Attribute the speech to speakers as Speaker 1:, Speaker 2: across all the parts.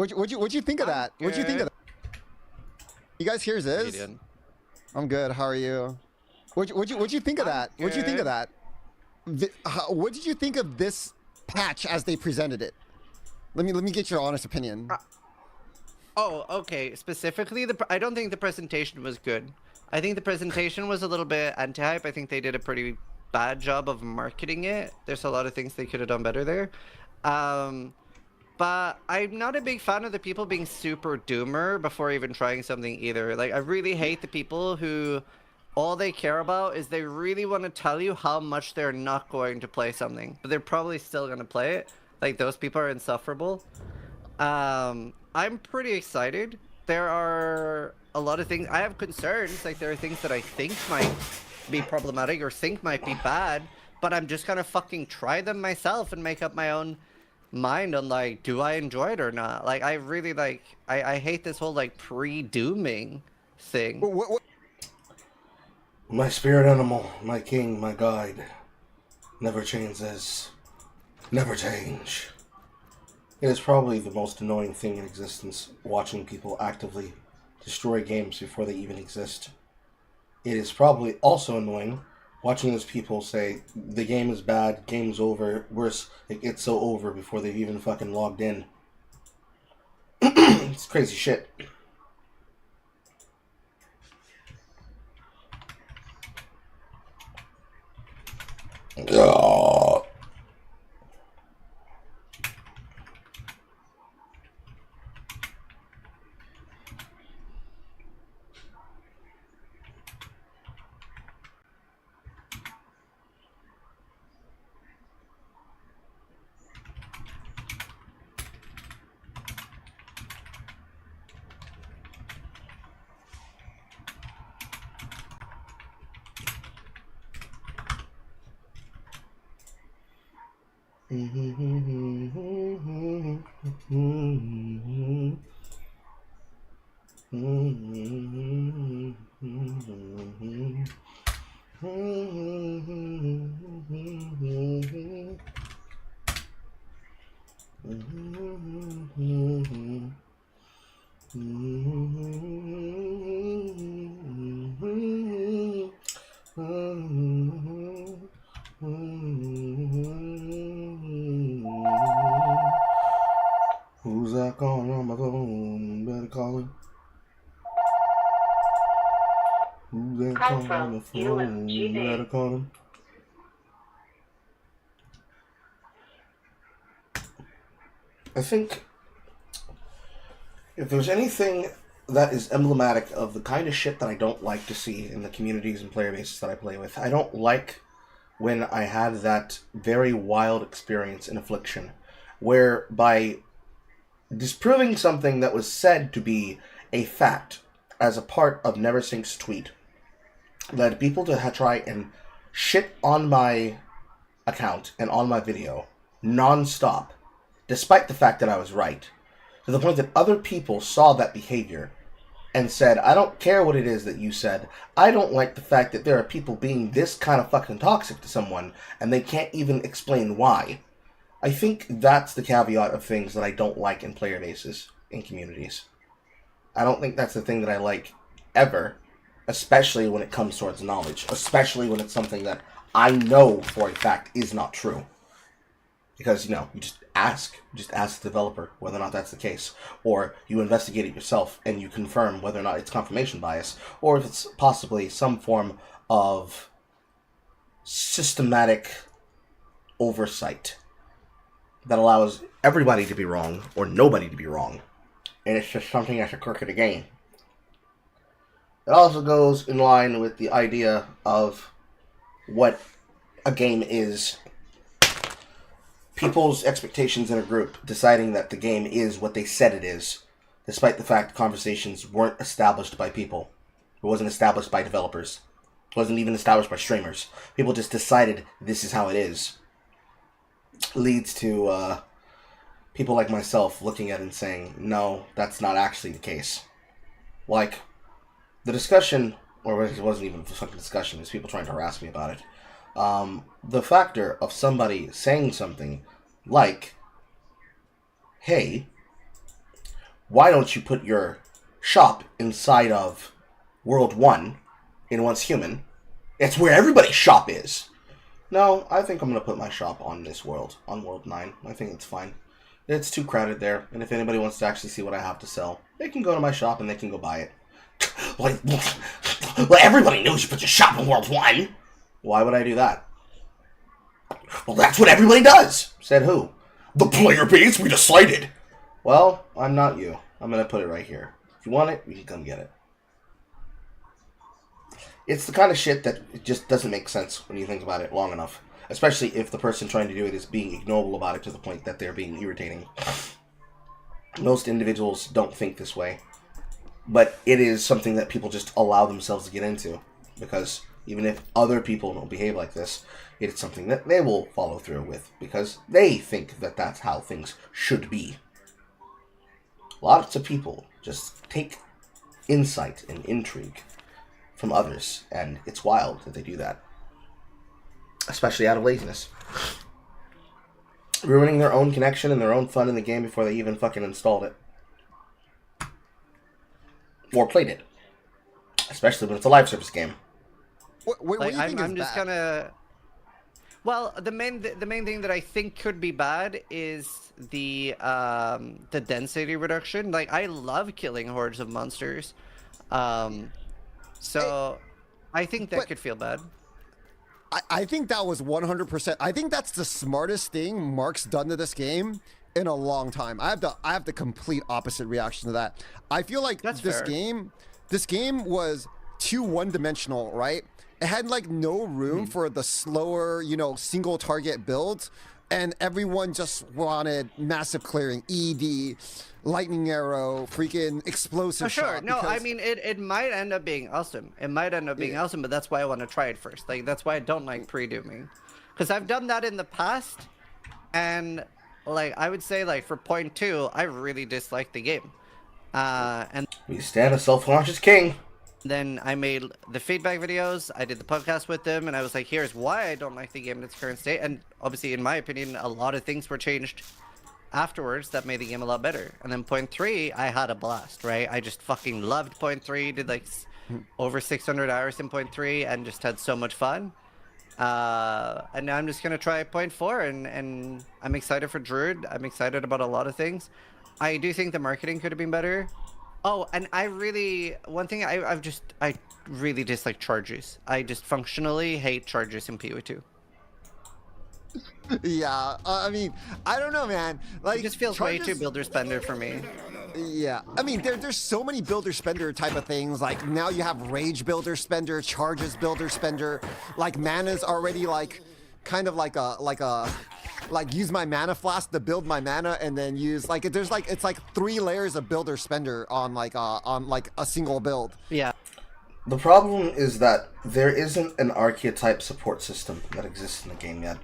Speaker 1: What'd you think of that? What'd you think of that? You guys hear this? I'm good. How are you? What'd you think of that? What'd you think of that? What did you think of this patch as they presented it? Let me get your honest opinion.
Speaker 2: Oh, okay. Specifically, I don't think the presentation was good. I think the presentation was a little bit anti-hype. I think they did a pretty bad job of marketing it. There's a lot of things they could have done better there. But I'm not a big fan of the people being super doomer before even trying something either. Like, I really hate the people who all they care about is they really want to tell you how much they're not going to play something, but they're probably still going to play it. Like, those people are insufferable. I'm pretty excited. There are a lot of things. I have concerns. Like, there are things that I think might be problematic or think might be bad, but I'm just gonna fucking try them myself and make up my own mind on, like, do I enjoy it or not? Like, I really, like, I hate this whole, like, pre-dooming thing.
Speaker 3: My spirit animal, my king, my guide, never changes, never change. It is probably the most annoying thing in existence, watching people actively destroy games before they even exist. It is probably also annoying watching those people say, the game is bad, game's over, worse, it gets so over before they've even fucking logged in. It's crazy shit. Oh. Who's that calling on my phone? Better call him. Who's that calling on the phone? Better call him. I think if there's anything that is emblematic of the kind of shit that I don't like to see in the communities and player bases that I play with, I don't like when I had that very wild experience in Affliction, where by disproving something that was said to be a fact as a part of NeverSync's tweet, led people to try and shit on my account and on my video non-stop, despite the fact that I was right, to the point that other people saw that behavior and said, I don't care what it is that you said, I don't like the fact that there are people being this kind of fucking toxic to someone and they can't even explain why. I think that's the caveat of things that I don't like in player bases, in communities. I don't think that's the thing that I like ever, especially when it comes towards knowledge, especially when it's something that I know for a fact is not true. Because, you just ask the developer whether or not that's the case. Or you investigate it yourself and you confirm whether or not it's confirmation bias, or if it's possibly some form of systematic oversight that allows everybody to be wrong or nobody to be wrong. And it's just something that's a quirk of the game. It also goes in line with the idea of what a game is. People's expectations in a group deciding that the game is what they said it is, despite the fact conversations weren't established by people. It wasn't established by developers. It wasn't even established by streamers. People just decided this is how it is. Leads to people like myself looking at it and saying, no, that's not actually the case. Like, the discussion, or it wasn't even a fucking discussion, it was people trying to harass me about it. The factor of somebody saying something like, hey, why don't you put your shop inside of World 1 in Once Human? It's where everybody's shop is. No, I think I'm going to put my shop on this world, on World 9. I think it's fine. It's too crowded there, and if anybody wants to actually see what I have to sell, they can go to my shop and they can go buy it. Well, everybody knows you put your shop in World 1. Why would I do that? Well, that's what everybody does. Said who? The player base, we decided. Well, I'm not you. I'm going to put it right here. If you want it, you can come get it. It's the kind of shit that it just doesn't make sense when you think about it long enough. Especially if the person trying to do it is being ignoble about it to the point that they're being irritating. Most individuals don't think this way. But it is something that people just allow themselves to get into. Because even if other people don't behave like this, it's something that they will follow through with. Because they think that that's how things should be. Lots of people just take insight and intrigue from others. And it's wild that they do that. Especially out of laziness. Ruining their own connection and their own fun in the game before they even fucking installed it. Or played it. Especially when it's a live service game.
Speaker 1: What do you think
Speaker 2: I'm
Speaker 1: is
Speaker 2: just
Speaker 1: bad?
Speaker 2: gonna... Well, the main thing that I think could be bad is the density reduction. Like, I love killing hordes of monsters. So I think that could feel bad.
Speaker 1: I think that was 100%. I think that's the smartest thing Mark's done to this game in a long time. I have the complete opposite reaction to that. I feel like this game was too one-dimensional, right? It had like no room for the slower, single target builds, and everyone just wanted massive clearing, ED, lightning arrow, freaking explosive
Speaker 2: sure.
Speaker 1: shot.
Speaker 2: No, I mean, it might end up being awesome. It might end up being awesome, but that's why I want to try it first. Like, that's why I don't like pre-dooming. Because I've done that in the past, and, like, I would say, like, for point 2, I really disliked the game. And
Speaker 3: We stand a self-conscious king.
Speaker 2: then I made the feedback videos, I did the podcast with them, and I was like, here's why I don't like the game in its current state. And obviously, in my opinion, a lot of things were changed afterwards that made the game a lot better. And then point 3, I had a blast, right? I just fucking loved point 3, did like over 600 hours in point 3, and just had so much fun. And now I'm just gonna try point 4, and I'm excited for Druid. I'm excited about a lot of things. I do think the marketing could have been better. Oh, and one thing I really dislike charges. I just functionally hate charges in POE2.
Speaker 1: Yeah, I mean, I don't know, man. Like,
Speaker 2: It just feels way too builder spender for me.
Speaker 1: Yeah, I mean, there's so many builder spender type of things. Like, now you have rage builder spender, charges builder spender. Like, mana's already like kind of like use my mana flask to build my mana, and then use it's like 3 layers of builder spender on a single build.
Speaker 2: Yeah.
Speaker 3: The problem is that there isn't an archetype support system that exists in the game yet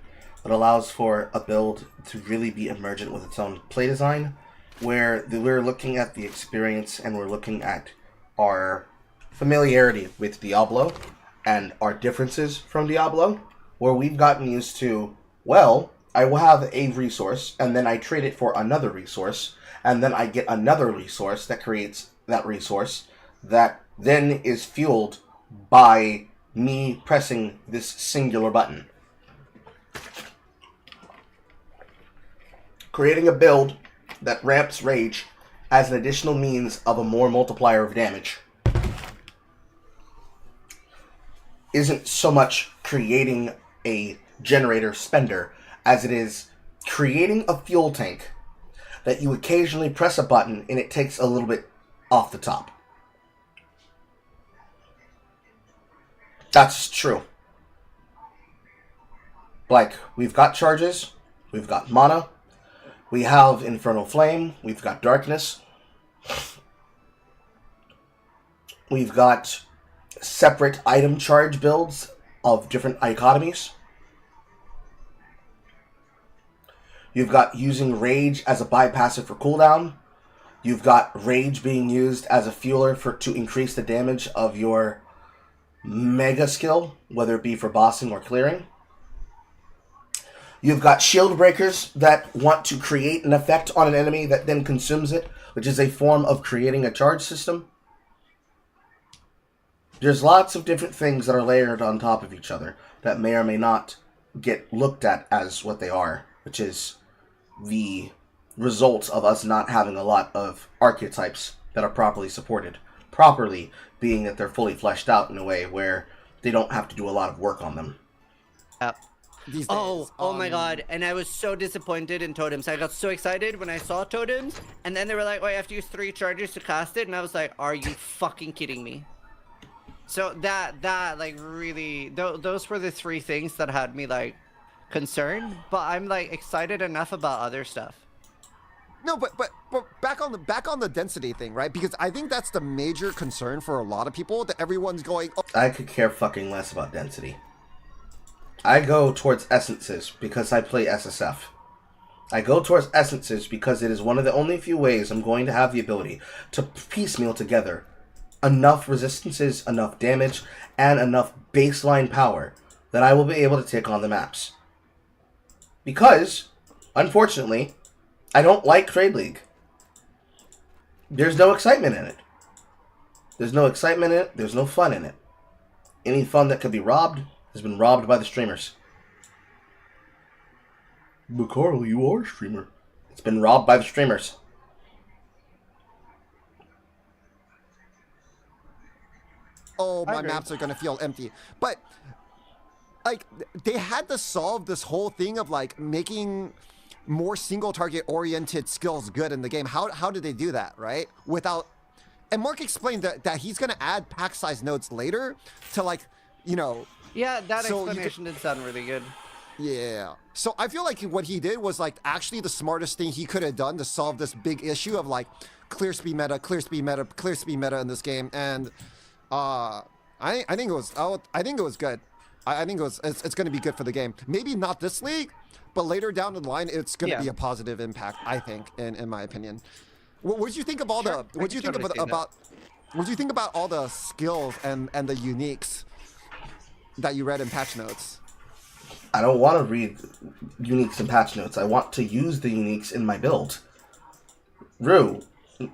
Speaker 3: that allows for a build to really be emergent with its own play design, where we're looking at the experience and we're looking at our familiarity with Diablo and our differences from Diablo, where we've gotten used to, well, I will have a resource, and then I trade it for another resource, and then I get another resource that creates that resource that then is fueled by me pressing this singular button. Creating a build that ramps rage as an additional means of a more multiplier of damage isn't so much creating a generator spender as it is creating a fuel tank that you occasionally press a button and it takes a little bit off the top. That's true. Like, we've got charges, we've got mana, we have Infernal Flame, we've got Darkness, we've got separate item charge builds of different dichotomies. You've got using Rage as a bypasser for cooldown. You've got Rage being used as a fueler to increase the damage of your mega skill, whether it be for bossing or clearing. You've got shield breakers that want to create an effect on an enemy that then consumes it, which is a form of creating a charge system. There's lots of different things that are layered on top of each other that may or may not get looked at as what they are, which is the results of us not having a lot of archetypes that are properly supported. Properly being that they're fully fleshed out in a way where they don't have to do a lot of work on them.
Speaker 2: Yep. Oh my god, and I was so disappointed in totems. I got so excited when I saw totems, and then they were like, oh, I have to use 3 charges to cast it, and I was like, are you fucking kidding me? So that like really, those were the 3 things that had me like concerned, but I'm like excited enough about other stuff.
Speaker 1: No, but back on the density thing, right? Because I think that's the major concern for a lot of people, that everyone's going, oh.
Speaker 3: I could care fucking less about density. I go towards essences because I play SSF. I go towards essences because it is one of the only few ways I'm going to have the ability to piecemeal together enough resistances, enough damage, and enough baseline power that I will be able to take on the maps. Because, unfortunately, I don't like Trade League. There's no excitement in it. There's no excitement in it. There's no fun in it. Any fun that could be robbed has been robbed by the streamers. But Carl, you are a streamer. It's been robbed by the streamers.
Speaker 1: Oh, my maps are going to feel empty. But, like, they had to solve this whole thing of, like, making more single-target-oriented skills good in the game. How did they do that, right? Without... And Mark explained that he's going to add pack size nodes later to, like, you know...
Speaker 2: Yeah, that explanation did sound really good.
Speaker 1: Yeah. So I feel like what he did was, like, actually the smartest thing he could have done to solve this big issue of, like, clear speed meta in this game. And... I think it was good. I think it's going to be good for the game. Maybe not this league, but later down the line, it's going to be a positive impact. I think, in my opinion. What did you think of all the? What did you think about? What did you think about all the skills and the uniques that you read in patch notes?
Speaker 3: I don't want to read uniques and patch notes. I want to use the uniques in my build. Rue.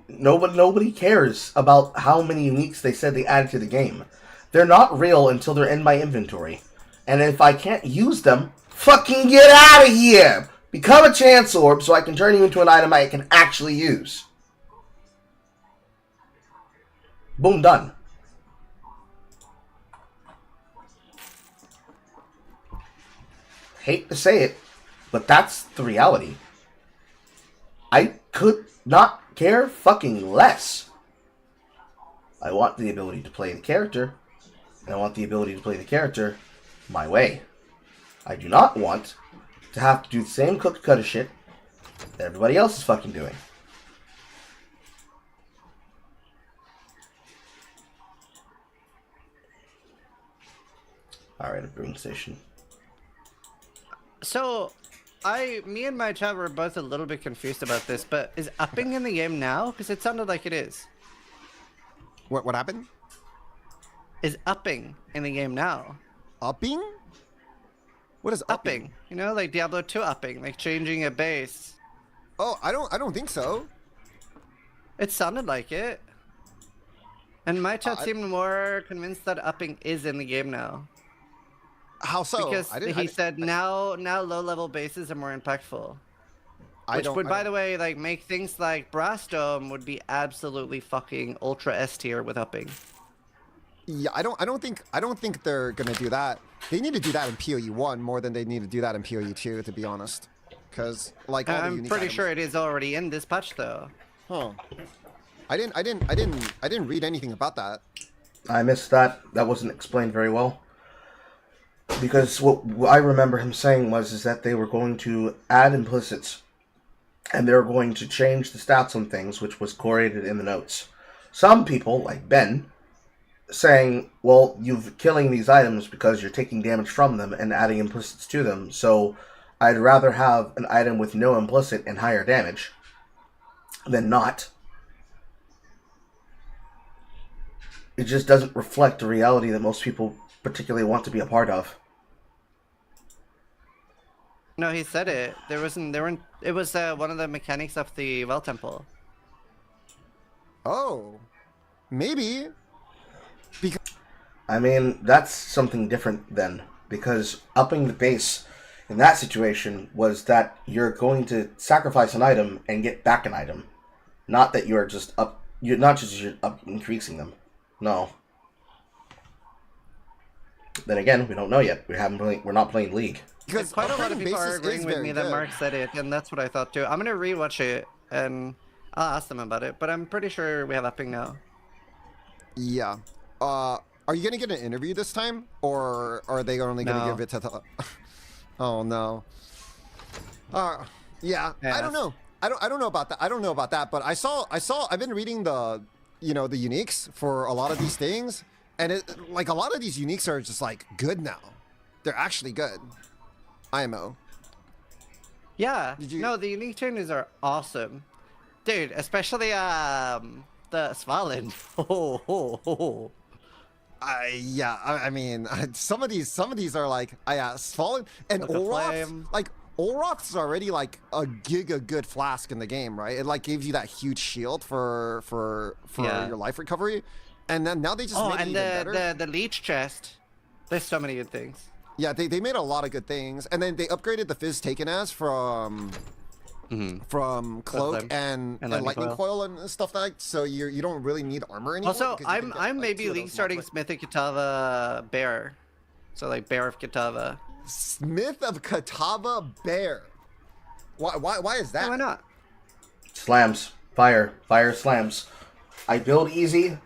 Speaker 3: Nobody cares about how many uniques they said they added to the game. They're not real until they're in my inventory. And if I can't use them, fucking get out of here! Become a chance orb so I can turn you into an item I can actually use. Boom, done. Hate to say it, but that's the reality. I could not care fucking less. I want the ability to play the character, and I want the ability to play the character my way. I do not want to have to do the same cookie cutter shit that everybody else is fucking doing. Alright, a brewing station.
Speaker 2: So, me and my chat were both a little bit confused about this, but is upping in the game now? Because it sounded like it is.
Speaker 1: What happened?
Speaker 2: Is upping in the game now?
Speaker 1: Upping? What is upping?
Speaker 2: You know, like Diablo 2 upping, like changing a base.
Speaker 1: Oh, I don't think so.
Speaker 2: It sounded like it. And my chat seemed more convinced that upping is in the game now.
Speaker 1: How so?
Speaker 2: Because he said now low-level bases are more impactful. Which would, by the way, like make things like Brass Dome would be absolutely fucking ultra S tier with upping.
Speaker 1: Yeah, I don't think they're gonna do that. They need to do that in POE1 more than they need to do that in POE2, to be honest. Because like
Speaker 2: I'm pretty sure it is already in this patch though.
Speaker 1: Huh. I didn't read anything about that.
Speaker 3: I missed that. That wasn't explained very well. Because what I remember him saying is that they were going to add implicits, and they were going to change the stats on things, which was correlated in the notes. Some people, like Ben, saying, well, you're killing these items because you're taking damage from them and adding implicits to them, so I'd rather have an item with no implicit and higher damage than not. It just doesn't reflect the reality that most people particularly want to be a part of.
Speaker 2: No, he said it. It was one of the mechanics of the Well Temple.
Speaker 1: Oh, maybe. Because
Speaker 3: I mean, that's something different then, because upping the base in that situation was that you're going to sacrifice an item and get back an item, not that you're just up. You're not just you're up increasing them. No. Then again, we don't know yet. We're not playing League.
Speaker 2: Because quite a lot of people are agreeing with me that Mark said it, and that's what I thought too. I'm gonna rewatch it and I'll ask them about it, but I'm pretty sure we have upping now.
Speaker 1: Yeah. Are you gonna get an interview this time, or are they only gonna give it to? Oh no. Yeah. I don't know. I don't know about that. I don't know about that. But I've been reading the the uniques for a lot of these things, and like a lot of these uniques are just like good now. They're actually good. IMO.
Speaker 2: Yeah. No, the unique changes are awesome, dude. Especially the Svalin.
Speaker 1: Yeah, I mean, some of these are like, Svalin and Olroth. Like Olroth's already like a good flask in the game, right? It like gives you that huge shield for your life recovery, and then now they just made it even better.
Speaker 2: The leech chest. There's so many good things.
Speaker 1: Yeah, they made a lot of good things, and then they upgraded the Fizz Taken As from Cloak and Lightning Coil and stuff like that, so you don't really need armor anymore.
Speaker 2: Also, I'm maybe league starting Smith of Kitava Bear, so like Bear of Kitava.
Speaker 1: Smith of Kitava Bear. Why is that?
Speaker 2: Yeah, why not?
Speaker 3: Slams, fire slams. I build easy.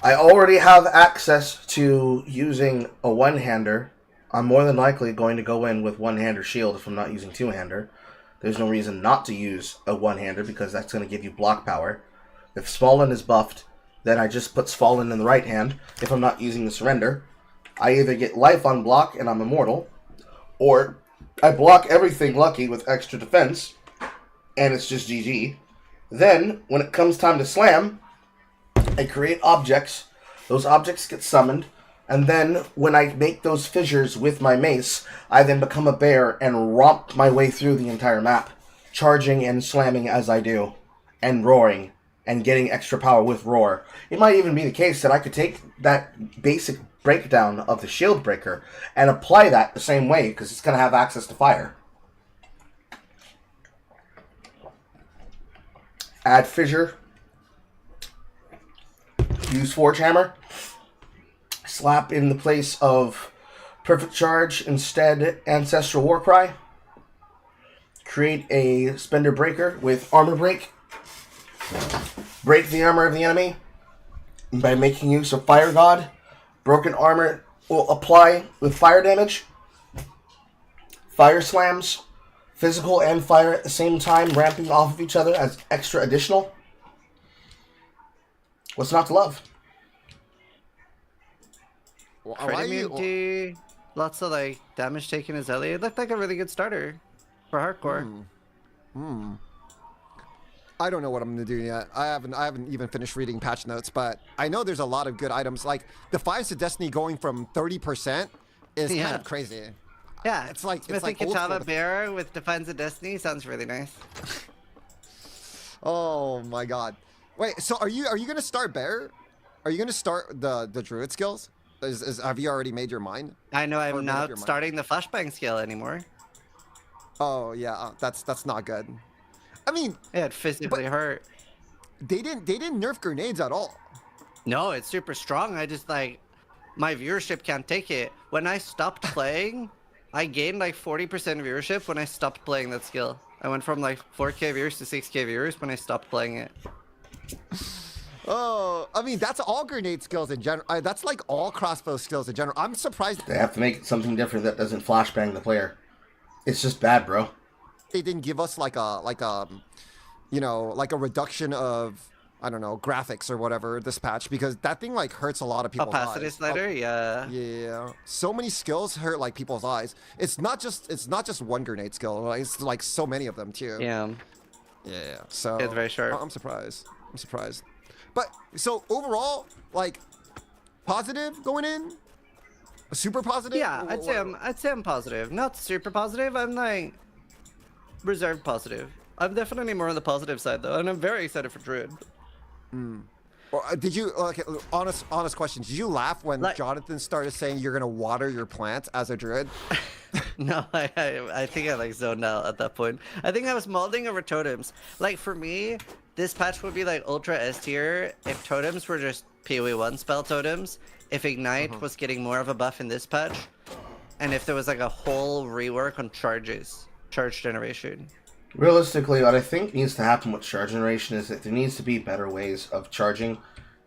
Speaker 3: I already have access to using a one-hander. I'm more than likely going to go in with one-hander shield if I'm not using two-hander. There's no reason not to use a one-hander because that's going to give you block power. If Svalin is buffed, then I just put Svalin in the right hand if I'm not using the surrender. I either get life on block and I'm immortal, or I block everything lucky with extra defense, and it's just GG. Then, when it comes time to slam, I create objects. Those objects get summoned. And then, when I make those fissures with my mace, I then become a bear and romp my way through the entire map, charging and slamming as I do, and roaring, and getting extra power with roar. It might even be the case that I could take that basic breakdown of the shield breaker and apply that the same way, because it's going to have access to fire. Add fissure. Use Forge Hammer. Slap in the place of Perfect Charge instead Ancestral Warcry. Create a Spender Breaker with Armor Break. Break the armor of the enemy by making use of Fire God. Broken armor will apply with fire damage. Fire slams. Physical and fire at the same time, ramping off of each other as extra additional. What's not to love?
Speaker 2: Crit immunity, lots of like damage taken as Ellie. It looked like a really good starter for hardcore.
Speaker 1: I don't know what I'm gonna do yet. I haven't even finished reading patch notes, but I know there's a lot of good items. Like Defiance of Destiny going from 30% is kind of crazy.
Speaker 2: Yeah,
Speaker 1: it's like
Speaker 2: Kitava Bear with Defiance of Destiny sounds really nice.
Speaker 1: Oh my god! Wait, so are you gonna start Bear? Are you gonna start the Druid skills? Have you already made your mind?
Speaker 2: I know I'm not starting the flashbang skill anymore.
Speaker 1: Oh yeah, that's not good. I mean,
Speaker 2: it physically hurt.
Speaker 1: They didn't nerf grenades at all.
Speaker 2: No, it's super strong. I just like my viewership can't take it. When I stopped playing, I gained like 40% viewership when I stopped playing that skill. I went from like 4K viewers to 6K viewers when I stopped playing it.
Speaker 1: Oh, I mean, that's all grenade skills in general. That's like all crossbow skills in general. I'm surprised.
Speaker 3: They have to make something different that doesn't flashbang the player. It's just bad, bro.
Speaker 1: They didn't give us like a reduction of, I don't know, graphics or whatever this patch, because that thing like hurts a lot of people's eyes.
Speaker 2: Opacity slider, yeah.
Speaker 1: Yeah. So many skills hurt like people's eyes. It's not just one grenade skill. It's like so many of them too.
Speaker 2: Yeah.
Speaker 1: Yeah. So
Speaker 2: it's very sharp.
Speaker 1: I'm surprised. But so overall, like, positive going in? Super positive?
Speaker 2: Yeah, I'd say I'm positive. Not super positive. I'm like reserved positive. I'm definitely more on the positive side though, and I'm very excited for Druid.
Speaker 1: Did you, honest question, did you laugh when
Speaker 2: Like-
Speaker 1: Jonathan started saying you're gonna water your plants as a druid?
Speaker 2: No, I think I like zoned out at that point. I think I was molding over totems. Like for me, this patch would be like ultra S tier if totems were just POE1 spell totems. If Ignite was getting more of a buff in this patch, and if there was like a whole rework on charge generation.
Speaker 3: Realistically, what I think needs to happen with charge generation is that there needs to be better ways of charging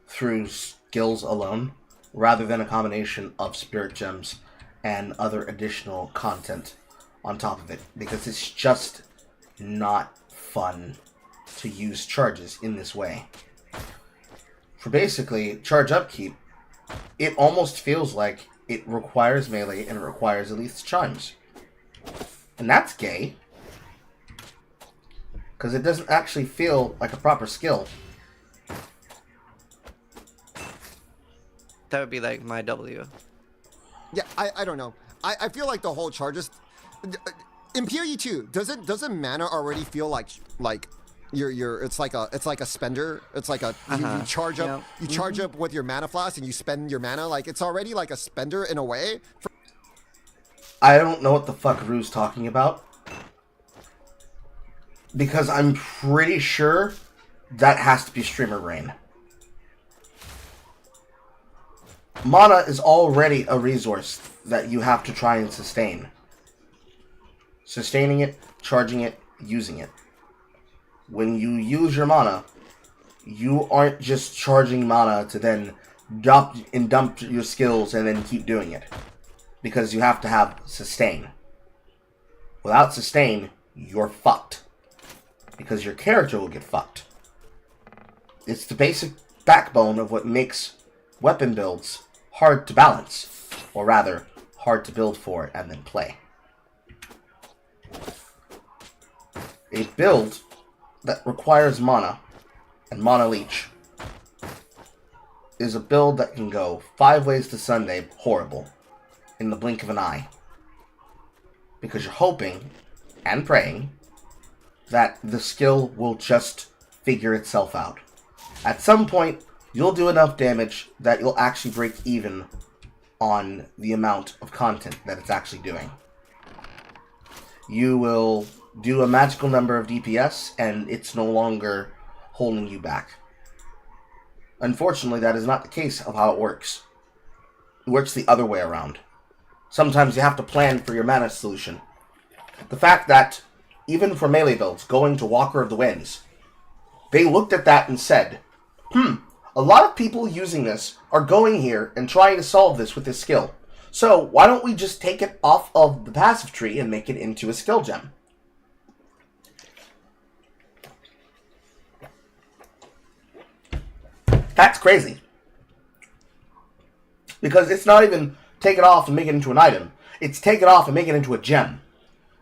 Speaker 3: through skills alone, rather than a combination of spirit gems and other additional content on top of it, because it's just not fun to use charges in this way. For basically charge upkeep, it almost feels like it requires melee and it requires Elite's chimes. And that's gay. Because it doesn't actually feel like a proper skill.
Speaker 2: That would be like my W.
Speaker 1: Yeah, I don't know. I feel like the whole charges in POE2 doesn't mana already feel like you're it's like a spender. It's like you charge up you charge up with your mana flask and you spend your mana. Like it's already like a spender in a way.
Speaker 3: I don't know what the fuck Rue's talking about. Because I'm pretty sure that has to be streamer brain. Mana is already a resource that you have to try and sustain. Sustaining it, charging it, using it. When you use your mana, you aren't just charging mana to then dump your skills and then keep doing it. Because you have to have sustain. Without sustain, you're fucked. Because your character will get fucked. It's the basic backbone of what makes weapon builds hard to balance. Or rather, hard to build for and then play. A build that requires mana and mana leech is a build that can go 5 ways to Sunday horrible in the blink of an eye. Because you're hoping and praying that the skill will just figure itself out. At some point, you'll do enough damage that you'll actually break even on the amount of content that it's actually doing. You will do a magical number of DPS, and it's no longer holding you back. Unfortunately, that is not the case of how it works. It works the other way around. Sometimes you have to plan for your mana solution. The fact that even for melee builds, going to Walker of the Winds, they looked at that and said, a lot of people using this are going here and trying to solve this with this skill. So why don't we just take it off of the passive tree and make it into a skill gem? That's crazy. Because it's not even take it off and make it into an item. It's take it off and make it into a gem.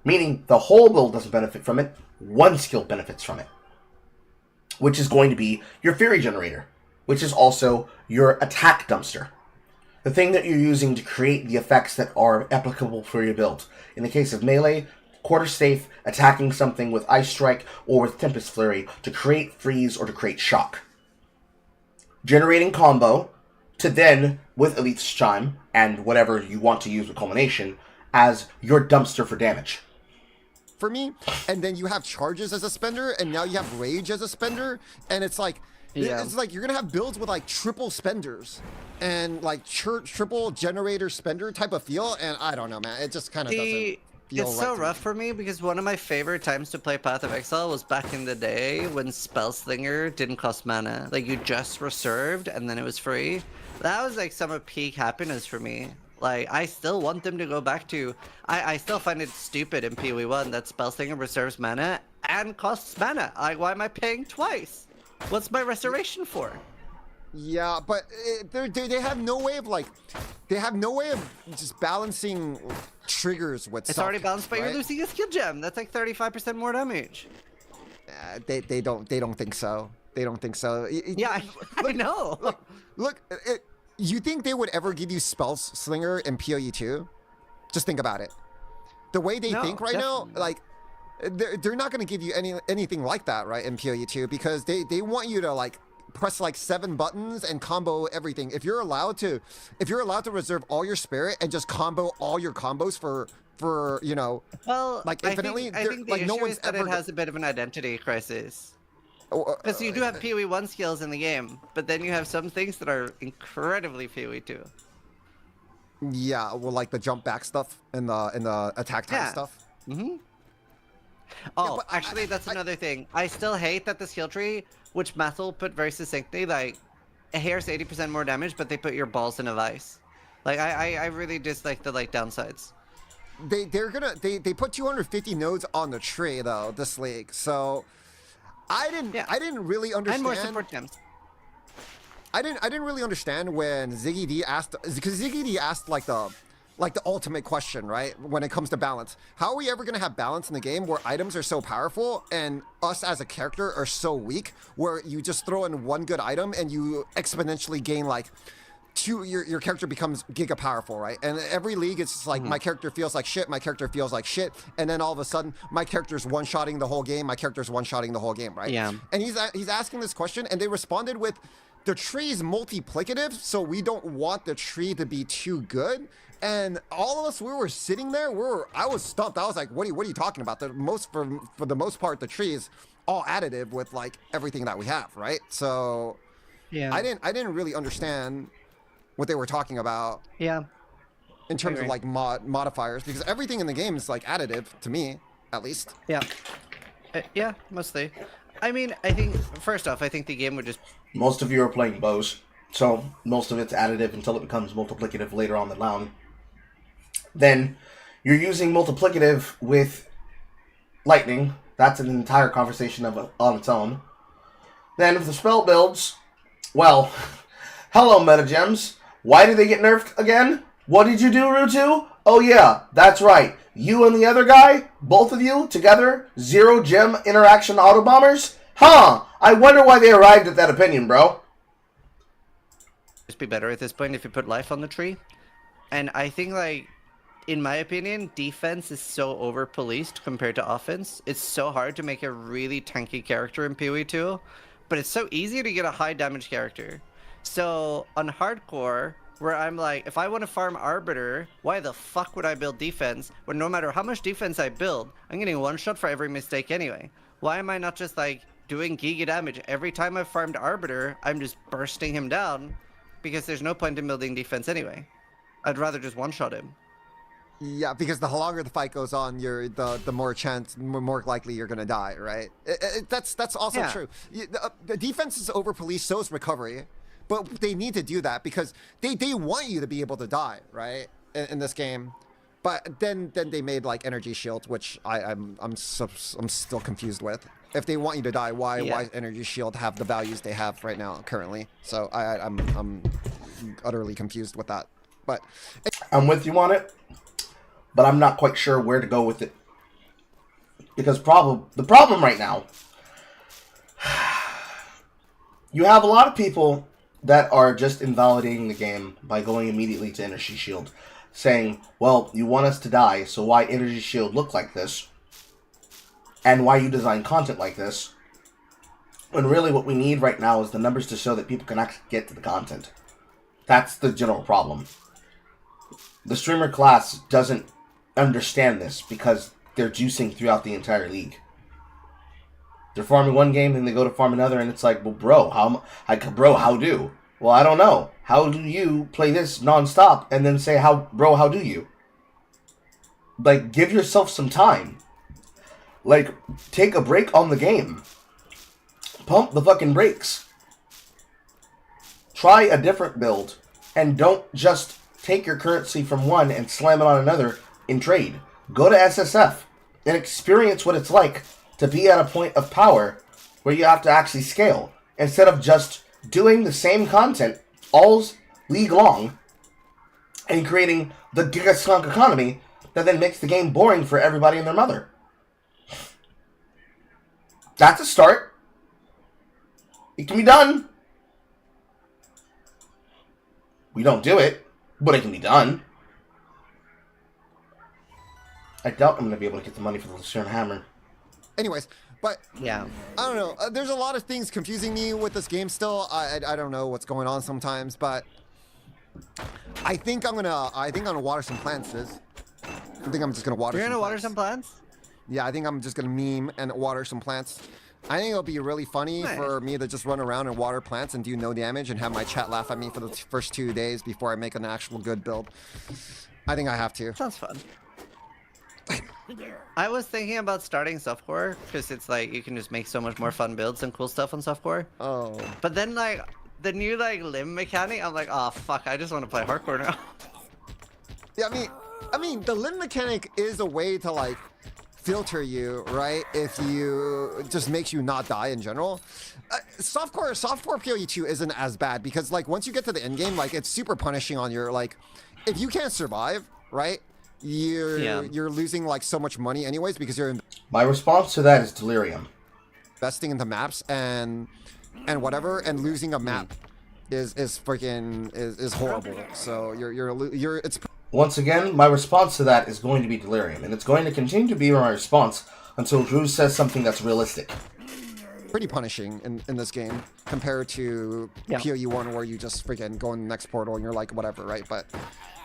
Speaker 3: Meaning the whole build doesn't benefit from it, one skill benefits from it. Which is going to be your Fury Generator, which is also your attack dumpster. The thing that you're using to create the effects that are applicable for your build. In the case of melee, Quarterstaff attacking something with Ice Strike or with Tempest Flurry to create freeze or to create shock. Generating combo to then, with Elite's Chime and whatever you want to use with Culmination, as your dumpster for damage.
Speaker 1: For me, and then you have charges as a spender, and now you have rage as a spender, and it's like it's like you're gonna have builds with like triple spenders and like triple generator spender type of feel, and I don't know, man, it just kind of doesn't feel
Speaker 2: It's
Speaker 1: right
Speaker 2: so
Speaker 1: to
Speaker 2: rough
Speaker 1: me.
Speaker 2: for me because one of my favorite times to play Path of Exile was back in the day when Spellslinger didn't cost mana. Like you just reserved and then it was free. That was like some of peak happiness for me. Like, I still want them to go back to... I still find it stupid in POE1 that Spellslinger reserves mana and costs mana. Like, why am I paying twice? What's my restoration for?
Speaker 1: Yeah, but they have no way of like... They have no way of just balancing triggers with
Speaker 2: It's already balanced, but
Speaker 1: right?
Speaker 2: you're losing a skill gem. That's like 35% more damage.
Speaker 1: They don't think so. They don't think so.
Speaker 2: Yeah, I know.
Speaker 1: Look, you think they would ever give you Spellslinger in POE2? Just think about it. The way they think right now, like, they're not going to give you anything like that, right, in POE2, because they want you to, like, press like 7 buttons and combo everything. If you're allowed to reserve all your spirit and just combo all your combos for you know, like infinitely,
Speaker 2: I think the
Speaker 1: like
Speaker 2: issue
Speaker 1: no one's
Speaker 2: is that
Speaker 1: ever
Speaker 2: it has a bit of an identity crisis. Because you do have POE1 skills in the game, but then you have some things that are incredibly POE2.
Speaker 1: Yeah, well, like the jump back stuff and the attack time stuff.
Speaker 2: Mm-hmm. Oh,
Speaker 1: Yeah,
Speaker 2: actually, that's another thing. I still hate that the skill tree, which Methel put very succinctly, like, it hears 80% more damage, but they put your balls in a vice. Like, I really dislike the, like, downsides.
Speaker 1: They put 250 nodes on the tree though this league, so I didn't really understand.
Speaker 2: And more support gems.
Speaker 1: I didn't really understand when Ziggy D asked, because Ziggy D asked like the ultimate question, right? When it comes to balance, how are we ever gonna have balance in the game where items are so powerful and us as a character are so weak, where you just throw in one good item and you exponentially gain like your character becomes giga powerful, right? And every league it's just like my character feels like shit, my character feels like shit, and then all of a sudden my character's one-shotting the whole game, right?
Speaker 2: Yeah.
Speaker 1: And he's asking this question, and they responded with, the tree is multiplicative, so we don't want the tree to be too good. And all of us, we were sitting there, I was stumped. I was like, what are you talking about? For the most part, the tree is all additive with like everything that we have, right? So
Speaker 2: yeah,
Speaker 1: I didn't really understand what they were talking about.
Speaker 2: Yeah.
Speaker 1: In terms of like modifiers, because everything in the game is like additive to me, at least.
Speaker 2: Yeah. Yeah, mostly. I mean, I think first off, I think the game would just.
Speaker 3: Most of you are playing bows, so most of it's additive until it becomes multiplicative later on the round. Then you're using multiplicative with lightning. That's an entire conversation on its own. Then if the spell builds, well, hello metagems. Why did they get nerfed again? What did you do, Rutu? Oh yeah, that's right. You and the other guy, both of you together, 0 gem interaction autobombers? Huh, I wonder why they arrived at that opinion, bro.
Speaker 2: Just be better at this point if you put life on the tree. And I think, like, in my opinion, defense is so over-policed compared to offense. It's so hard to make a really tanky character in POE2, but it's so easy to get a high damage character. So on hardcore, where I'm like, if I want to farm Arbiter, why the fuck would I build defense when no matter how much defense I build, I'm getting one shot for every mistake anyway? Why am I not just like doing giga damage every time I've farmed Arbiter? I'm just bursting him down because there's no point in building defense anyway. I'd rather just one shot him.
Speaker 1: Yeah, because the longer the fight goes on, the more likely you're gonna die, right? That's also true. The defense is over policed, so is recovery. But they need to do that because they want you to be able to die, right? In this game. But then they made like energy shields, which I'm still confused with. If they want you to die, why energy shield have the values they have right now currently? So I'm utterly confused with that. But
Speaker 3: I'm with you on it, but I'm not quite sure where to go with it. Because the problem right now, you have a lot of people that are just invalidating the game by going immediately to energy shield, saying, well, you want us to die, so why energy shield look like this? And why you design content like this? When really what we need right now is the numbers to show that people can actually get to the content. That's the general problem. The streamer class doesn't understand this because they're juicing throughout the entire league. They're farming one game, then they go to farm another, and it's like, well, bro, how do? Well, I don't know. How do you play this non-stop and then say, how do you? Like, give yourself some time. Like, take a break on the game. Pump the fucking brakes. Try a different build, and don't just take your currency from one and slam it on another in trade. Go to SSF and experience what it's like to be at a point of power where you have to actually scale, instead of just doing the same content all league long and creating the giga-skunk economy that then makes the game boring for everybody and their mother. That's a start. It can be done. We don't do it, but it can be done. I doubt I'm going to be able to get the money for the Lucerne Hammer.
Speaker 1: anyways, But
Speaker 2: Yeah.
Speaker 1: I don't know. There's a lot of things confusing me with this game still. I don't know what's going on sometimes, but I think I'm gonna water some plants, Sis. I think I'm just gonna water.
Speaker 2: You're gonna water
Speaker 1: plants.
Speaker 2: some plants?
Speaker 1: Yeah, I think I'm just gonna meme and water some plants. I think it'll be really funny for me to just run around and water plants and do no damage and have my chat laugh at me for the first 2 days before I make an actual good build. I think I have to.
Speaker 2: Sounds fun. I was thinking about starting softcore because it's like you can just make so much more fun builds and cool stuff on softcore.
Speaker 1: Oh.
Speaker 2: But then like the new like limb mechanic, I'm like, oh fuck, I just want to play hardcore now.
Speaker 1: Yeah, I mean, the limb mechanic is a way to like filter you, right? If you just makes you not die in general. Softcore POE2 isn't as bad because like once you get to the end game, like it's super punishing on your like, if you can't survive, right? You're losing like so much money anyways because you're
Speaker 3: My response to that is delirium.
Speaker 1: investing into maps and whatever, and losing a map is freaking is horrible. So you're it's
Speaker 3: Once again, my response to that is going to be delirium, and it's going to continue to be my response until Drew says something that's realistic.
Speaker 1: pretty punishing in this game compared to POE1 where you just freaking go in the next portal and you're like whatever, right? But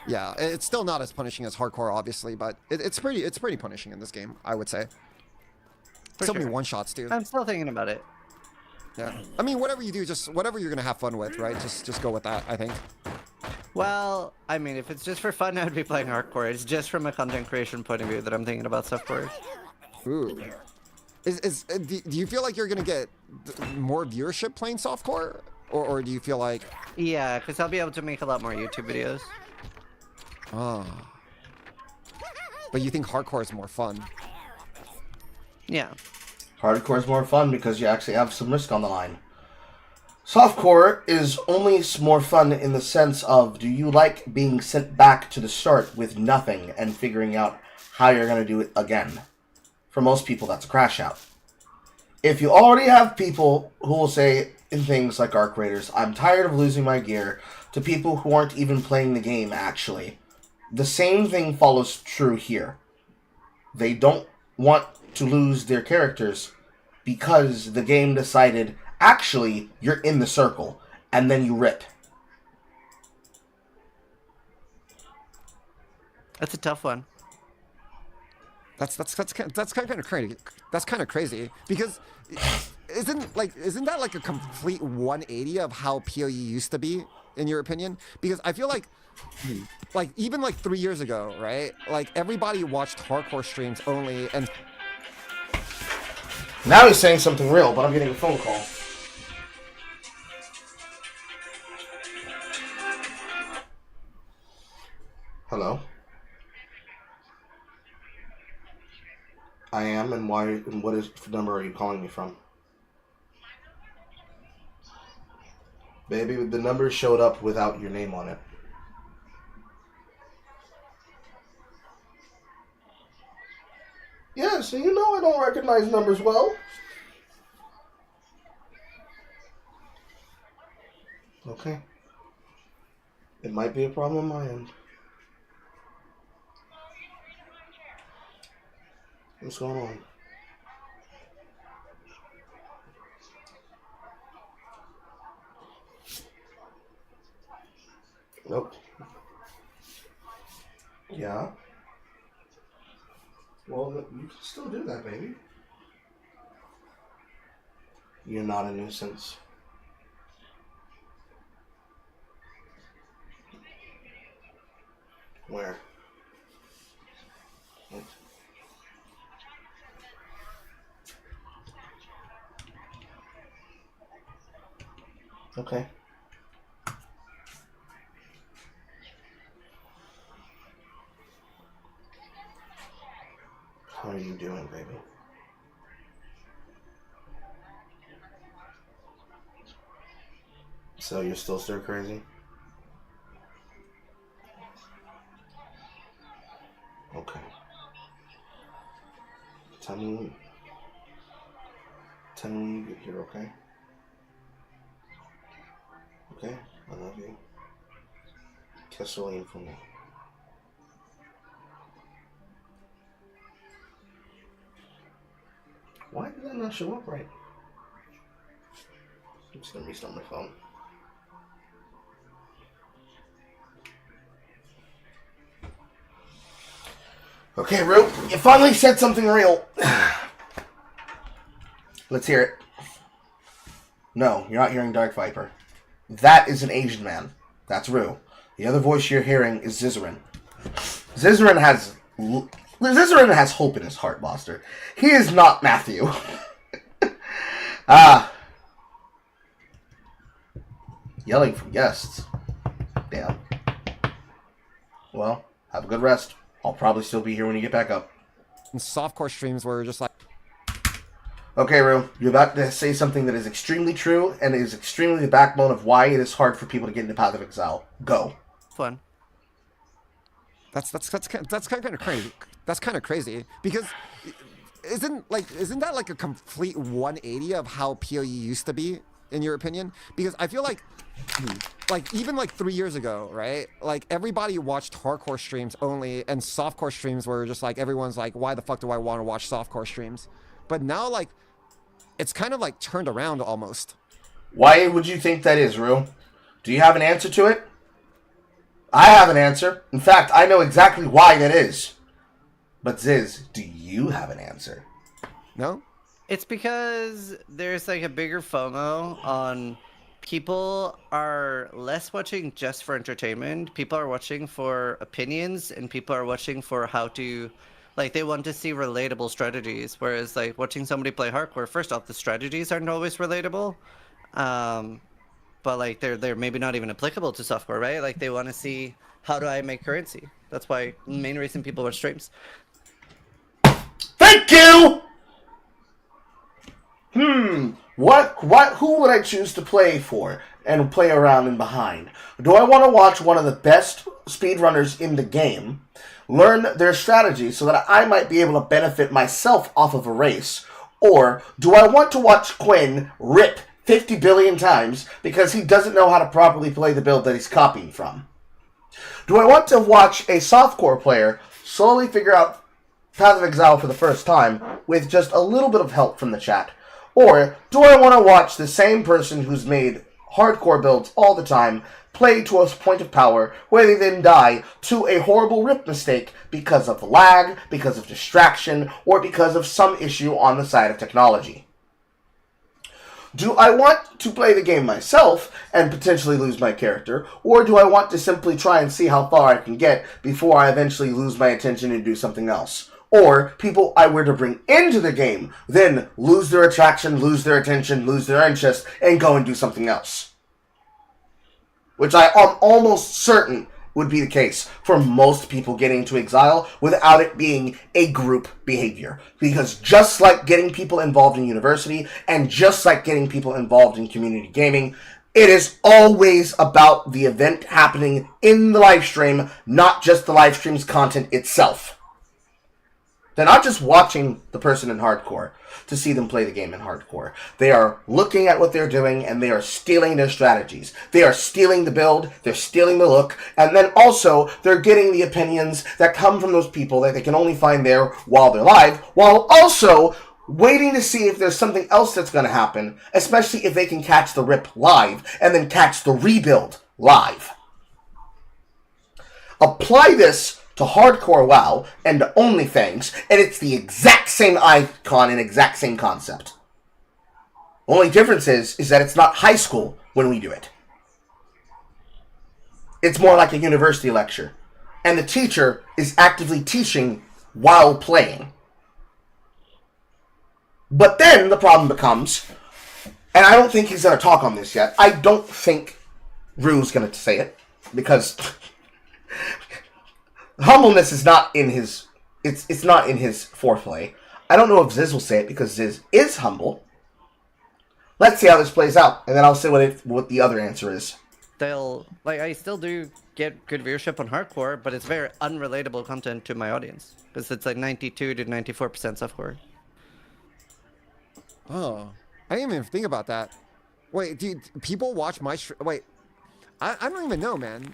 Speaker 1: yeah, it's still not as punishing as hardcore, obviously, but it's pretty punishing in this game, I would say. So many one-shots, too.
Speaker 2: I'm still thinking about it.
Speaker 1: Yeah. I mean, whatever you do, just whatever you're gonna have fun with, right? Just go with that, I think.
Speaker 2: Well, I mean, if it's just for fun, I'd be playing hardcore. It's just from a content creation point of view that I'm thinking about softcore.
Speaker 1: Ooh. Do you feel like you're gonna get more viewership playing softcore, or do you feel like?
Speaker 2: Yeah, because I'll be able to make a lot more YouTube videos.
Speaker 1: Oh. But you think hardcore is more fun?
Speaker 2: Yeah.
Speaker 3: Hardcore is more fun because you actually have some risk on the line. Softcore is only more fun in the sense of, do you like being sent back to the start with nothing and figuring out how you're going to do it again? For most people, that's a crash out. If you already have people who will say in things like Arc Raiders, I'm tired of losing my gear, to people who aren't even playing the game, actually, the same thing follows true here. They don't want to lose their characters because the game decided, actually, you're in the circle, and then you rip.
Speaker 2: That's a tough one.
Speaker 1: That's kind of crazy. That's kind of crazy because isn't that like a complete 180 of how PoE used to be, in your opinion? Because I feel like even like 3 years ago, right? Like everybody watched hardcore streams only, and
Speaker 3: now he's saying something real, but I'm getting a phone call. Hello. I am, and why? And what number are you calling me from? Baby, the number showed up without your name on it. Yeah, so you know I don't recognize numbers well. Okay. It might be a problem on my end. What's going on? Nope. Yeah. Well, you can still do that, baby. You're not a nuisance. Where? What? Okay. How are you doing, baby? So you're still stir crazy? Okay. Tell me when you get here, okay? Okay? I love you. Kiss Celine for me. Why did that not show up right? I'm just gonna restart my phone. Okay, Rue, you finally said something real. Let's hear it. No, you're not hearing Dark Viper. That is an Asian man. That's Rue. The other voice you're hearing is Zizarin. Zizarin has hope in his heart, Buster. He is not Matthew. Yelling from guests. Damn. Well, have a good rest. I'll probably still be here when you get back up.
Speaker 1: And softcore streams were just like...
Speaker 3: Okay, Rue, you're about to say something that is extremely true and is extremely the backbone of why it is hard for people to get into Path of Exile. Go.
Speaker 2: Fun.
Speaker 1: That's kind of crazy. That's kind of crazy because isn't that like a complete 180 of how PoE used to be, in your opinion? Because I feel like even like 3 years ago, right? Like everybody watched hardcore streams only, and softcore streams were just like everyone's like, why the fuck do I want to watch softcore streams? But now like it's kind of like turned around almost.
Speaker 3: Why would you think that is, Rue? Do you have an answer to it? I have an answer. In fact, I know exactly why that is. But Ziz, do you have an answer?
Speaker 1: No?
Speaker 2: It's because there's like a bigger FOMO on people are less watching just for entertainment. People are watching for opinions, and people are watching for how to, like, they want to see relatable strategies. Whereas like watching somebody play hardcore, first off, the strategies aren't always relatable. But like they're maybe not even applicable to software, right? Like they want to see, how do I make currency? That's why the main reason people watch streams.
Speaker 3: Thank you! Who would I choose to play for and play around in behind? Do I want to watch one of the best speedrunners in the game, learn their strategy so that I might be able to benefit myself off of a race? Or do I want to watch Quinn rip 50 billion times because he doesn't know how to properly play the build that he's copying from? Do I want to watch a softcore player slowly figure out Path of Exile for the first time with just a little bit of help from the chat? Or do I want to watch the same person who's made hardcore builds all the time play to a point of power where they then die to a horrible rip mistake because of lag, because of distraction, or because of some issue on the side of technology? Do I want to play the game myself and potentially lose my character, or do I want to simply try and see how far I can get before I eventually lose my attention and do something else? Or people I were to bring into the game then lose their attraction, lose their attention, lose their interest, and go and do something else? Which I am almost certain would be the case for most people getting into Exile without it being a group behavior. Because just like getting people involved in university, and just like getting people involved in community gaming, it is always about the event happening in the live stream, not just the live stream's content itself. They're not just watching the person in hardcore to see them play the game in hardcore. They are looking at what they're doing, and they are stealing their strategies. They are stealing the build, they're stealing the look, and then also they're getting the opinions that come from those people that they can only find there while they're live, while also waiting to see if there's something else that's going to happen, especially if they can catch the rip live and then catch the rebuild live. Apply this to hardcore WoW and to OnlyFans, and it's the exact same icon and exact same concept. Only difference is that it's not high school when we do it. It's more like a university lecture, and the teacher is actively teaching while playing. But then the problem becomes, and I don't think he's going to talk on this yet. I don't think Rue's going to say it, because humbleness is not in his, it's not in his foreplay. I don't know if Ziz will say it because Ziz is humble. Let's see how this plays out, and then I'll say what the other answer is.
Speaker 2: I still do get good viewership on hardcore, but it's very unrelatable content to my audience because it's like 92 to 94% softcore.
Speaker 1: Oh, I didn't even think about that. Wait, dude, people watch my wait, I don't even know, man.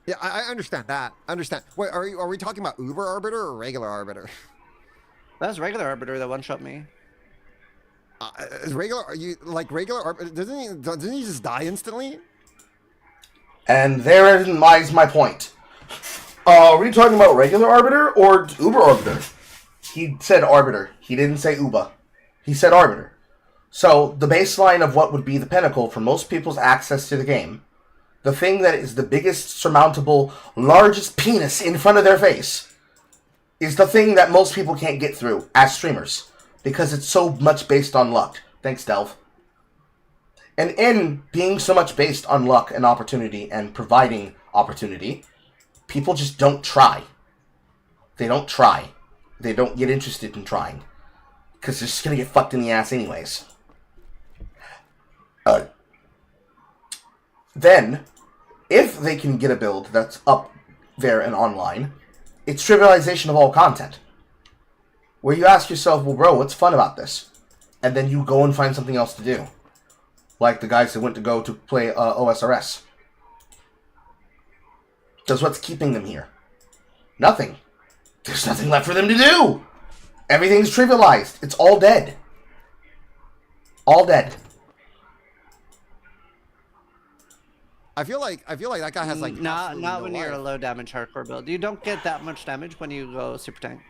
Speaker 1: Yeah, I understand that. Understand. Wait, are we talking about Uber Arbiter or regular Arbiter?
Speaker 2: That's regular Arbiter that one-shot me.
Speaker 1: Is regular? Are you like regular Arbiter? Doesn't he just die instantly?
Speaker 3: And therein lies my point. Are we talking about regular Arbiter or Uber Arbiter? He said Arbiter. He didn't say Uber. He said Arbiter. So, the baseline of what would be the pinnacle for most people's access to the game, the thing that is the biggest, surmountable, largest penis in front of their face, is the thing that most people can't get through as streamers. Because it's so much based on luck. Thanks, Delve. And in being so much based on luck and opportunity and providing opportunity, people just don't try. They don't try. They don't get interested in trying. Because they're just going to get fucked in the ass anyways. Then, if they can get a build that's up there and online, it's trivialization of all content. Where you ask yourself, well, bro, what's fun about this? And then you go and find something else to do. Like the guys that went to go to play OSRS. Because what's keeping them here? Nothing. There's nothing left for them to do! Everything's trivialized. It's all dead. All dead.
Speaker 1: I feel like that guy has like
Speaker 2: not when
Speaker 1: no
Speaker 2: you're a
Speaker 1: life.
Speaker 2: low damage hardcore build. You don't get that much damage when you go super tank.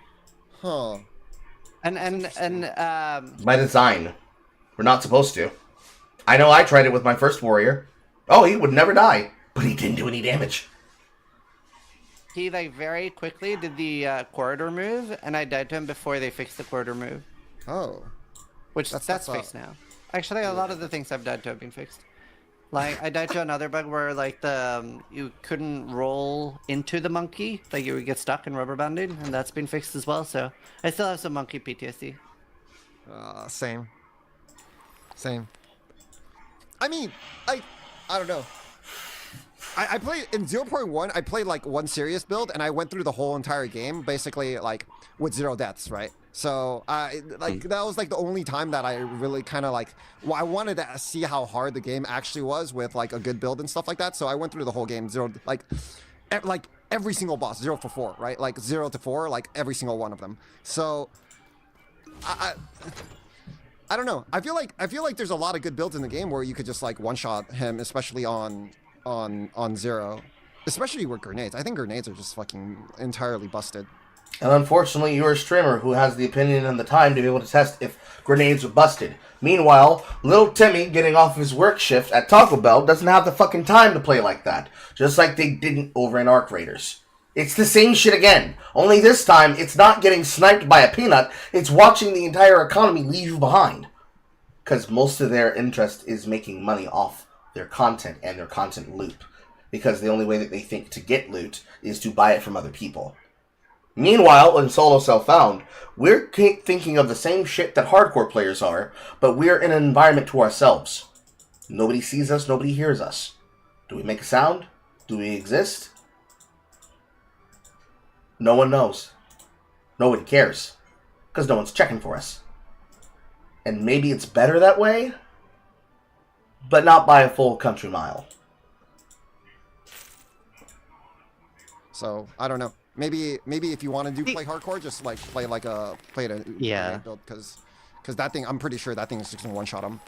Speaker 1: Huh.
Speaker 2: And
Speaker 3: By design. We're not supposed to. I know I tried it with my first warrior. Oh, he would never die. But he didn't do any damage.
Speaker 2: he like very quickly did the corridor move, and I died to him before they fixed the corridor move.
Speaker 1: Oh.
Speaker 2: Which that's fixed now. Actually, a lot of the things I've died to have been fixed. Like, I died to another bug where, like, you couldn't roll into the monkey. Like, you would get stuck in rubber banding, and that's been fixed as well, so... I still have some monkey PTSD.
Speaker 1: Same. Same. I mean, I don't know. I played, in 0.1, I played, like, one serious build, and I went through the whole entire game, basically, like, with 0 deaths, right? So, that was, like, the only time that I really kind of, like, I wanted to see how hard the game actually was with, like, a good build and stuff like that. So I went through the whole game, like, every single boss, 0 for 4, right? Like, 0 to 4, like, every single one of them. So, I don't know. I feel like there's a lot of good builds in the game where you could just, like, one-shot him, especially on 0. Especially with grenades. I think grenades are just fucking entirely busted.
Speaker 3: And unfortunately, you're a streamer who has the opinion and the time to be able to test if grenades are busted. Meanwhile, little Timmy getting off his work shift at Taco Bell doesn't have the fucking time to play like that. Just like they didn't over in Arc Raiders. It's the same shit again. Only this time, it's not getting sniped by a peanut, it's watching the entire economy leave behind. Because most of their interest is making money off their content and their content loop. Because the only way that they think to get loot is to buy it from other people. Meanwhile, in Solo Self-Found, we're thinking of the same shit that hardcore players are, but we're in an environment to ourselves. Nobody sees us, nobody hears us. Do we make a sound? Do we exist? No one knows. Nobody cares. Because no one's checking for us. And maybe it's better that way, but not by a full country mile.
Speaker 1: So, I don't know. Maybe if you want to play hardcore, just like play a build, because that thing, I'm pretty sure that thing is just gonna one-shot him.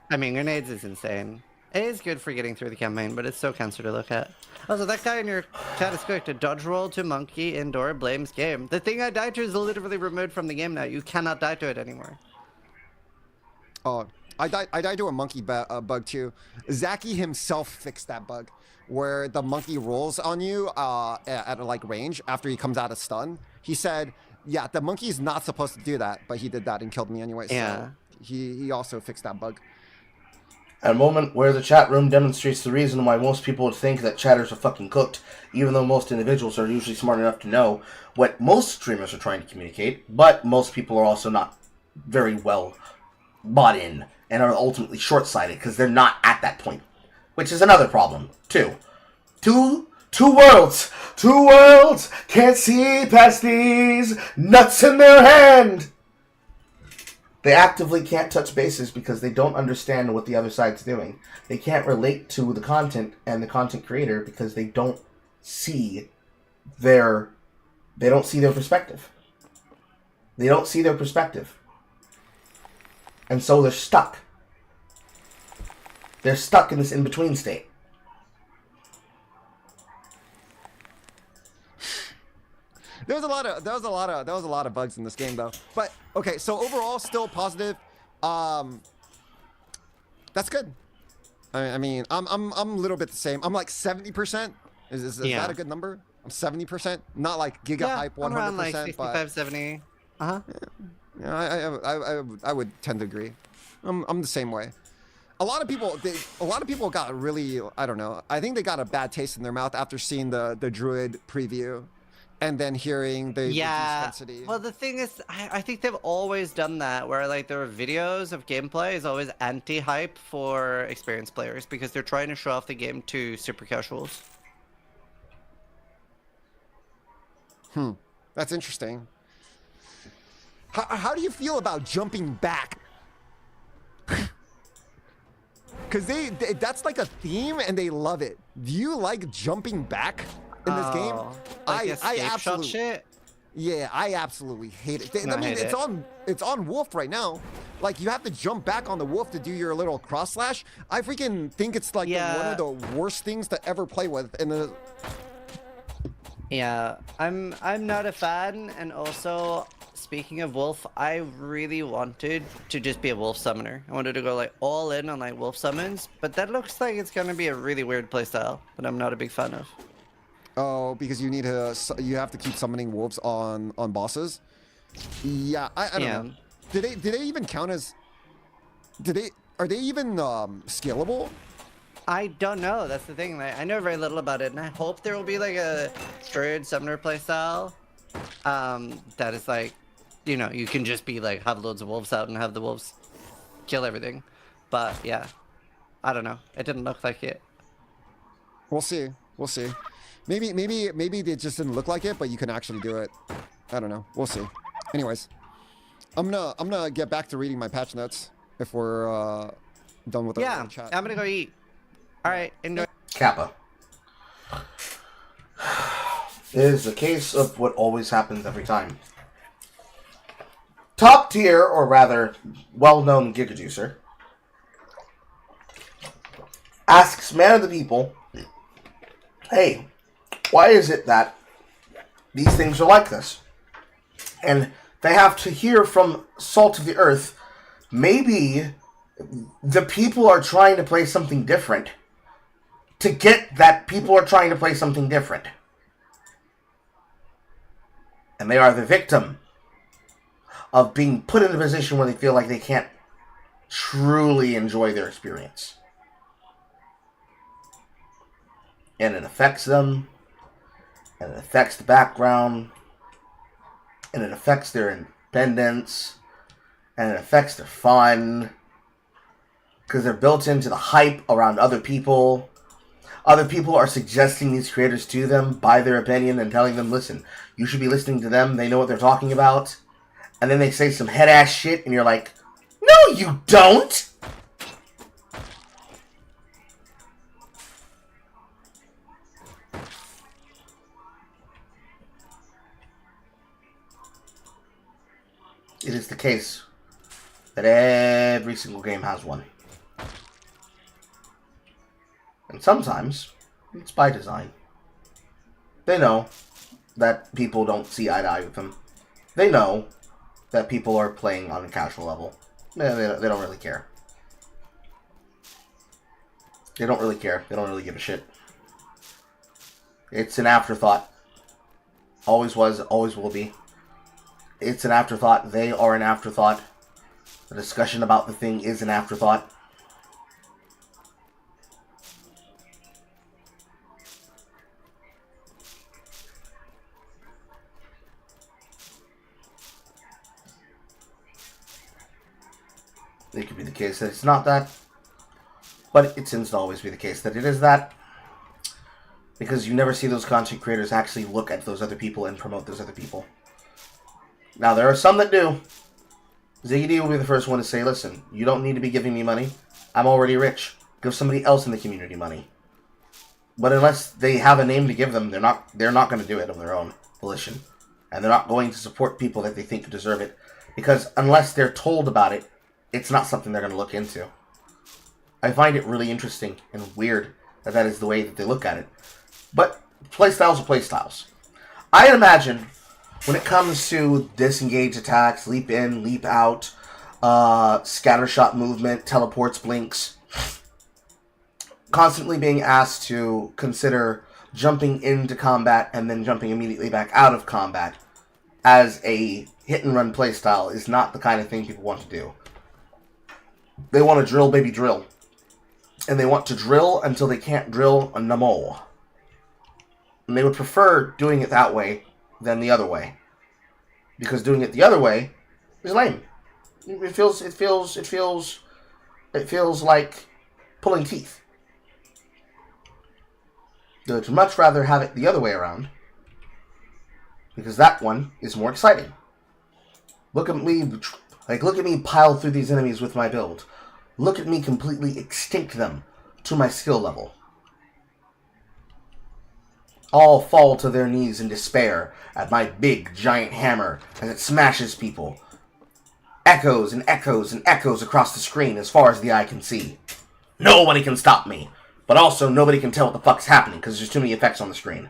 Speaker 2: I mean, grenades is insane. It is good for getting through the campaign, but it's so cancer to look at. Also, that guy in your chat is correct. A dodge roll to monkey indoor blames game. The thing I died to is literally removed from the game now. You cannot die to it anymore.
Speaker 1: Oh, I died to a monkey bug too. Zaki himself fixed that bug, where the monkey rolls on you at like range after he comes out of stun. He said, yeah, the monkey's not supposed to do that, but he did that and killed me anyway.
Speaker 2: Yeah.
Speaker 1: So he also fixed that bug.
Speaker 3: At a moment where the chat room demonstrates the reason why most people would think that chatters are fucking cooked, even though most individuals are usually smart enough to know what most streamers are trying to communicate, but most people are also not very well bought in and are ultimately short-sighted because they're not at that point, which is another problem, too. Two worlds can't see past these nuts in their hand. They actively can't touch bases because they don't understand what the other side's doing. They can't relate to the content and the content creator because they don't see their perspective. They don't see their perspective. And so they're stuck. They're stuck in this in-between state.
Speaker 1: There was a lot of bugs in this game though. But okay, so overall still positive. That's good. I mean, I'm a little bit the same. I'm like 70%. Is that a good number? I'm 70%. Not like giga hype 100%.
Speaker 2: I'm around like 65,
Speaker 1: but
Speaker 2: 70. Uh-huh.
Speaker 1: Yeah, I would tend to agree. I'm the same way. A lot of people got really, I don't know. I think they got a bad taste in their mouth after seeing the Druid preview, and then hearing the density.
Speaker 2: Well, the thing is, I think they've always done that, where like their videos of gameplay is always anti-hype for experienced players because they're trying to show off the game to super casuals.
Speaker 1: That's interesting. How do you feel about jumping back? Because that's like a theme and they love it. Do you like jumping back in this game?
Speaker 2: Like
Speaker 1: I absolutely
Speaker 2: shit.
Speaker 1: Yeah, I absolutely hate it.
Speaker 2: No,
Speaker 1: I mean, it's on Wolf right now. Like you have to jump back on the Wolf to do your little cross slash. I freaking think it's like one of the worst things to ever play with in the.
Speaker 2: Yeah, I'm not a fan, and also speaking of Wolf, I really wanted to just be a Wolf summoner. I wanted to go like all in on like Wolf summons, but that looks like it's gonna be a really weird playstyle that I'm not a big fan of.
Speaker 1: Oh, because you have to keep summoning wolves on bosses. Yeah, I don't know. Did they even count as? Are they even scalable?
Speaker 2: I don't know. That's the thing. I know very little about it, and I hope there will be like a Druid summoner playstyle that is like, you know, you can just be like have loads of wolves out and have the wolves kill everything. But yeah, I don't know. It didn't look like it.
Speaker 1: We'll see. We'll see. Maybe they just didn't look like it, but you can actually do it. I don't know. We'll see. Anyways, I'm gonna get back to reading my patch notes if we're done with the chat.
Speaker 2: I'm gonna go eat. All right, enjoy.
Speaker 3: Kappa. It is the case of what always happens every time. Top tier, or rather, well-known Giga Juicer, asks Man of the People, hey, why is it that these things are like this? And they have to hear from Salt of the Earth, maybe the people are trying to play something different to get that people are trying to play something different. And they are the victim of being put in a position where they feel like they can't truly enjoy their experience. And it affects them, and it affects the background, and it affects their independence, and it affects their fun, because they're built into the hype around other people. Other people are suggesting these creators to them by their opinion and telling them, listen, you should be listening to them, they know what they're talking about. And then they say some head-ass shit, and you're like, no, you don't! It is the case that every single game has one. And sometimes, it's by design. They know that people don't see eye to eye with them. They know that people are playing on a casual level. They don't really care. They don't really care. They don't really give a shit. It's an afterthought. Always was, always will be. It's an afterthought. They are an afterthought. The discussion about the thing is an afterthought. It could be the case that it's not that, but it tends to always be the case that it is that, because you never see those content creators actually look at those other people and promote those other people. Now, there are some that do. Ziggy D will be the first one to say, listen, you don't need to be giving me money. I'm already rich. Give somebody else in the community money. But unless they have a name to give them, they're not going to do it of their own volition. And they're not going to support people that they think deserve it. Because unless they're told about it, it's not something they're going to look into. I find it really interesting and weird that that is the way that they look at it. But playstyles are playstyles. I imagine when it comes to disengage attacks, leap in, leap out, scattershot movement, teleports, blinks, constantly being asked to consider jumping into combat and then jumping immediately back out of combat as a hit-and-run playstyle is not the kind of thing people want to do. They want to drill, baby, drill. And they want to drill until they can't drill no more. And they would prefer doing it that way than the other way. Because doing it the other way is lame. It feels like pulling teeth. I'd much rather have it the other way around. Because that one is more exciting. Look at me pile through these enemies with my build. Look at me completely extinct them to my skill level. All fall to their knees in despair at my big, giant hammer as it smashes people. Echoes and echoes and echoes across the screen as far as the eye can see. Nobody can stop me. But also, nobody can tell what the fuck's happening because there's too many effects on the screen.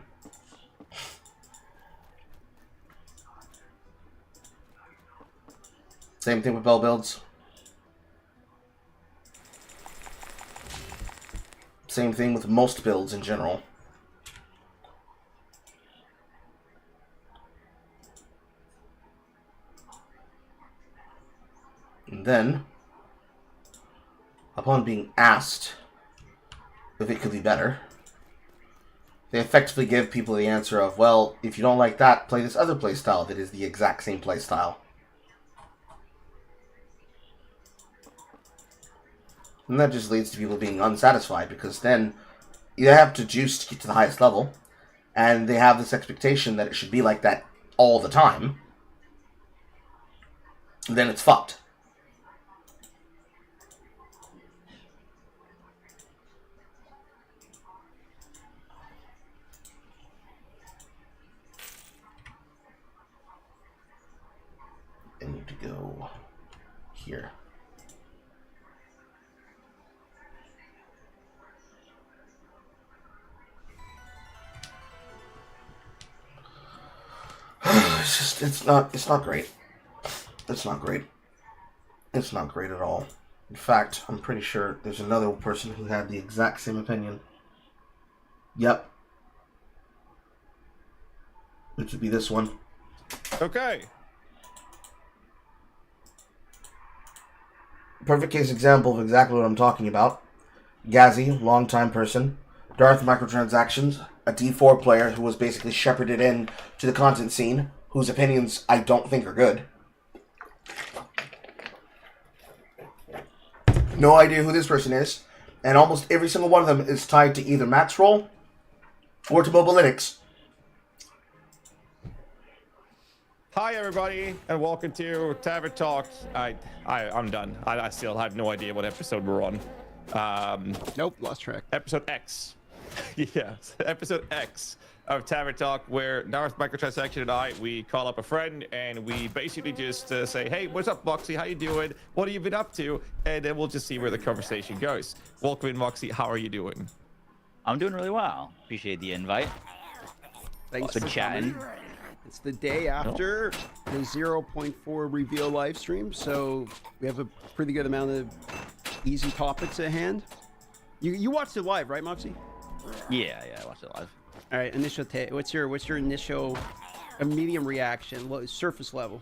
Speaker 3: Same thing with bell builds. Same thing with most builds in general. And then, upon being asked if it could be better, they effectively give people the answer of, well, if you don't like that, play this other playstyle that is the exact same playstyle. And that just leads to people being unsatisfied, because then you have to juice to get to the highest level, and they have this expectation that it should be like that all the time. And then it's fucked. I need to go here. It's not great. It's not great. It's not great at all. In fact, I'm pretty sure there's another person who had the exact same opinion. Yep. Which would be this one.
Speaker 4: Okay.
Speaker 3: Perfect case example of exactly what I'm talking about. Gazzy, longtime person. Darth Microtransactions, a D4 player who was basically shepherded in to the content scene, whose opinions I don't think are good. No idea who this person is, and almost every single one of them is tied to either Max Roll or to Mobalytics.
Speaker 4: Hi everybody, and welcome to Tavern Talk. I'm done. I still have no idea what episode we're on.
Speaker 5: Nope, lost track.
Speaker 4: Episode X. Yeah, episode X of Tavern Talk, where Darth Microtransaction and I, we call up a friend and we basically just say, hey, what's up, Moxie? How you doing? What have you been up to? And then we'll just see where the conversation goes. Welcome in, Moxie. How are you doing?
Speaker 6: I'm doing really well. Appreciate the invite.
Speaker 5: Thanks
Speaker 6: Been
Speaker 5: for
Speaker 6: chatting.
Speaker 5: coming. It's the day after the 0.4 reveal live stream, so we have a pretty good amount of easy topics at hand. You watched it live, right, Moxie?
Speaker 6: Yeah, I watched it live.
Speaker 5: All right, initial what's your initial medium reaction, surface level?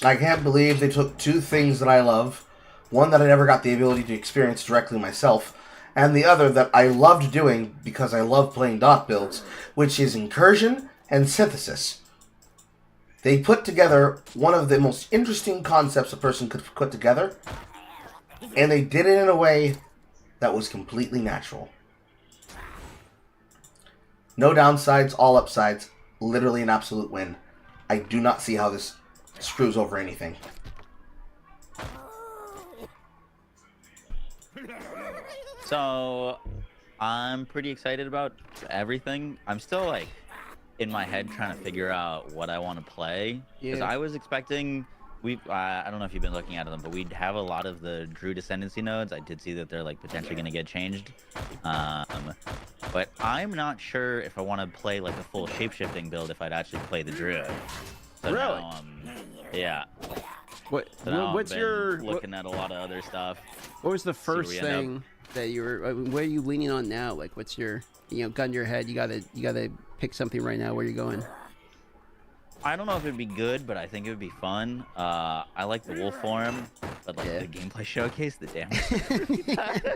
Speaker 3: I can't believe they took two things that I love, one that I never got the ability to experience directly myself, and the other that I loved doing because I love playing dot builds, which is incursion and synthesis. They put together one of the most interesting concepts a person could put together, and they did it in a way that was completely natural. No downsides, all upsides. Literally an absolute win. I do not see how this screws over anything.
Speaker 6: So, I'm pretty excited about everything. I'm still like in my head trying to figure out what I want to play because
Speaker 5: Yeah.
Speaker 6: I was expecting I don't know if you've been looking at them, but we'd have a lot of the Druid Ascendancy nodes. I did see that they're like potentially going to get changed, but I'm not sure if I want to play like a full shapeshifting build if I'd actually play the Druid. So
Speaker 5: Really?
Speaker 6: now, yeah.
Speaker 5: What?
Speaker 6: So now
Speaker 5: What's
Speaker 6: I've been
Speaker 5: your?
Speaker 6: looking at a lot of other stuff.
Speaker 5: What was the
Speaker 6: where
Speaker 5: first
Speaker 6: we end up.
Speaker 5: thing that you were? What are you leaning on now? Like, what's your? Gun to your head. You gotta pick something right now. Where you going?
Speaker 6: I don't know if it'd be good, but I think it would be fun. I like the wolf form, but like the gameplay showcase, the damage.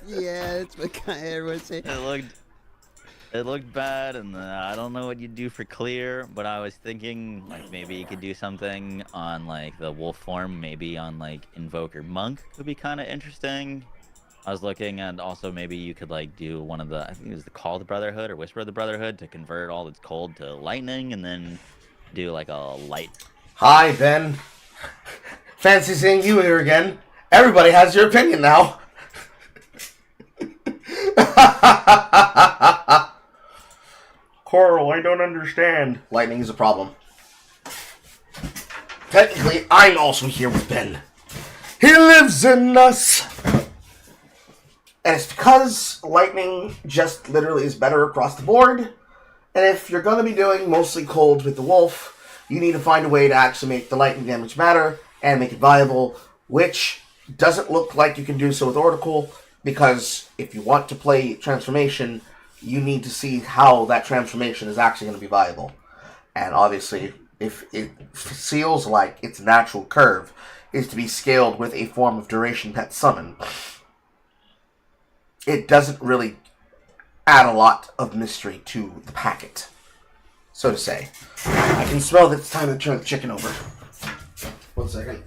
Speaker 5: Yeah, that's what kind of everyone's saying.
Speaker 6: It looked bad, and I don't know what you'd do for clear, but I was thinking like maybe you could do something on like the wolf form, maybe on like Invoker Monk could be kind of interesting. I was looking, and also maybe you could like do one of the, I think it was the Call of the Brotherhood or Whisper of the Brotherhood to convert all that's cold to lightning, and then do like a light.
Speaker 3: Hi, Ben. Fancy seeing you here again. Everybody has your opinion now. Coral, I don't understand. Lightning is a problem. Technically, I'm also here with Ben. He lives in us. And it's because lightning just literally is better across the board. And if you're going to be doing mostly cold with the wolf, you need to find a way to actually make the lightning damage matter and make it viable, which doesn't look like you can do so with Oracle, because if you want to play Transformation, you need to see how that transformation is actually going to be viable. And obviously, if it feels like its natural curve is to be scaled with a form of Duration Pet Summon, it doesn't really add a lot of mystery to the packet, so to say. I can smell that it's time to turn the chicken over. 1 second.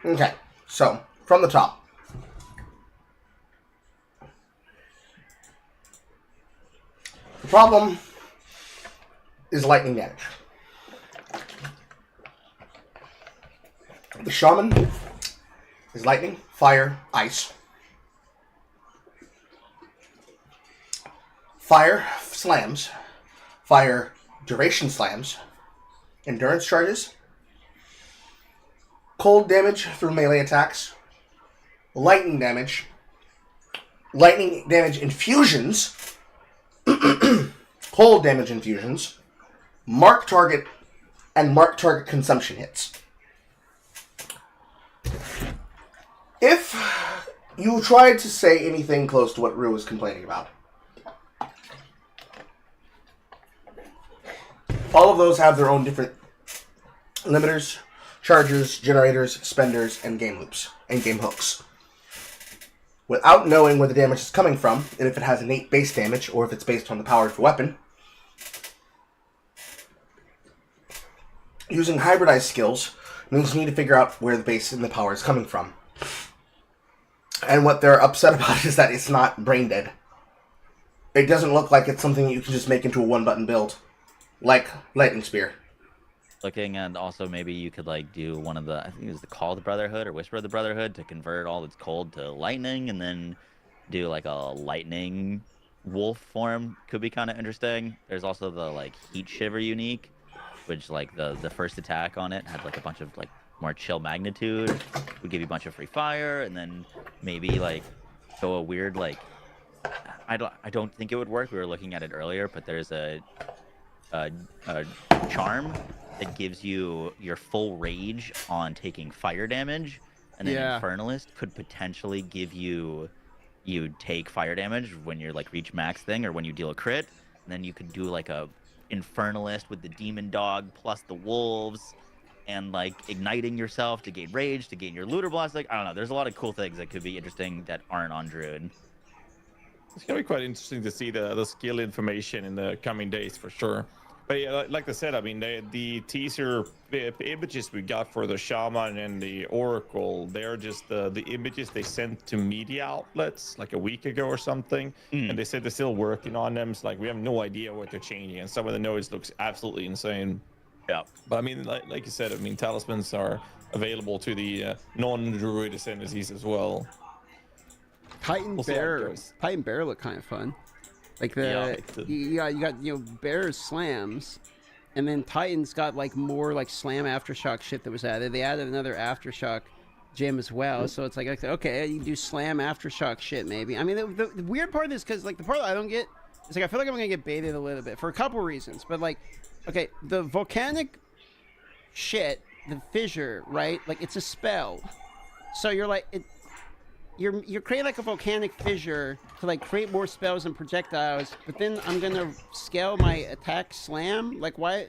Speaker 3: Okay, so from the top. The problem is lightning damage. The shaman is lightning, fire, ice. Fire slams, fire duration slams, endurance charges, cold damage through melee attacks, lightning damage infusions, cold damage infusions, mark target, and mark target consumption hits. If you tried to say anything close to what Rue was complaining about, all of those have their own different limiters, chargers, generators, spenders, and game loops, and game hooks. Without knowing where the damage is coming from, and if it has innate base damage, or if it's based on the power of the weapon, using hybridized skills means you need to figure out where the base and the power is coming from. And what they're upset about is that it's not brain dead. It doesn't look like it's something you can just make into a one-button build. Like Lightning Spear.
Speaker 6: Looking at also maybe you could like do one of the, I think it was the Call of the Brotherhood or Whisper of the Brotherhood to convert all that's cold to lightning, and then do like a lightning wolf form. Could be kind of interesting. There's also the like Heat Shiver unique, which like the first attack on it had like a bunch of like more chill magnitude, would give you a bunch of free fire, and then maybe like go a weird like, I don't think it would work. We were looking at it earlier, but there's a charm that gives you your full rage on taking fire damage, and then Infernalist could potentially give you take fire damage when you're like reach max thing or when you deal a crit, and then you could do like a Infernalist with the demon dog plus the wolves and like igniting yourself to gain rage, to gain your looter blast. Like I don't know, there's a lot of cool things that could be interesting that aren't on Druid.
Speaker 4: It's gonna be quite interesting to see the skill information in the coming days for sure. But yeah, like I said, I mean, the teaser images we got for the Shaman and the Oracle, they're just the images they sent to media outlets like a week ago or something. And they said they're still working on them. So like we have no idea what they're changing. And some of the noise looks absolutely insane. Yeah. But I mean, like you said, I mean, talismans are available to the non-druid ascendancies as well.
Speaker 5: Titan Bear look kind of fun. Like you got Bear's slams, and then Titan's got like more like slam aftershock shit that was added. They added another aftershock gem as well, so it's like okay, you can do slam aftershock shit maybe. I mean, the weird part is because like the part that I don't get is like I feel like I'm gonna get baited a little bit for a couple reasons, but like okay, the volcanic shit, the fissure, right? Like it's a spell, so you're like You're creating like a volcanic fissure to like create more spells and projectiles, but then I'm gonna scale my attack slam. Like why?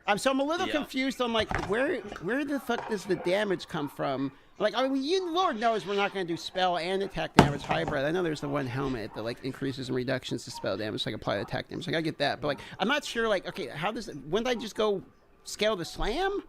Speaker 5: I'm a little confused on like where the fuck does the damage come from? Like I mean, Lord knows we're not gonna do spell and attack damage hybrid. I know there's the one helmet that like increases and reductions to spell damage, like apply attack damage. Like I get that, but like I'm not sure. Like okay, wouldn't I just go scale the slam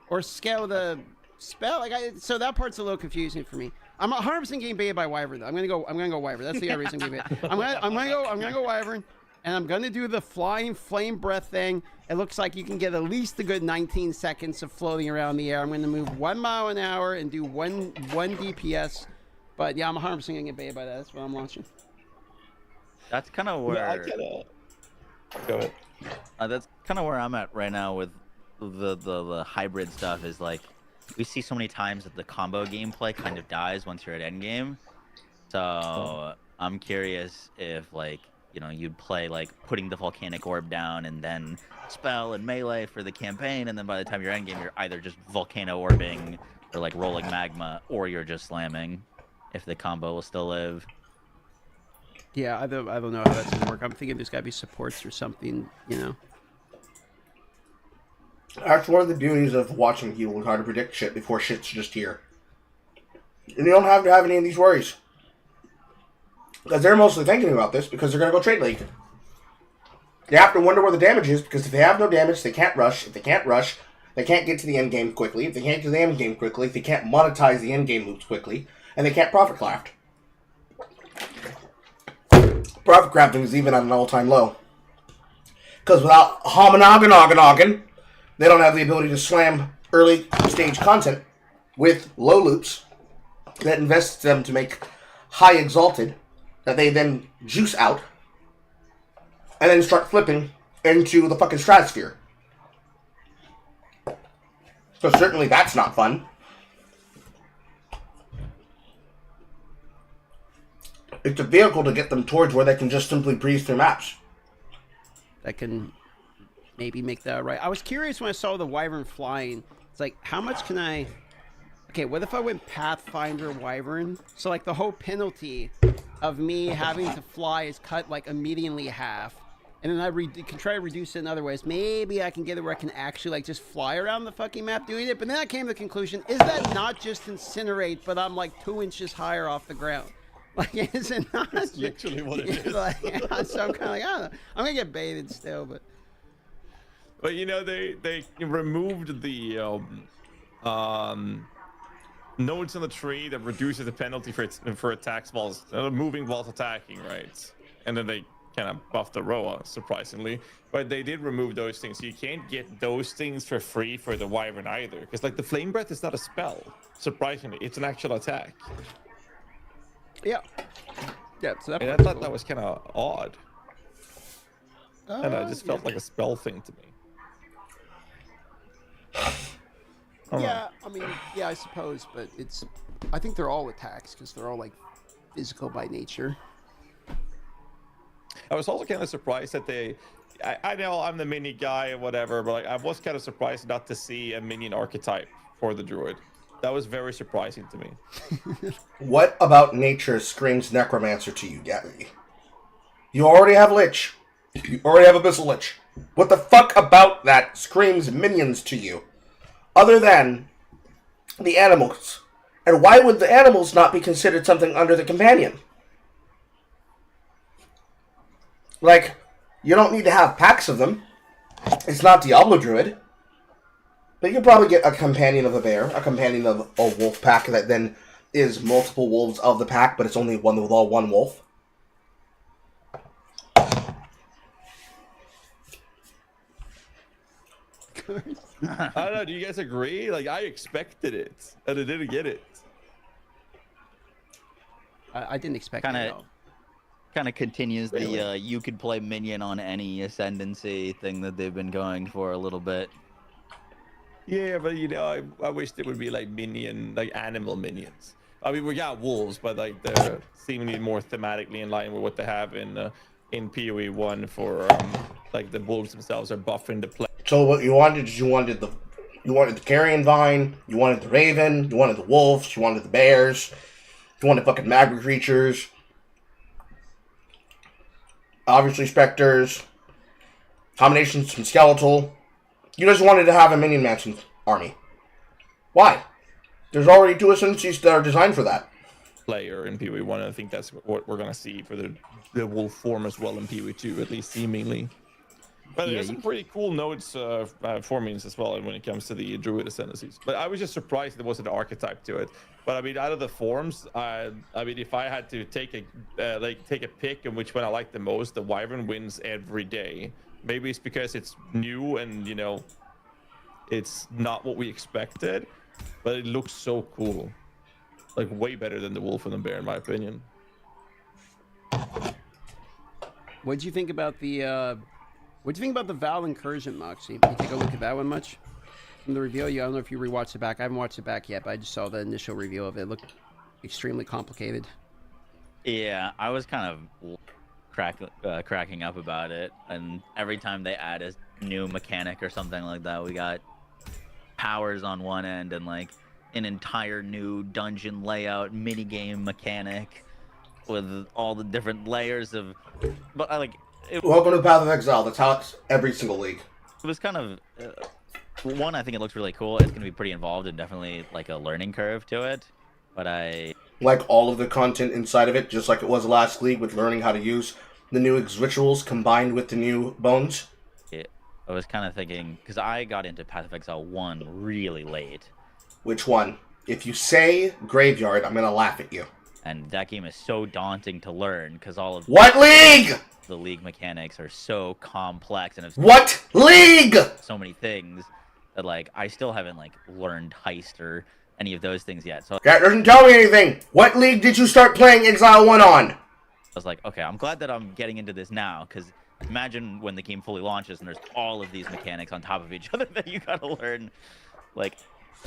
Speaker 5: or scale the spell? Like so that part's a little confusing for me. I'm 100% getting baited by Wyvern though. I'm gonna go Wyvern. That's the other reason I'm getting baited. I'm gonna go Wyvern, and I'm gonna do the flying flame breath thing. It looks like you can get at least a good 19 seconds of floating around the air. I'm gonna move 1 mile an hour and do one DPS. But yeah, I'm 100% gonna get baited by that. That's what I'm launching.
Speaker 6: That's kind of where.
Speaker 4: Go ahead.
Speaker 6: That's kind of where I'm at right now with the hybrid stuff. Is like. We see so many times that the combo gameplay kind of dies once you're at endgame. So I'm curious if like, you'd play like putting the volcanic orb down and then spell and melee for the campaign, and then by the time you're endgame, you're either just volcano orbing or like rolling magma, or you're just slamming if the combo will still live.
Speaker 5: Yeah, I don't know how that's gonna work. I'm thinking there's gotta be supports or something,
Speaker 3: That's one of the beauties of watching people and how to predict shit before shit's just here. And you don't have to have any of these worries. Because they're mostly thinking about this because they're going to go trade league. They have to wonder where the damage is because if they have no damage, they can't rush. If they can't rush, They can't get to the end game quickly. If they can't get to the end game quickly, they can't monetize the end game loops quickly, and they can't profit craft. Profit crafting is even at an all-time low. Because without Hominoggin, they don't have the ability to slam early stage content with low loops that invests them to make high exalted, that they then juice out, and then start flipping into the fucking stratosphere. So certainly that's not fun. It's a vehicle to get them towards where they can just simply breeze through maps.
Speaker 5: That can maybe make that right. I was curious when I saw the Wyvern flying. It's like, how much can I... Okay, what if I went Pathfinder Wyvern? So, like, the whole penalty of me having to fly is cut, like, immediately half. And then I can try to reduce it in other ways. Maybe I can get it where I can actually, like, just fly around the fucking map doing it. But then I came to the conclusion, is that not just incinerate, but I'm, like, 2 inches higher off the ground? Like, is it not?
Speaker 4: That's literally what it is.
Speaker 5: Like, yeah, so I'm kind of like, I don't know. I'm going to get baited still, but...
Speaker 4: But, you know, they removed the nodes on the tree that reduces the penalty for attacks while moving whilst attacking, right? And then they kind of buffed the Roa, surprisingly. But they did remove those things. So you can't get those things for free for the Wyvern either. Because, like, the Flame Breath is not a spell, surprisingly. It's an actual attack.
Speaker 5: Yeah. Yeah, so
Speaker 4: And I thought that was kind of odd. And it just felt like a spell thing to me.
Speaker 5: Yeah, I mean, yeah, I suppose, but it's... I think they're all attacks, because they're all, like, physical by nature.
Speaker 4: I was also kind of surprised that they... I know I'm the mini guy or whatever, but like, I was kind of surprised not to see a minion archetype for the druid. That was very surprising to me.
Speaker 3: What about nature screams necromancer to you, Gary? You already have Lich. You already have Abyssal Lich. What the fuck about that screams minions to you? Other than the animals. And why would the animals not be considered something under the companion? Like, you don't need to have packs of them. It's not Diablo Druid. But you can probably get a companion of a bear, a companion of a wolf pack that then is multiple wolves of the pack, but it's only one with all one wolf.
Speaker 4: I don't know, do you guys agree? Like, I expected it, and I didn't get it.
Speaker 5: I didn't expect it.
Speaker 6: Kind of continues the you could play minion on any ascendancy thing that they've been going for a little bit.
Speaker 4: Yeah, but you know, I wished it would be like minion, like animal minions. I mean, we got wolves, but like they're seemingly more thematically in line with what they have in POE1 for like the wolves themselves are buffing the play.
Speaker 3: So what you wanted is you wanted the carrion vine, you wanted the raven, you wanted the wolves, you wanted the bears, you wanted fucking magma creatures, obviously specters, combinations from skeletal. You just wanted to have a minion mansion army. Why? There's already 2 ascendancies that are designed for that.
Speaker 4: Player in POE1, and I think that's what we're gonna see for the wolf form as well in POE2, at least seemingly. But there's some pretty cool nodes formings as well when it comes to the druid ascendancies. But I was just surprised there wasn't an archetype to it. But I mean, out of the forms, I mean, if I had to take a pick and which one I like the most, the Wyvern wins every day. Maybe it's because it's new and, you know, it's not what we expected, but it looks so cool. Like, way better than the wolf and the bear, in my opinion.
Speaker 5: What did you think about the Val Incursion, Moxie? Did you take a look at that one much? From the reveal, I don't know if you rewatched it back. I haven't watched it back yet, but I just saw the initial reveal of it. It looked extremely complicated.
Speaker 6: Yeah, I was kind of cracking up about it, and every time they add a new mechanic or something like that, we got powers on one end and like an entire new dungeon layout minigame mechanic with all the different layers of, but like
Speaker 3: welcome to Path of Exile. That's how it's every single league.
Speaker 6: It was kind of one, I think it looks really cool. It's gonna be pretty involved and definitely like a learning curve to it, but I
Speaker 3: like all of the content inside of it, just like it was last league with learning how to use the new rituals combined with the new bones.
Speaker 6: I was kind of thinking, because I got into Path of Exile 1 really late.
Speaker 3: Which one? If you say Graveyard, I'm going to laugh at you.
Speaker 6: And that game is so daunting to learn, because all of
Speaker 3: What league?
Speaker 6: the league mechanics are so complex, and it's
Speaker 3: What league?
Speaker 6: so many things that, like, I still haven't, like, learned Heist or any of those things yet. So
Speaker 3: That doesn't tell me anything. What league did you start playing Exile 1 on?
Speaker 6: I was like, okay, I'm glad that I'm getting into this now, because imagine when the game fully launches and there's all of these mechanics on top of each other that you gotta learn. Like,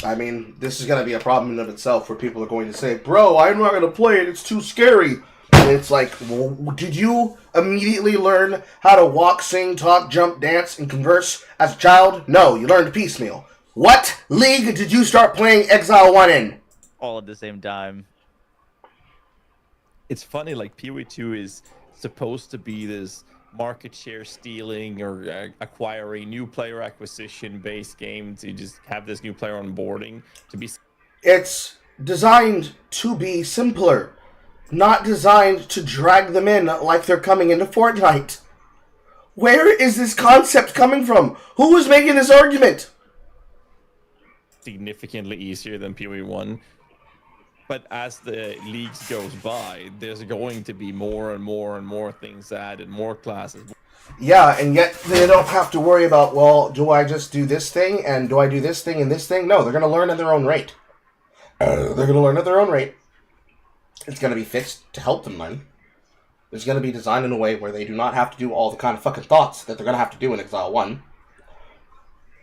Speaker 3: I mean, this is going to be a problem in of itself where people are going to say, bro, I'm not going to play it, it's too scary. And it's like, well, did you immediately learn how to walk, sing, talk, jump, dance, and converse as a child? No, you learned piecemeal. What league did you start playing Exile 1 in?
Speaker 6: all at the same time.
Speaker 4: It's funny, like POE2 is supposed to be this market share stealing or acquiring new player acquisition based game to just have this new player onboarding to be.
Speaker 3: It's designed to be simpler, not designed to drag them in like they're coming into Fortnite. Where is this concept coming from? Who is making this argument?
Speaker 4: Significantly easier than POE1. But as the leagues goes by, there's going to be more and more and more things added, more classes.
Speaker 3: Yeah, and yet they don't have to worry about, well, do I just do this thing, and do I do this thing and this thing? No, they're going to learn at their own rate. They're going to learn at their own rate. It's going to be fixed to help them learn. It's going to be designed in a way where they do not have to do all the kind of fucking thoughts that they're going to have to do in Exile 1.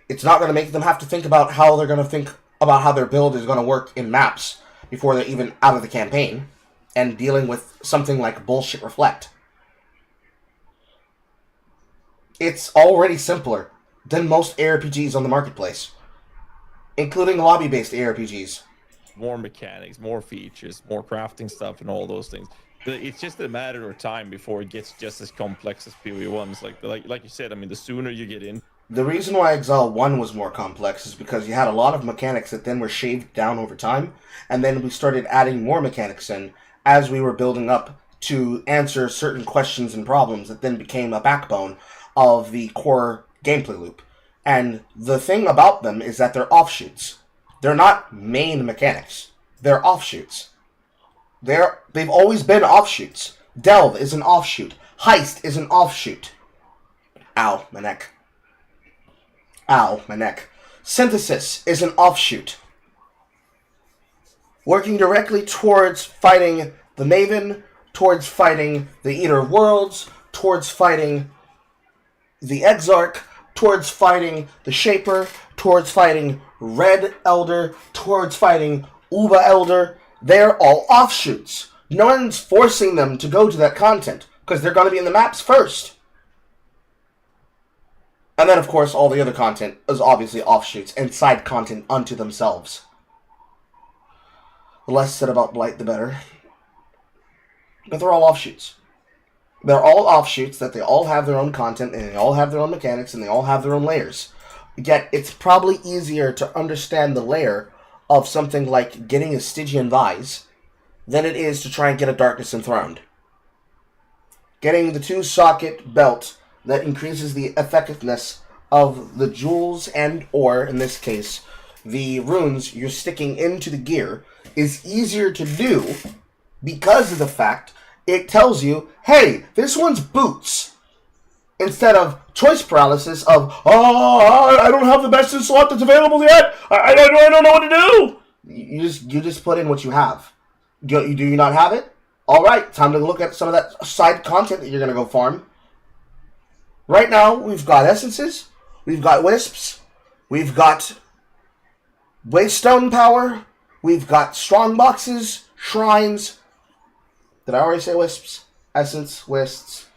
Speaker 3: It's not going to make them have to think about how they're going to think about how their build is going to work in maps before they're even out of the campaign and dealing with something like bullshit Reflect. It's already simpler than most ARPGs on the marketplace, including lobby-based ARPGs.
Speaker 4: More mechanics, more features, more crafting stuff, and all those things. But it's just a matter of time before it gets just as complex as POE1's. Like you said, I mean, the sooner you get in.
Speaker 3: The reason why Exile 1 was more complex is because you had a lot of mechanics that then were shaved down over time, and then we started adding more mechanics in as we were building up to answer certain questions and problems that then became a backbone of the core gameplay loop. And the thing about them is that they're offshoots. They're not main mechanics. They're offshoots. They've always been offshoots. Delve is an offshoot. Heist is an offshoot. Ow, my neck. Ow, my neck. Synthesis is an offshoot. Working directly towards fighting the Maven, towards fighting the Eater of Worlds, towards fighting the Exarch, towards fighting the Shaper, towards fighting Red Elder, towards fighting Uba Elder. They're all offshoots. No one's forcing them to go to that content, because they're going to be in the maps first. And then, of course, all the other content is obviously offshoots and side content unto themselves. The less said about Blight, the better. But they're all offshoots. They're all offshoots that they all have their own content, and they all have their own mechanics, and they all have their own layers. Yet, it's probably easier to understand the layer of something like getting a Stygian Vise than it is to try and get a Darkness Enthroned. Getting the 2-socket belt that increases the effectiveness of the jewels and, or, in this case, the runes you're sticking into the gear is easier to do because of the fact it tells you, hey, this one's boots. Instead of choice paralysis of, oh, I don't have the best in slot that's available yet. I don't know what to do. You just put in what you have. Do you not have it? All right, time to look at some of that side content that you're going to go farm. Right now, we've got essences, we've got wisps, we've got waystone power, we've got strong boxes, shrines. Did I already say wisps? Essence, wisps,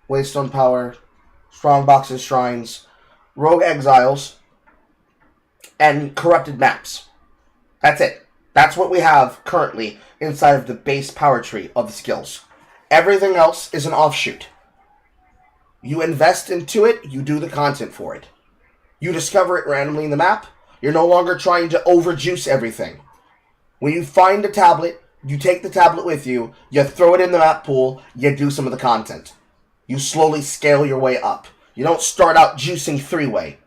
Speaker 3: waystone power, strong boxes, shrines, rogue exiles, and corrupted maps. That's it. That's what we have currently inside of the base power tree of the skills. Everything else is an offshoot. You invest into it, you do the content for it. You discover it randomly in the map. You're no longer trying to overjuice everything. When you find a tablet, you take the tablet with you, you throw it in the map pool, you do some of the content. You slowly scale your way up. You don't start out juicing 3-way.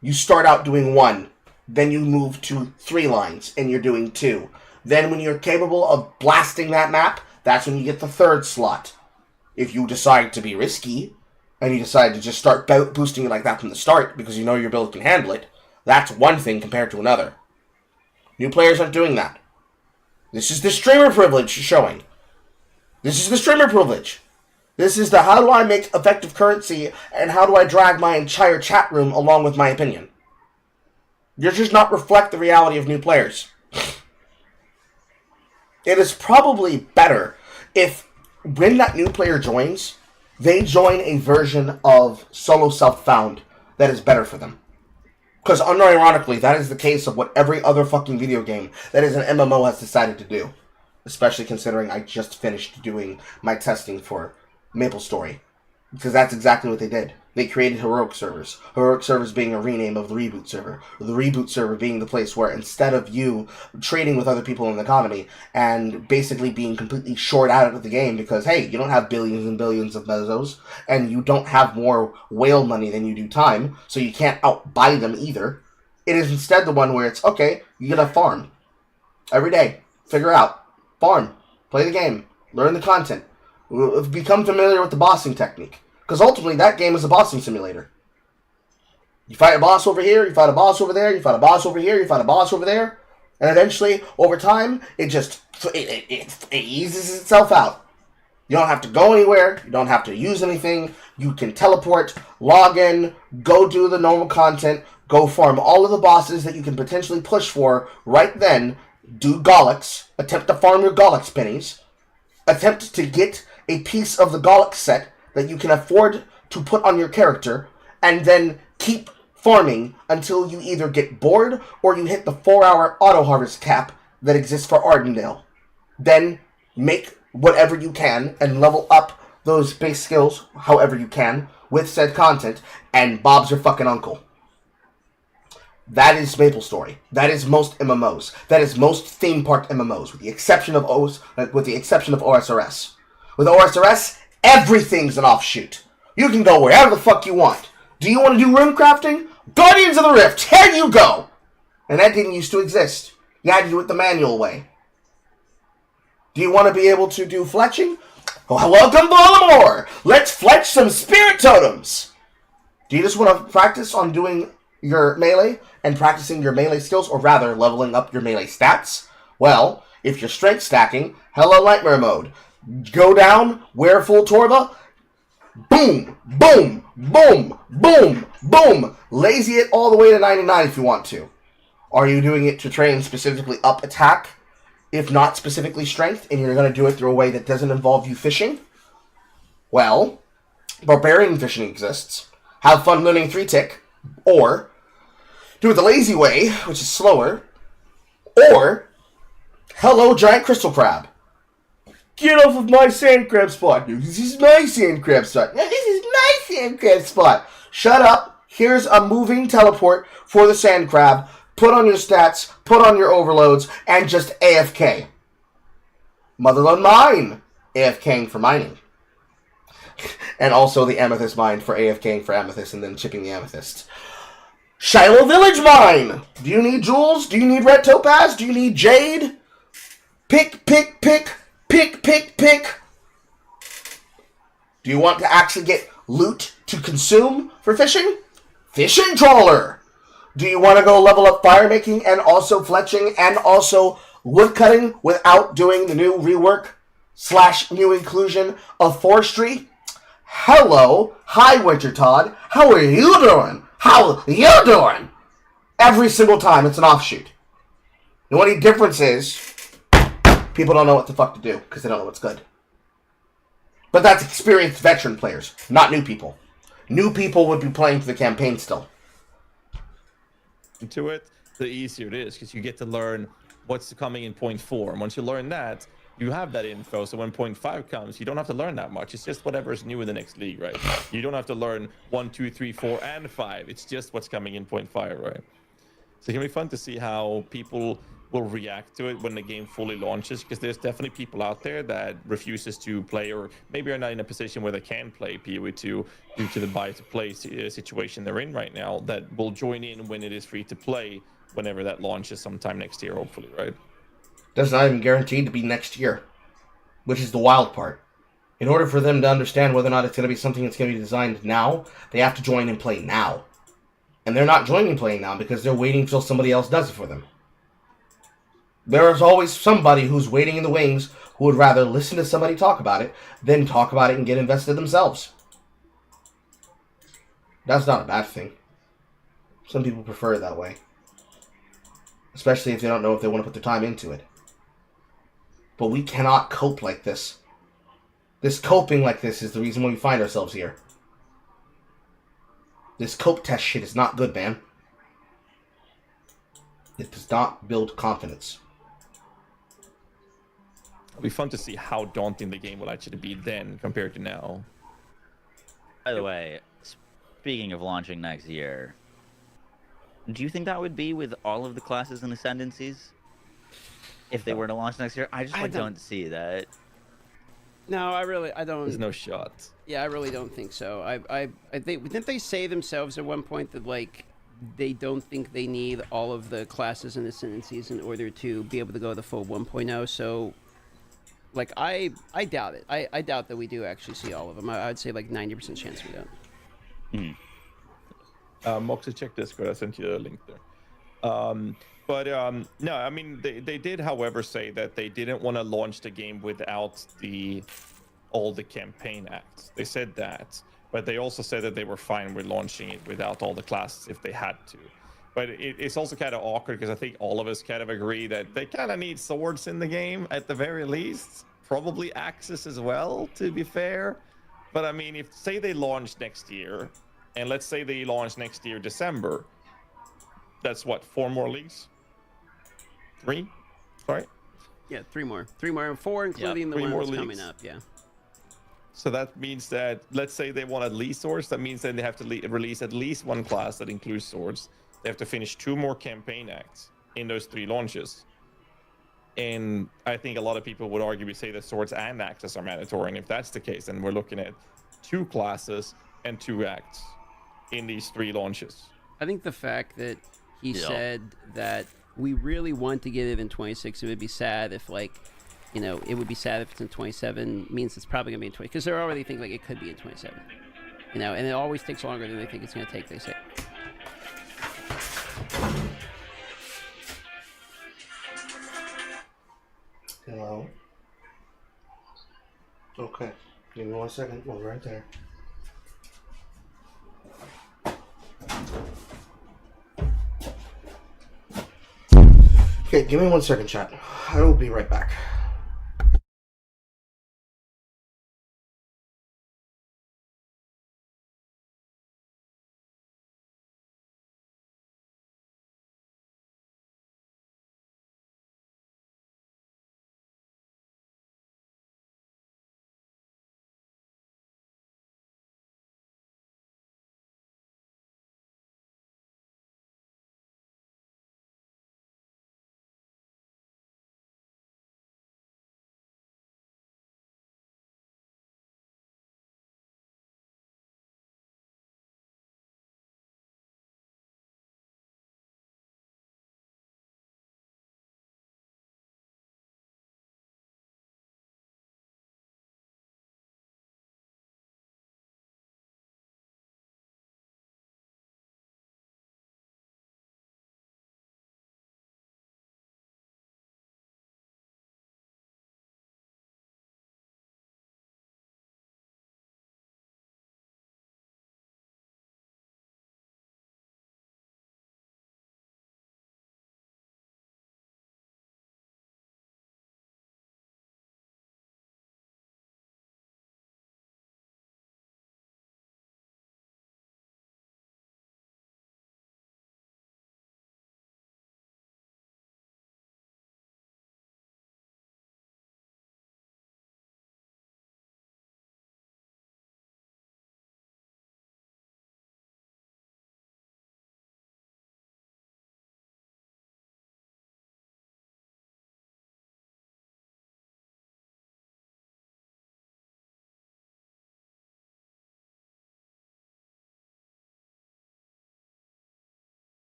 Speaker 3: You start out doing 1. Then you move to 3 lines, and you're doing 2. Then when you're capable of blasting that map, that's when you get the 3rd slot. If you decide to be risky, and you decide to just start boosting it like that from the start, because you know your build can handle it, that's one thing compared to another. New players aren't doing that. This is the streamer privilege showing. This is the streamer privilege. This is the how do I make effective currency, and how do I drag my entire chat room along with my opinion. You're just not reflect the reality of new players. It is probably better if, when that new player joins, they join a version of solo self-found that is better for them. Because unironically, that is the case of what every other fucking video game that is an MMO has decided to do. Especially considering I just finished doing my testing for MapleStory. Because that's exactly what they did. They created Heroic servers. Heroic servers being a rename of the Reboot server. The Reboot server being the place where instead of you trading with other people in the economy and basically being completely short out of the game because, hey, you don't have billions and billions of mesos and you don't have more whale money than you do time, so you can't outbuy them either. It is instead the one where it's, okay, you gotta farm. Every day. Figure out. Farm. Play the game. Learn the content. Become familiar with the bossing technique. Because ultimately, that game is a bossing simulator. You fight a boss over here, you fight a boss over there, you fight a boss over here, you fight a boss over there, and eventually, over time, it just it eases itself out. You don't have to go anywhere, you don't have to use anything, you can teleport, log in, go do the normal content, go farm all of the bosses that you can potentially push for right then, do Golics, attempt to farm your Golics pennies, attempt to get a piece of the Golic set that you can afford to put on your character, and then keep farming until you either get bored or you hit the 4-hour auto-harvest cap that exists for Ardenvale. Then make whatever you can and level up those base skills however you can with said content, and Bob's your fucking uncle. That is MapleStory. That is most MMOs. That is most theme park MMOs, with the exception of OSRS. With OSRS, everything's an offshoot. You can go wherever the fuck you want. Do you want to do rune crafting? Guardians of the Rift, here you go! And that didn't used to exist. You had to do it the manual way. Do you want to be able to do fletching? Well, welcome, Baltimore! Let's fletch some spirit totems! Do you just want to practice on doing your melee and practicing your melee skills, or rather, leveling up your melee stats? Well, if you're strength stacking, hello Nightmare Mode. Go down, wear full Torva, boom, boom, boom, boom, boom. Lazy it all the way to 99 if you want to. Are you doing it to train specifically up attack, if not specifically strength, and you're going to do it through a way that doesn't involve you fishing? Well, barbarian fishing exists. Have fun learning 3-tick, or do it the lazy way, which is slower, or hello giant crystal crab. Get off of my sand crab spot, dude. This is my sand crab spot. No, this is my sand crab spot. Shut up. Here's a moving teleport for the sand crab. Put on your stats, put on your overloads, and just AFK. Motherlode mine. AFKing for mining. And also the amethyst mine for AFKing for amethyst and then chipping the amethyst. Shiloh Village mine. Do you need jewels? Do you need red topaz? Do you need jade? Pick, pick, pick. Pick, pick, pick. Do you want to actually get loot to consume for fishing? Fishing trawler. Do you want to go level up fire making and also fletching and also wood cutting without doing the new rework / new inclusion of forestry? Hello. Hi, Winter Todd. How are you doing? How are you doing? Every single time it's an offshoot. The only difference is people don't know what the fuck to do because they don't know what's good. But that's experienced veteran players, not new people. New people would be playing for the campaign still.
Speaker 4: To it, the easier it is because you get to learn what's coming in 0.4. And once you learn that, you have that info. So when 0.5 comes, you don't have to learn that much. It's just whatever is new in the next league, right? You don't have to learn 1, 2, 3, 4, and 5. It's just what's coming in 0.5, right? So it can be fun to see how people will react to it when the game fully launches, because there's definitely people out there that refuses to play, or maybe are not in a position where they can play POE2 due to the buy-to-play situation they're in right now, that will join in when it is free to play whenever that launches sometime next year, hopefully, right?
Speaker 3: That's not even guaranteed to be next year, which is the wild part. In order for them to understand whether or not it's going to be something that's going to be designed now, they have to join and play now. And they're not joining playing now because they're waiting until somebody else does it for them. There is always somebody who's waiting in the wings who would rather listen to somebody talk about it than talk about it and get invested themselves. That's not a bad thing. Some people prefer it that way. Especially if they don't know if they want to put their time into it. But we cannot cope like this. This coping like this is the reason why we find ourselves here. This cope test shit is not good, man. It does not build confidence.
Speaker 4: It'll be fun to see how daunting the game will actually be then compared to now.
Speaker 6: By the way, speaking of launching next year, do you think that would be with all of the classes and ascendancies? If they were to launch next year? I just don't see that.
Speaker 5: No, I don't.
Speaker 4: There's no shot.
Speaker 5: Yeah, I really don't think so. I think, didn't they say themselves at one point that, like, they don't think they need all of the classes and ascendancies in order to be able to go the full 1.0? So, like, I doubt it. I doubt that we do actually see all of them. I'd say like 90% chance we don't.
Speaker 4: Moxie, check Discord. I sent you a link there. No, I mean, they did, however, say that they didn't want to launch the game without all the campaign acts. They said that, but they also said that they were fine with launching it without all the classes if they had to. But it's also kind of awkward because I think all of us kind of agree that they kind of need swords in the game at the very least. Probably axes as well, to be fair. But I mean, if say they launch next year, and let's say they launch next year December, that's what, 4 more leagues? 3? Sorry?
Speaker 5: Yeah, 3 more. 3 more, and 4 including the one that's coming up, yeah.
Speaker 4: So that means that, let's say they want at least swords, that means then they have to release at least 1 class that includes swords. They have to finish 2 more campaign acts in those 3 launches. And I think a lot of people would arguably say that swords and axes are mandatory. And if that's the case, then we're looking at 2 classes and 2 acts in these 3 launches.
Speaker 5: I think the fact that he said that we really want to get it in 26, it would be sad if, like, you know, it would be sad if it's in 27, means it's probably going to be in 20, because they're already thinking, like, it could be in 27. You know, and it always takes longer than they think it's going to take, they say.
Speaker 3: Hello? Okay. Give me 1 second. We'll be right there. Okay, give me 1 second, chat. I will be right back.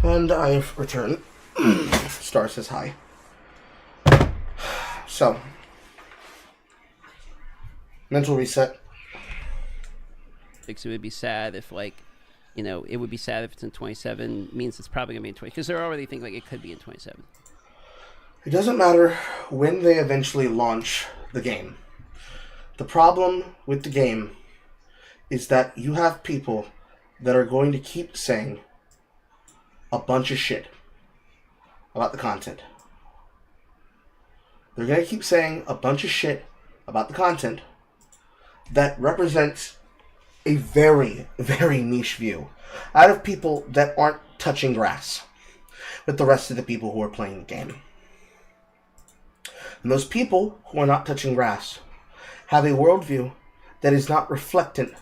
Speaker 3: And I've returned. Star says hi. So, mental reset.
Speaker 5: Because it would be sad if, like, you know, it would be sad if it's in 27. Means it's probably gonna be in 20. Because they're already thinking like it could be in 27.
Speaker 3: It doesn't matter when they eventually launch the game. The problem with the game is that you have people that are going to keep saying a bunch of shit about the content. They're going to keep saying a bunch of shit about the content that represents a very, very niche view out of people that aren't touching grass with the rest of the people who are playing the game. And those people who are not touching grass have a worldview that is not reflectant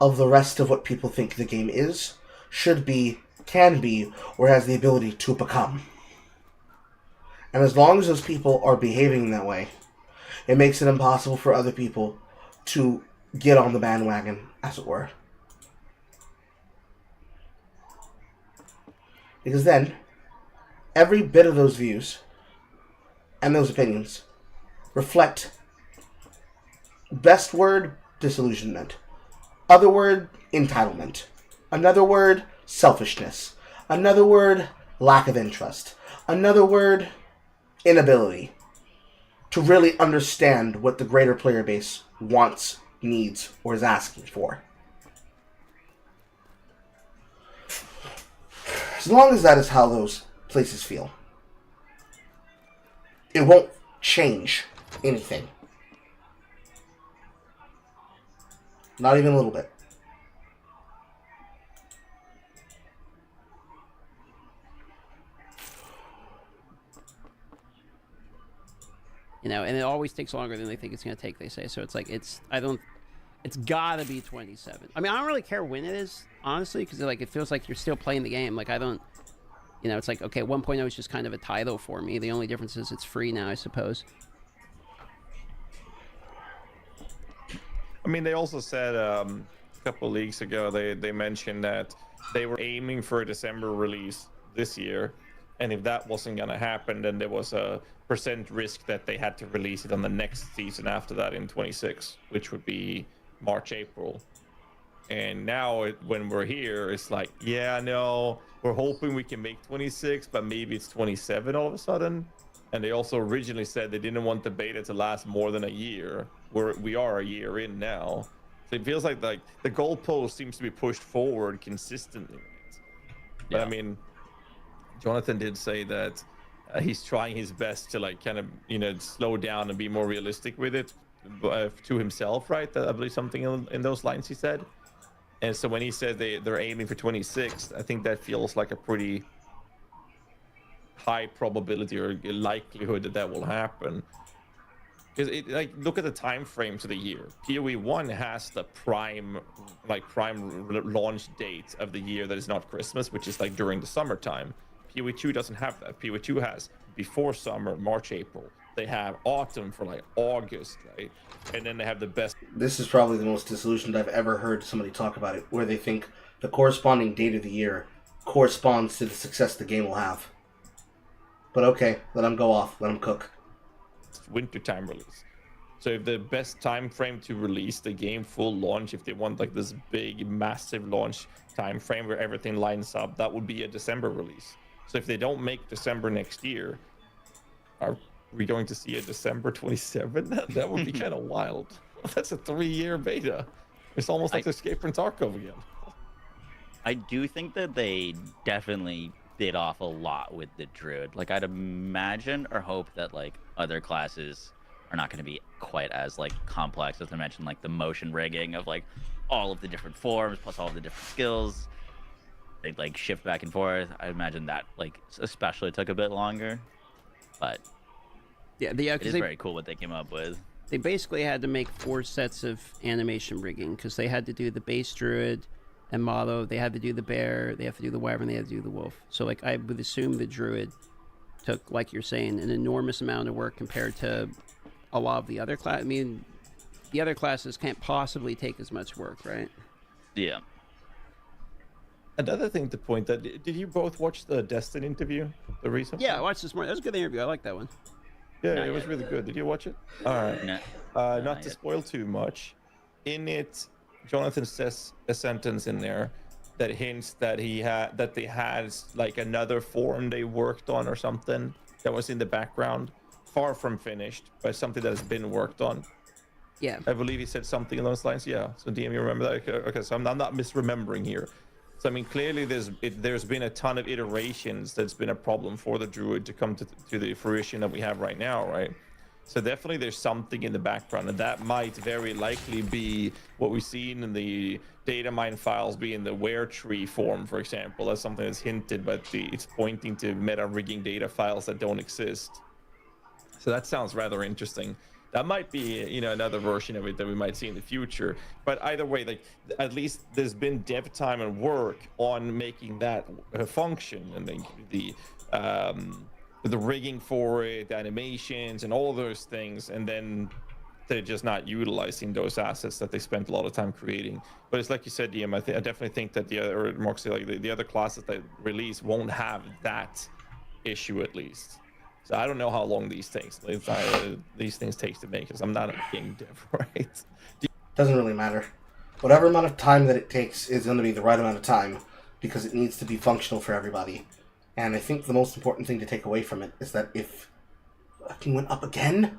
Speaker 3: of the rest of what people think the game is, should be, can be, or has the ability to become. And as long as those people are behaving that way, it makes it impossible for other people to get on the bandwagon, as it were. Because then, every bit of those views and those opinions reflect, best word, disillusionment. Other word, entitlement. Another word, selfishness. Another word, lack of interest. Another word, inability to really understand what the greater player base wants, needs, or is asking for. As long as that is how those places feel, it won't change anything. Not even a little bit.
Speaker 5: You know, and it always takes longer than they think it's going to take, they say. So it's like, it's got to be 27. I mean, I don't really care when it is, honestly, because like, it feels like you're still playing the game. Like, I don't, you know, it's like, okay, 1.0 is just kind of a title for me. The only difference is it's free now, I suppose.
Speaker 4: I mean, they also said a couple of leagues ago, they mentioned that they were aiming for a December release this year. And if that wasn't going to happen, then there was a % risk that they had to release it on the next season after that in 26, which would be March, April. And now when we're here, it's like, yeah, no, we're hoping we can make 26, but maybe it's 27 all of a sudden. And they also originally said they didn't want the beta to last more than a year. We are a year in now. So it feels like the goalpost seems to be pushed forward consistently. But yeah. I mean, Jonathan did say that he's trying his best to like kind of, you know, slow down and be more realistic with it to himself, right? I believe something in those lines he said. And so when he said they're aiming for 26, I think that feels like a pretty high probability or likelihood that will happen. Because it, like, look at the time frames of the year. POE1 has the prime launch date of the year that is not Christmas, which is like during the summertime. POE2 doesn't have that. POE2 has before summer, March, April. They have autumn for like August, right? And then they have the best.
Speaker 3: This is probably the most disillusioned I've ever heard somebody talk about it, where they think the corresponding date of the year corresponds to the success the game will have. But okay, let them go off. Let them cook.
Speaker 4: Wintertime release. So if the best time frame to release the game full launch, if they want like this big, massive launch time frame where everything lines up, that would be a December release. So if they don't make December next year, are we going to see a December 27? That would be kind of wild. That's a 3-year beta. It's almost like Escape from Tarkov again.
Speaker 6: I do think that they definitely bit off a lot with the Druid. Like, I'd imagine or hope that like other classes are not going to be quite as like complex, as I mentioned, like the motion rigging of like all of the different forms plus all of the different skills. They like shift back and forth. I imagine that like especially took a bit longer, but
Speaker 5: yeah,
Speaker 6: it is very cool what they came up with.
Speaker 5: They basically had to make 4 sets of animation rigging because they had to do the base Druid and Motto, they had to do the bear, they have to do the wyvern, they had to do the wolf. So like I would assume the Druid took, like you're saying, an enormous amount of work compared to a lot of the other class. I mean, the other classes can't possibly take as much work, right?
Speaker 6: Yeah.
Speaker 4: Another thing to point out, did you both watch the Destin interview, the recent
Speaker 5: Yeah, I
Speaker 4: one?
Speaker 5: watched this morning. That was a good interview. I like that one.
Speaker 4: Yeah,
Speaker 6: Not
Speaker 4: it was
Speaker 6: yet.
Speaker 4: really good. Did you watch it? All right.
Speaker 6: No,
Speaker 4: Not to
Speaker 6: yet.
Speaker 4: spoil too much, in it, Jonathan says a sentence in there that hints that they had like another form they worked on or something that was in the background, far from finished, but something that has been worked on.
Speaker 5: Yeah.
Speaker 4: I believe he said something along those lines. Yeah. So DM, you remember that? Okay. So I'm not misremembering here. So I mean, clearly there's been a ton of iterations that's been a problem for the Druid to come to the fruition that we have right now, right? So definitely there's something in the background, and that might very likely be what we've seen in the data mine files be in the where tree form, for example. That's something that's hinted, but it's pointing to meta rigging data files that don't exist. So that sounds rather interesting. That might be, you know, another version of it that we might see in the future. But either way, like at least there's been dev time and work on making that function, and the rigging for it, the animations, and all those things, and then they're just not utilizing those assets that they spent a lot of time creating. But it's like you said, DM. I definitely think that the other, or Moxie, like the other classes that release won't have that issue at least. So I don't know how long these things take to make, because I'm not a game dev, right?
Speaker 3: Doesn't really matter. Whatever amount of time that it takes is going to be the right amount of time, because it needs to be functional for everybody. And I think the most important thing to take away from it is that if fucking went up again,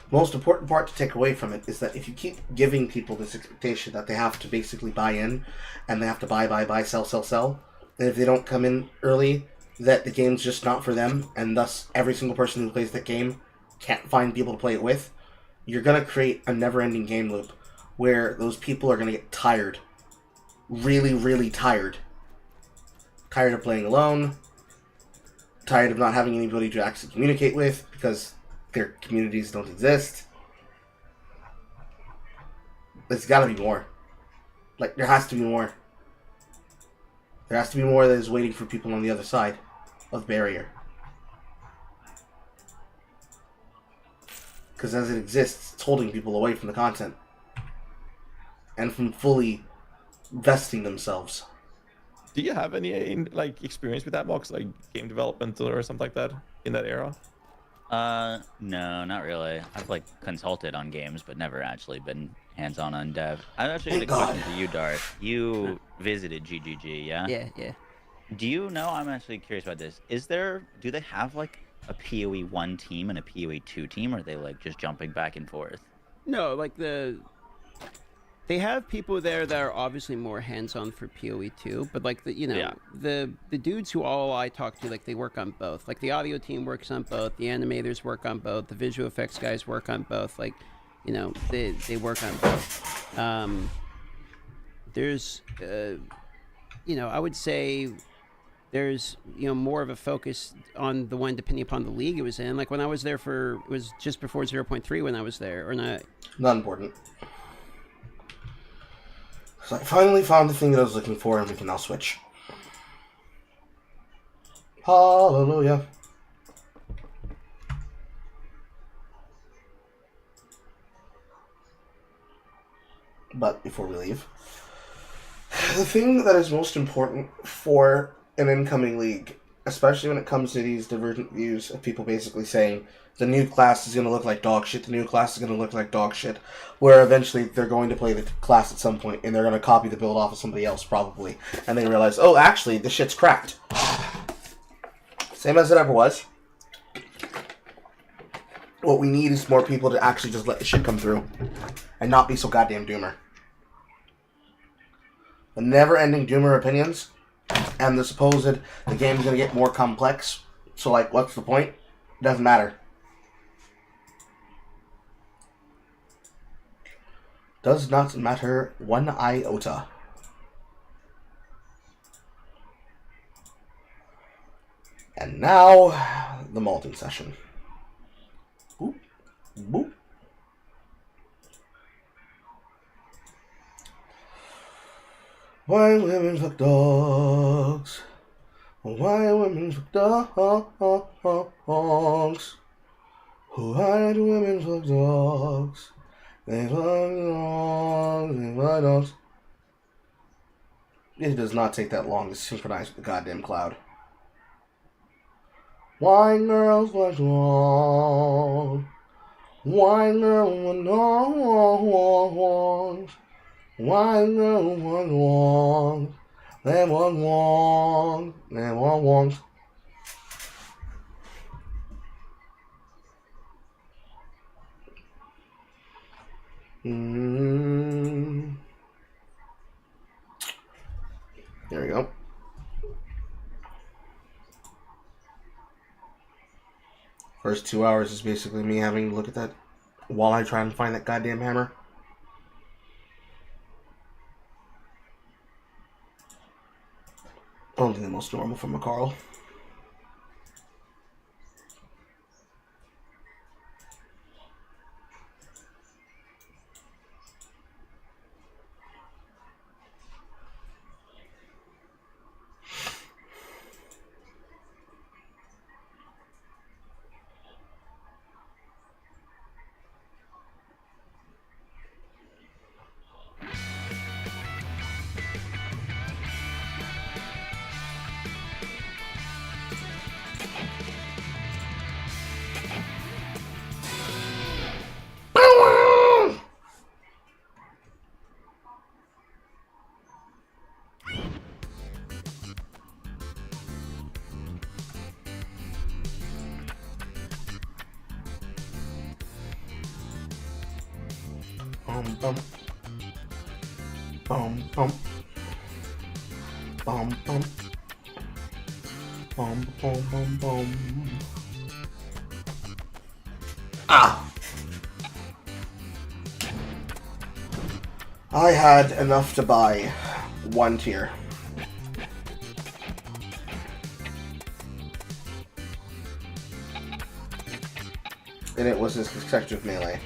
Speaker 3: the most important part to take away from it is that if you keep giving people this expectation that they have to basically buy in, and they have to buy, sell, and if they don't come in early, that the game's just not for them, and thus every single person who plays that game can't find people to play it with, you're going to create a never-ending game loop where those people are going to get tired. Really, really tired. Tired of playing alone. Tired of not having anybody to actually communicate with because their communities don't exist. There's got to be more. Like, there has to be more. There has to be more that is waiting for people on the other side of the barrier. Because as it exists, it's holding people away from the content. And from fully vesting themselves.
Speaker 4: Do you have any like experience with that, Mox, like game development or something like that in that era?
Speaker 6: No, not really. I've like consulted on games, but never actually been hands-on on dev. I actually had a question for you, Darth. You visited GGG, yeah?
Speaker 5: Yeah.
Speaker 6: Do you know? I'm actually curious about this. Do they have like a POE1 team and a POE2 team, or are they like just jumping back and forth?
Speaker 5: No, like they have people there that are obviously more hands-on for POE2, but like the dudes who all I talk to, like they work on both. Like the audio team works on both, the animators work on both, the visual effects guys work on both. Like, you know, they work on both. There's you know, I would say there's, you know, more of a focus on the one depending upon the league it was in. Like when I was there it was just before 0.3 when I was there, or not.
Speaker 3: Not important. So I finally found the thing that I was looking for, and we can now switch. Hallelujah. But before we leave, the thing that is most important for an incoming league, especially when it comes to these divergent views of people basically saying the new class is going to look like dog shit, the new class is going to look like dog shit, where eventually they're going to play the class at some point and they're going to copy the build off of somebody else probably, and they realize, oh, actually, this shit's cracked. Same as it ever was. What we need is more people to actually just let the shit come through and not be so goddamn doomer. The never-ending doomer opinions and the supposed the game's going to get more complex, so like, what's the point? It doesn't matter. Does not matter one iota. And now, the malting session. Boop, boop. Why women fuck dogs? Why women fuck dogs? Why do women fuck dogs? It does not take that long to synchronize with the goddamn cloud. Wine girls, what's wrong? Wine girl, what's wrong? Wine girl, what's wrong? There was wrong. There was wrong. There we go. First 2 hours is basically me having to look at that while I try and find that goddamn hammer. Only the most normal from a Carl. Bum. Bum bum. Bum bum. Bum bum bum bum. Ah! I had enough to buy one tier. And it was this consecutive melee.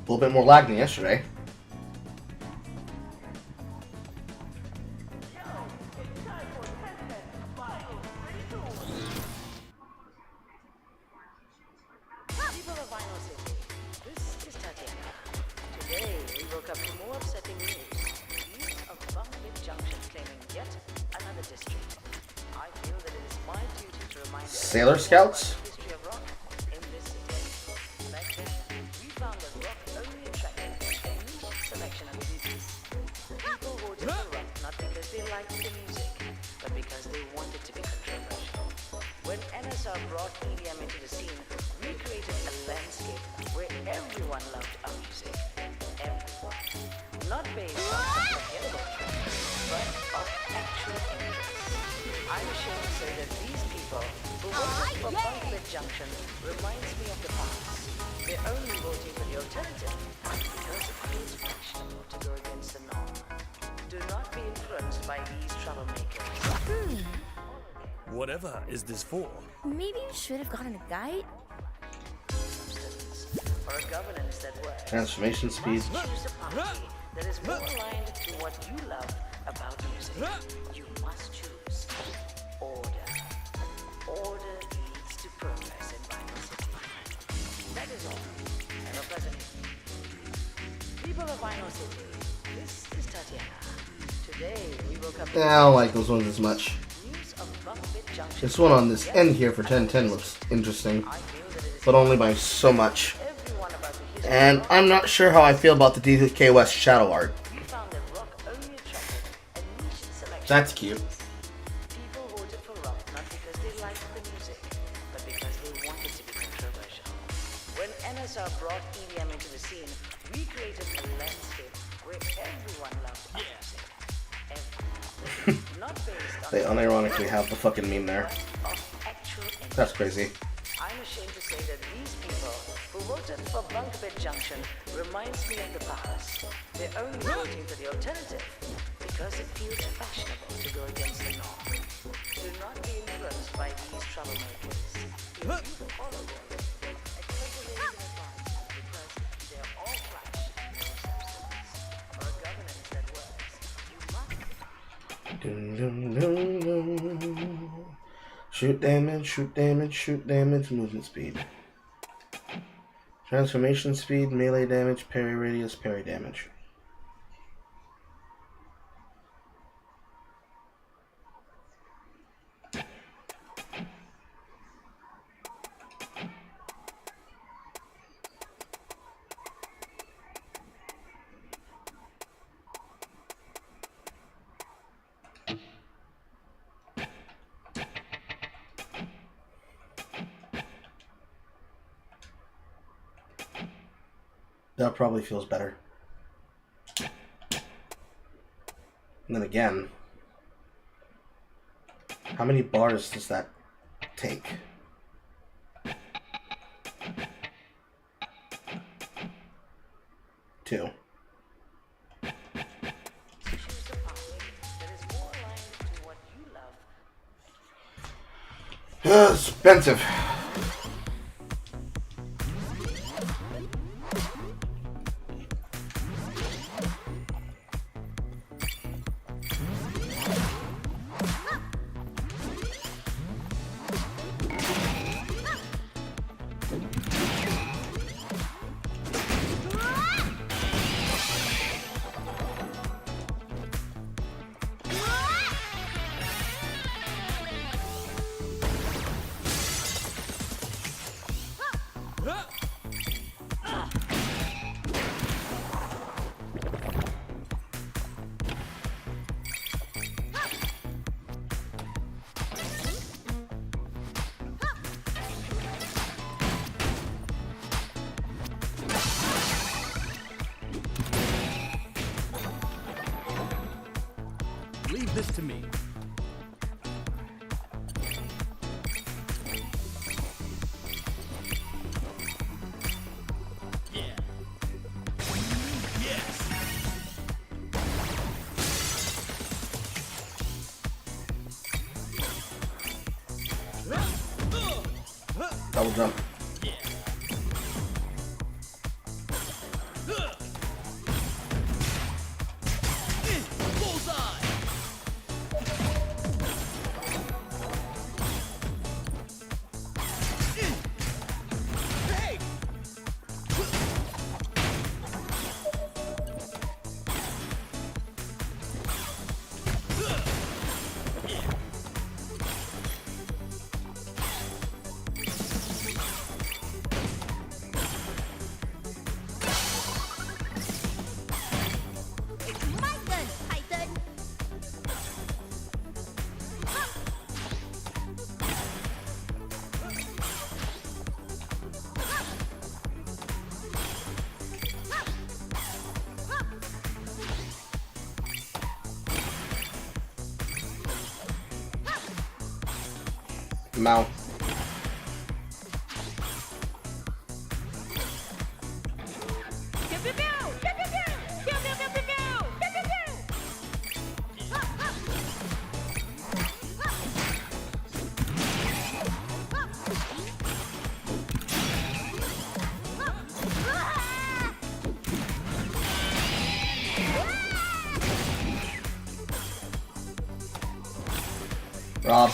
Speaker 3: A little bit more lag than yesterday.
Speaker 7: People of Vinyl City, this is Tatiana. Today, we woke up to more upsetting news. News of Bumblebeat Junction claiming yet another district. I feel that it is my duty to remind
Speaker 3: Sailor Scouts?
Speaker 7: the history of rock in this city. Back then, we found that rock only attracted a niche selection of users. People voted for rock not because they liked the music, but because they wanted to be controversial. When NSR brought EDM into the scene, we created a landscape where everyone loved our music. Everyone. Not based on forgettable trends, but of actual interest. I'm ashamed to say that these people who voted for Bumblebeat Junction reminds me of the past. They're only voting for the alternative because it feels fashionable to go against the norm. Do not be influenced by these troublemakers.
Speaker 8: Whatever is this for?
Speaker 9: Maybe you should have gotten a guide.
Speaker 7: Or a governance that works.
Speaker 3: Transformation speed.
Speaker 7: Choose a party that is more aligned to what you love about music. You must choose order. Order leads to progress in Vinyl City. That is all. Have a pleasant evening. People of Vinyl City, this is
Speaker 3: Yeah, I don't like those ones as much. This one on this end here for 1010 looks interesting, but only by so much. And I'm not sure how I feel about the DK West shadow art. That's cute.
Speaker 7: People voted for rock not because they liked the music, but because they wanted to be controversial. When NSR brought EDM into the scene, we created a landscape where everyone loved our music. Everyone. Not based on
Speaker 3: They unironically have the fucking meme there.
Speaker 7: of actual interest.
Speaker 3: That's crazy.
Speaker 7: I'm ashamed to say that these people who voted for Bunk Bed Junction reminds me of the past. They're only voting for the alternative because it feels fashionable to go against the norm. Do not be influenced by these troublemakers. If you follow them, exaggerate in advance because they're all flash, no substance. For a governance that works, you must.
Speaker 3: Dun, dun, dun, dun. Shoot damage, shoot damage, shoot damage, movement speed. Transformation speed, melee damage, parry radius, parry damage. That probably feels better. And then again, how many bars does that take? Two.
Speaker 7: Choose a topic that is more aligned to what you love.
Speaker 3: Expensive.
Speaker 8: Leave this to me. Yeah. Yes.
Speaker 3: Double jump. Mount. Rob.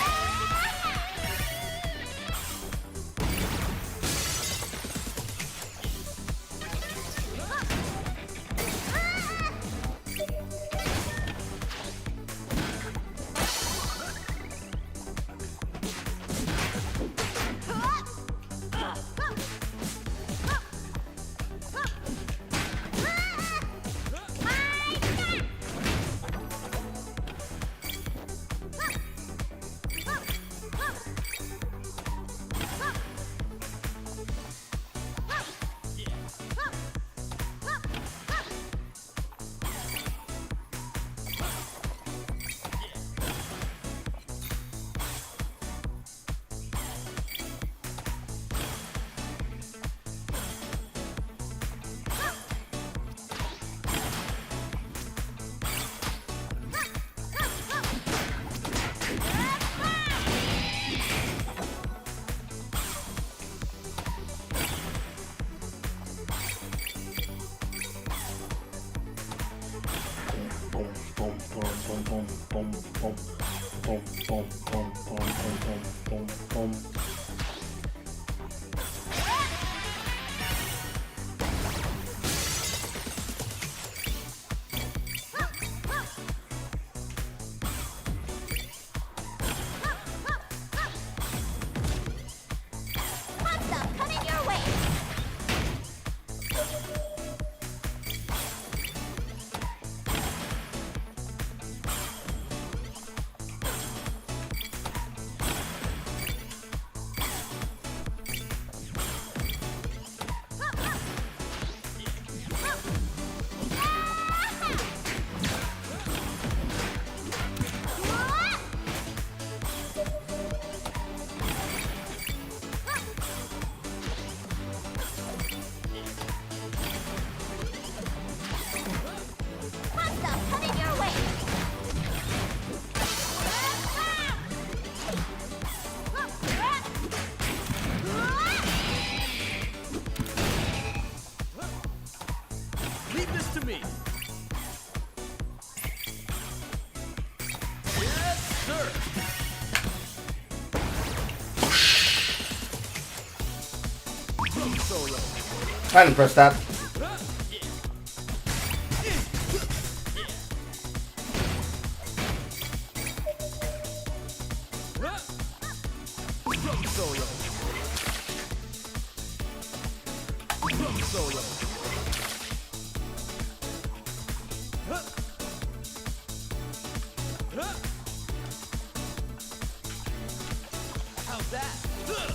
Speaker 3: boom, boom, boom, boom, boom, boom, boom, boom, boom, boom.
Speaker 8: Leave this to me. Yes, sir. Solo.
Speaker 3: I didn't press that.
Speaker 8: Solo. Solo. How's that? Solo.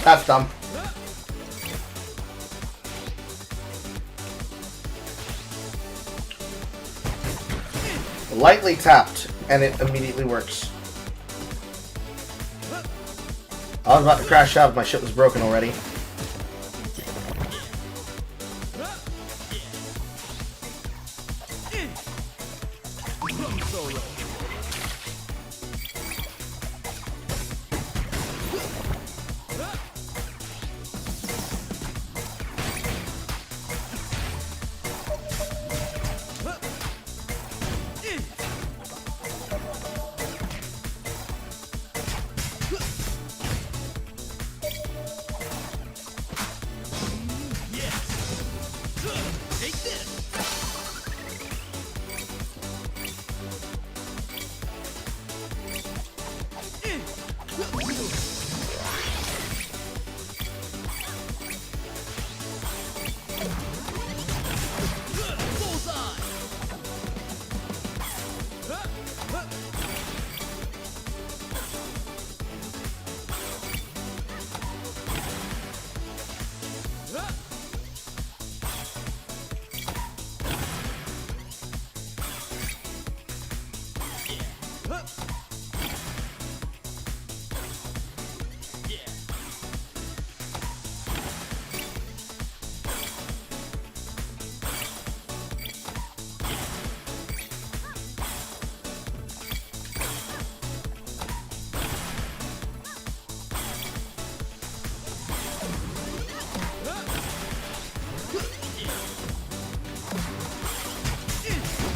Speaker 3: That's dumb. Lightly tapped, and it immediately works. I was about to crash out if my shit was broken already.
Speaker 8: Solo. Take this. Bullseye.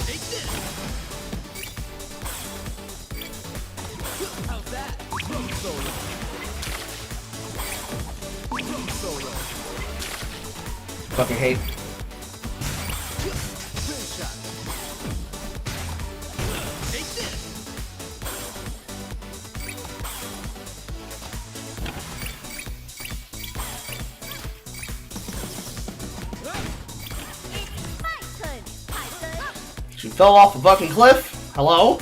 Speaker 8: Take this. How's that? Solo. Solo.
Speaker 3: Fucking hate.
Speaker 8: Rim shot. Take this.
Speaker 3: She fell off a fucking cliff? Hello?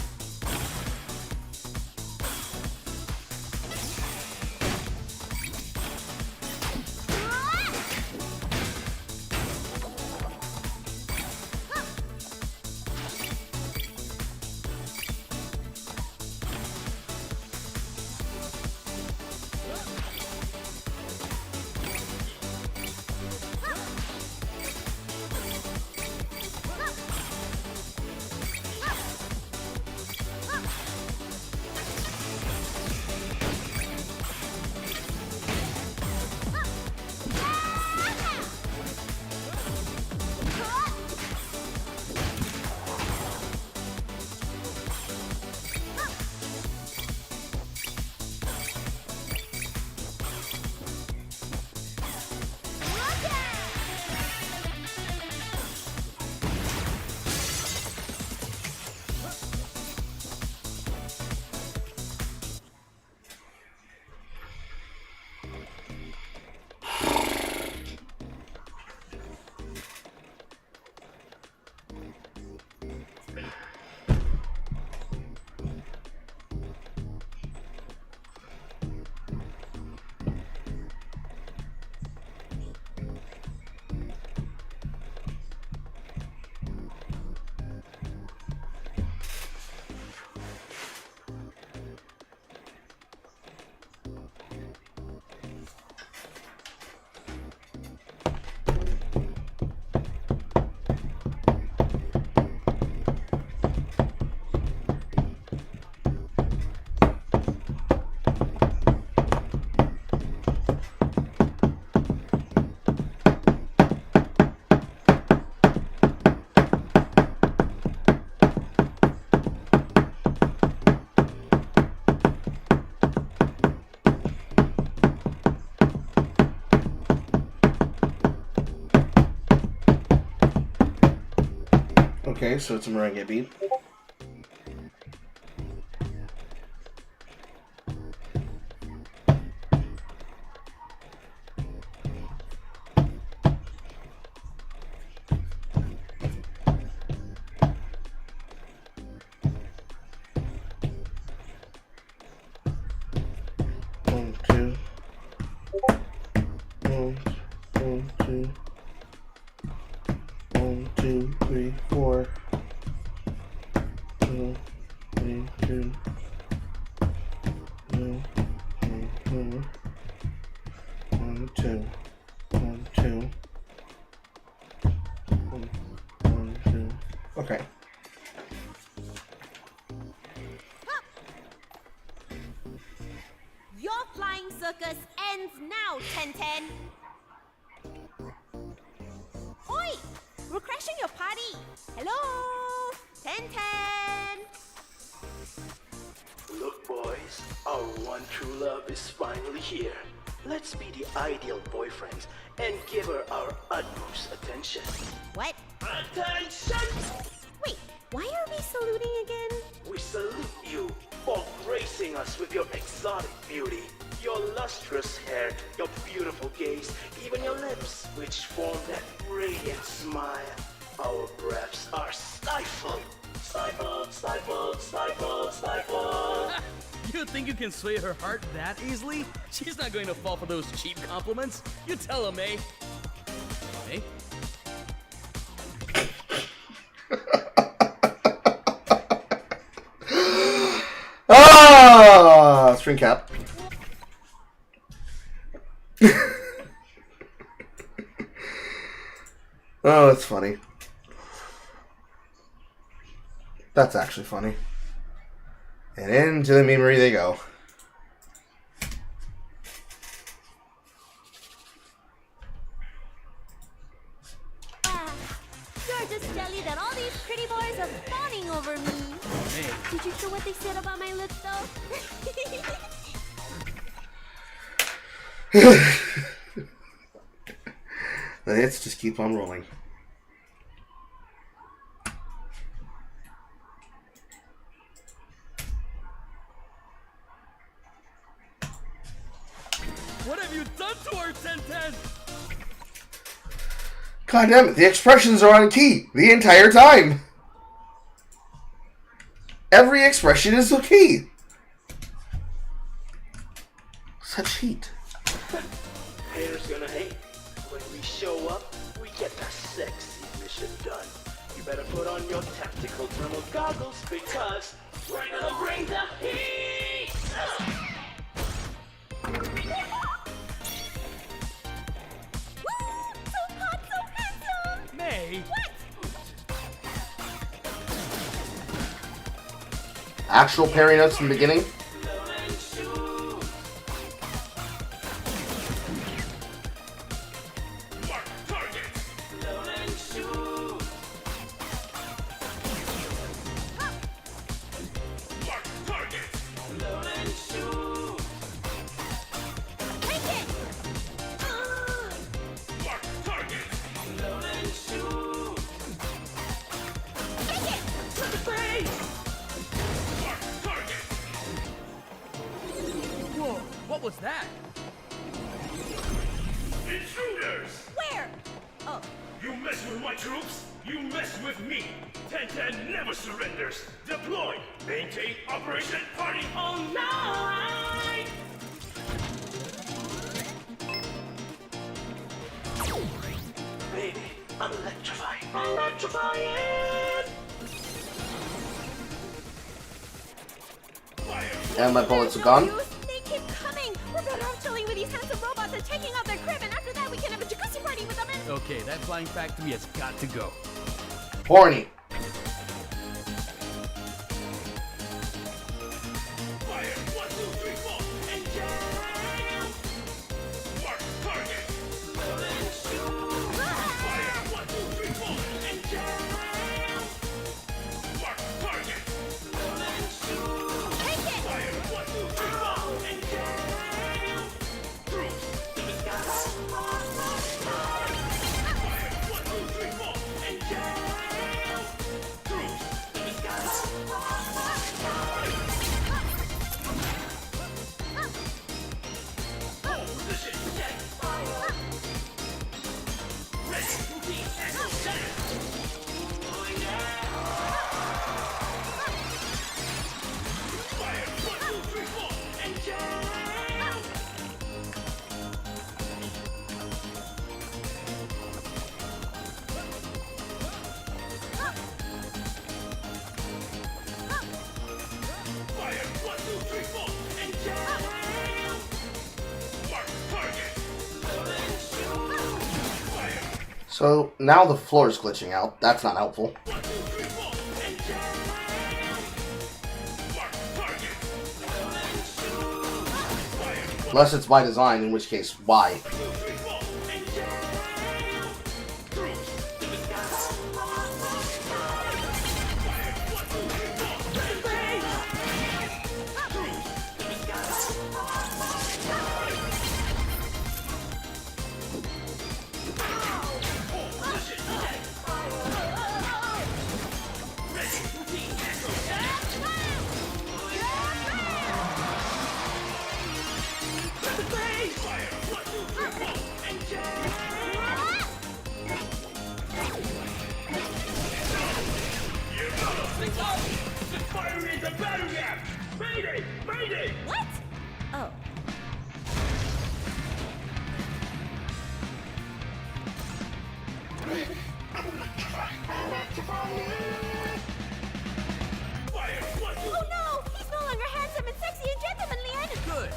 Speaker 3: Okay, so it's a merengue beat. Okay.
Speaker 9: Your flying circus ends now, 1010. Oi! We're crashing your party. Hello? 1010.
Speaker 10: Look, boys, our one true love is finally here. Let's be the ideal boyfriends and give her our utmost attention.
Speaker 9: What?
Speaker 10: Attention!
Speaker 9: Wait, why are we saluting again?
Speaker 10: We salute you for gracing us with your exotic beauty, your lustrous hair, your beautiful gaze, even your lips, which form that radiant smile. Our breaths are stifled. Stifled, stifled, stifled, stifled.
Speaker 8: You think you can sway her heart that easily? She's not going to fall for those cheap compliments. You tell her, May. May?
Speaker 3: Ah, string cap. Oh, that's funny. That's actually funny. And into the memory they go.
Speaker 9: You're just jelly that all these pretty boys are fawning over me.
Speaker 8: May.
Speaker 9: Did you hear what they said about my lips, though?
Speaker 3: The hits just keep on rolling.
Speaker 8: What have you done to her, 1010?
Speaker 3: God damn it, the expressions are on key the entire time. Every expression is a key. Such heat.
Speaker 10: Haters gonna hate. When we show up, we get the sexy mission done. You better put on your tactical thermal goggles because we're gonna bring the heat!
Speaker 9: So hot, so handsome!
Speaker 8: May?
Speaker 9: What?
Speaker 3: Actual parry notes in the beginning.
Speaker 8: Whoa, what was that?
Speaker 11: Intruders!
Speaker 9: Where? Oh.
Speaker 11: You mess with my troops, you mess with me. 1010 never surrenders. Deploy. Maintain Operation Party all night.
Speaker 10: Baby, I'm electrifying. Electrifying!
Speaker 3: And my bullets are gone.
Speaker 9: They keep coming. We're better off chilling with these handsome robots and taking out their crib, and after that we can have a jacuzzi party with them and...
Speaker 8: Okay, that flying factory has got to go.
Speaker 3: Horny.
Speaker 11: Fire! 1, 2, 3, 4, and jam! Mark target! Fire! 1, 2, 3, 4, and jam! Mark target!
Speaker 9: Take it!
Speaker 11: Fire! 1, 2, 3, 4, and jam! Troops to the sky! Fire! 1, 2, 3, 4, and jam!
Speaker 3: So now the floor is glitching out. That's not helpful. Unless it's by design, in which case, why?
Speaker 9: What? Oh. Oh no! He's no longer handsome and sexy and gentlemanly and...
Speaker 8: Good.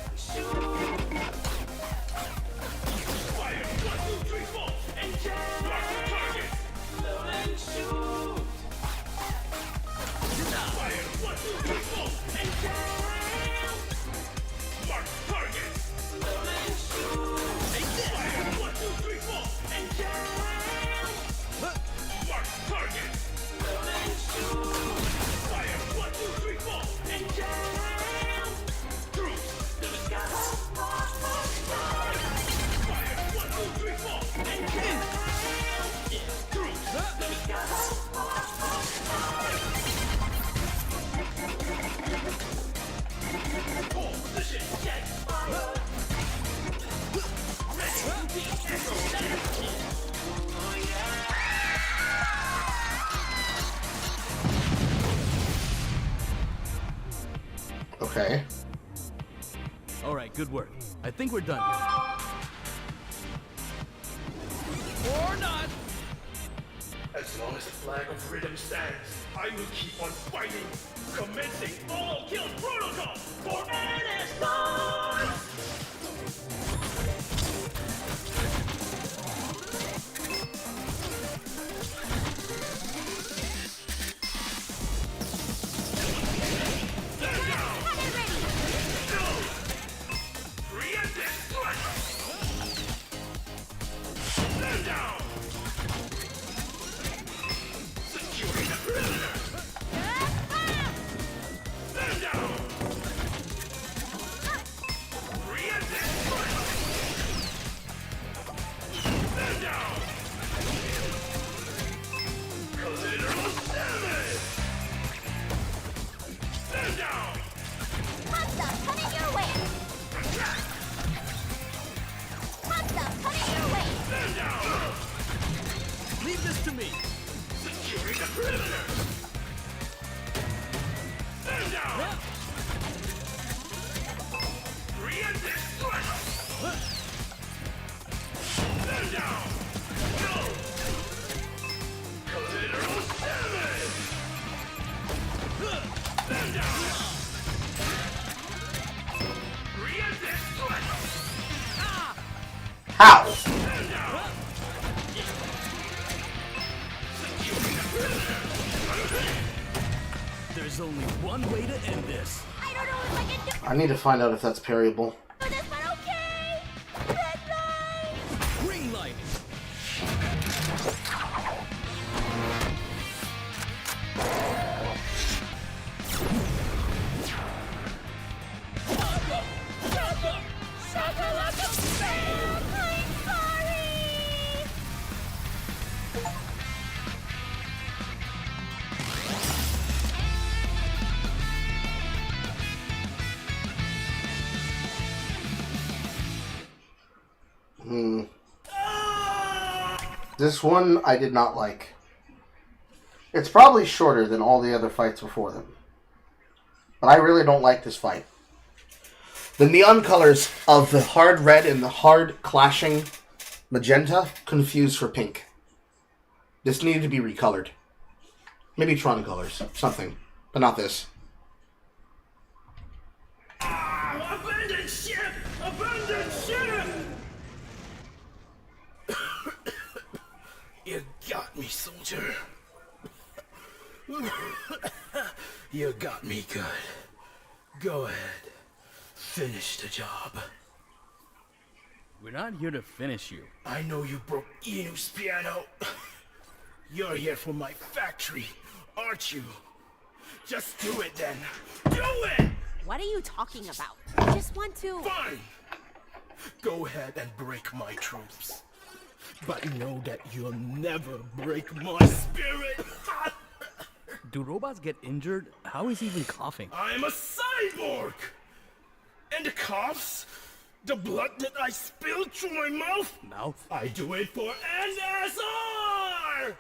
Speaker 3: Okay.
Speaker 8: All right, good work. I think we're done here. Or not.
Speaker 11: As long as the flag of rhythm stands, I will keep on fighting, commencing all kill protocol for NS9!
Speaker 8: Leave this to me.
Speaker 11: Securing the perimeter! Stand down! Preemptive strike! Stand down! Go! Collateral damage! Stand down! Preemptive strike!
Speaker 3: How?
Speaker 11: Stand down!
Speaker 8: There's only one way to end this.
Speaker 9: I don't know if I can do
Speaker 3: I need to find out if that's parryable.
Speaker 9: this, but okay! Red light!
Speaker 8: Green light.
Speaker 9: Shakalaka Bam! I'm sorry!
Speaker 3: This one I did not like. It's probably shorter than all the other fights before them. But I really don't like this fight. The neon colors of the hard red and the hard clashing magenta confuse for pink. This needed to be recolored. Maybe Tron colors. Something. But not this.
Speaker 11: Abandon ship! Abandon ship! You got me, soldier. You got me good. Go ahead. Finish the job.
Speaker 8: We're not here to finish you.
Speaker 11: I know you broke Inu's piano. You're here for my factory, aren't you? Just do it then. Do it!
Speaker 9: What are you talking about? I just want to...
Speaker 11: Fine! Go ahead and break my troops. But know that you'll never break my spirit!
Speaker 8: Do robots get injured? How is he even coughing?
Speaker 11: I'm a cyborg! And the coughs? The blood that I spilled through my mouth?
Speaker 8: Mouth?
Speaker 11: I do it for NSR!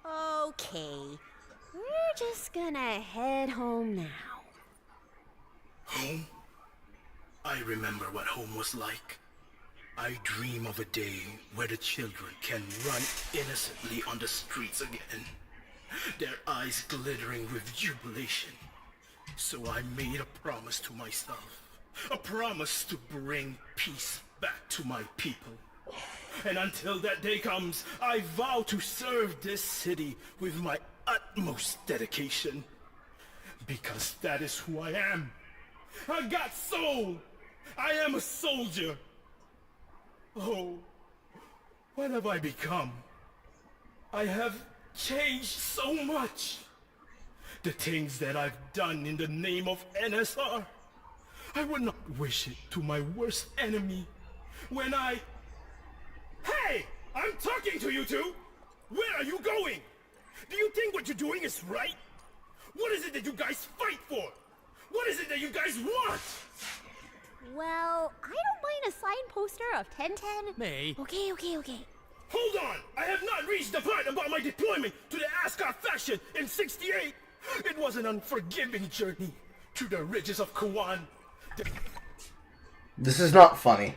Speaker 9: Okay. We're just gonna head home now.
Speaker 11: Home? I remember what home was like. I dream of a day where the children can run innocently on the streets again, their eyes glittering with jubilation. So I made a promise to myself, a promise to bring peace back to my people. And until that day comes, I vow to serve this city with my utmost dedication. Because that is who I am. I got soul. I am a soldier. Oh, what have I become? I have changed so much. The things that I've done in the name of NSR, I would not wish it to my worst enemy. When I... Hey! I'm talking to you two! Where are you going? Do you think what you're doing is right? What is it that you guys fight for? What is it that you guys want?
Speaker 9: Well, I don't mind a sign poster of 1010.
Speaker 8: May.
Speaker 9: Okay.
Speaker 11: Hold on! I have not reached the part about my deployment to the Ascot faction in 68! It was an unforgiving journey through the ridges of Kawan.
Speaker 3: This is not funny.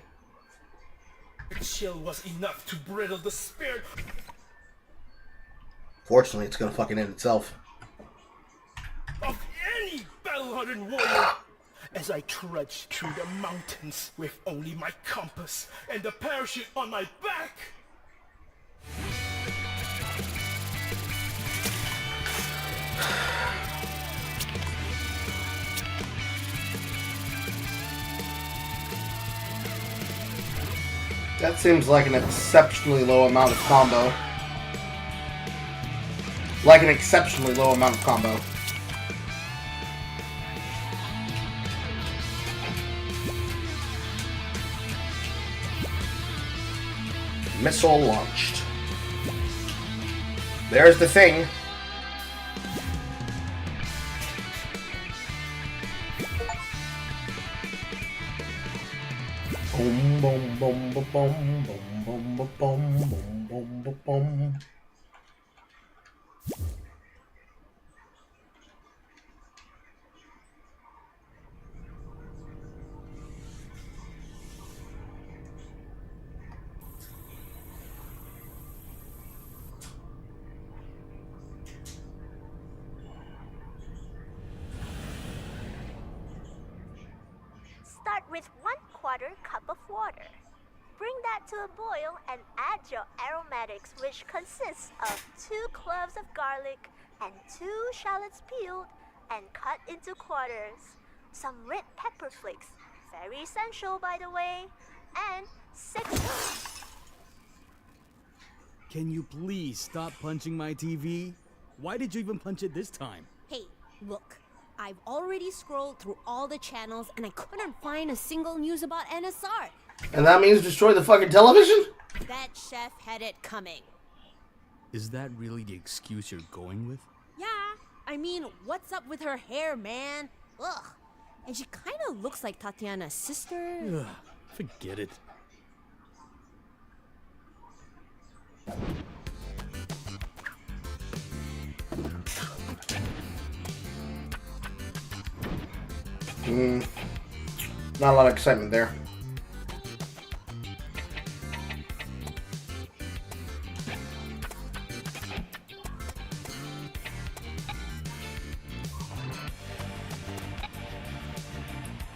Speaker 11: The chill was enough to brittle the spirit.
Speaker 3: Fortunately, it's gonna fucking end itself.
Speaker 11: Of any battle-hardened warrior. As I trudge through the mountains with only my compass and the parachute on my back.
Speaker 3: That seems like an exceptionally low amount of combo. Like an exceptionally low amount of combo. Missile launched. There's the thing. Boom, boom, boom, boom, boom, boom, boom, boom, boom, boom, boom.
Speaker 9: Start with 1/4 cup of water. Bring that to a boil and add your aromatics, which consists of 2 cloves of garlic and 2 shallots peeled and cut into quarters, some red pepper flakes, very essential by the way, and 6...
Speaker 8: Can you please stop punching my TV? Why did you even punch it this time?
Speaker 9: Hey, look. I've already scrolled through all the channels and I couldn't find a single news about NSR.
Speaker 3: And that means destroy the fucking television?
Speaker 9: That chef had it coming.
Speaker 8: Is that really the excuse you're going with?
Speaker 9: Yeah, I mean, what's up with her hair, man? Ugh. And she kind of looks like Tatiana's sister.
Speaker 8: Ugh, forget it.
Speaker 3: Not a lot of excitement there.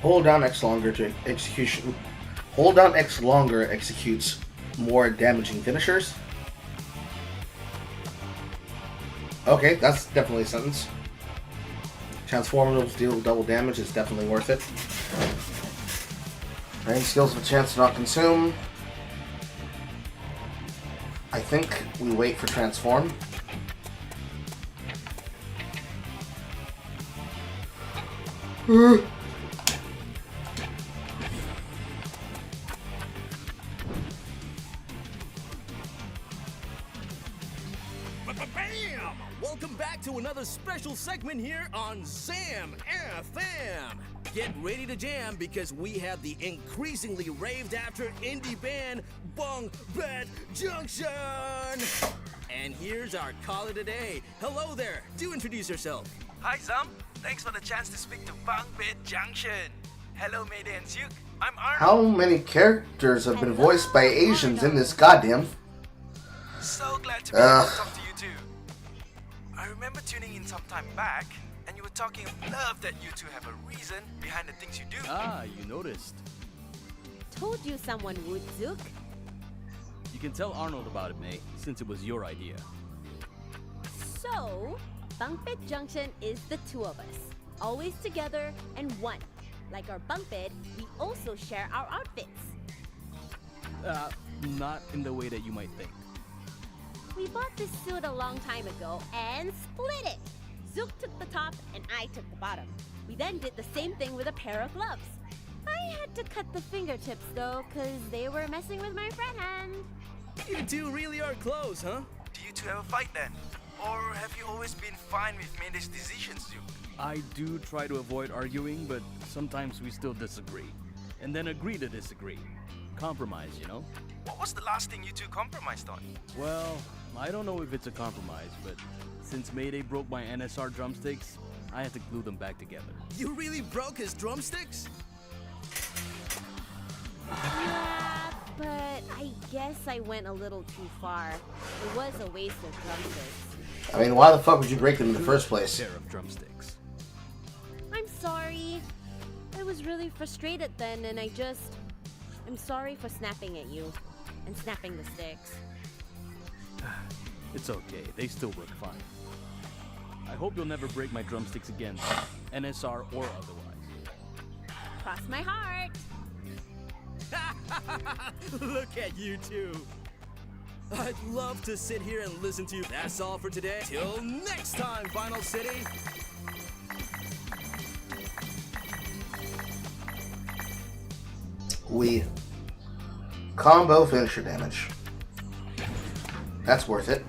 Speaker 3: Hold down X longer to execution. Hold down X longer executes more damaging finishers. Okay, that's definitely a sentence. Transformables deal double damage is definitely worth it. Rain skills have a chance to not consume. I think we wait for transform.
Speaker 8: Bam! Welcome back to another special segment here on Sam FM. Get ready to jam because we have the increasingly raved after indie band Bong Bet Junction. And here's our caller today. Hello there. Do introduce yourself.
Speaker 12: Hi Sam, thanks for the chance to speak to Bong Bet Junction. Hello Mayday and Zook, I'm Arnold.
Speaker 3: How many characters have been voiced by Asians in this goddamn?
Speaker 12: So glad to be able to talk to you too. I remember tuning in some time back, and you were talking of love that you two have a reason behind the things you do.
Speaker 8: Ah, you noticed.
Speaker 13: Told you someone would, Zook.
Speaker 8: You can tell Arnold about it, May, since it was your idea.
Speaker 13: So, Bunk Bed Junction is the two of us. Always together and one. Like our bunk bed, we also share our outfits.
Speaker 8: Not in the way that you might think.
Speaker 13: We bought this suit a long time ago and split it. Zook took the top and I took the bottom. We then did the same thing with a pair of gloves. I had to cut the fingertips though, cause they were messing with my front hand.
Speaker 8: You two really are close, huh?
Speaker 12: Do you two ever fight then? Or have you always been fine with Mayday's decisions, Zook?
Speaker 8: I do try to avoid arguing, but sometimes we still disagree. And then agree to disagree. Compromise, you know?
Speaker 12: What was the last thing you two compromised on?
Speaker 8: Well, I don't know if it's a compromise, but since Mayday broke my NSR drumsticks, I had to glue them back together. You really broke his drumsticks?
Speaker 13: Yeah, but I guess I went a little too far. It was a waste of drumsticks.
Speaker 3: I mean, why the fuck would you break them in the first place?
Speaker 8: Pair of drumsticks.
Speaker 13: I'm sorry. I was really frustrated then, and I'm sorry for snapping at you and snapping the sticks.
Speaker 8: It's okay, they still work fine. I hope you'll never break my drumsticks again, NSR or otherwise.
Speaker 13: Cross my heart.
Speaker 8: Look at you two. I'd love to sit here and listen to you. That's all for today. Till next time, Vinyl City.
Speaker 3: We combo finisher damage. That's worth it.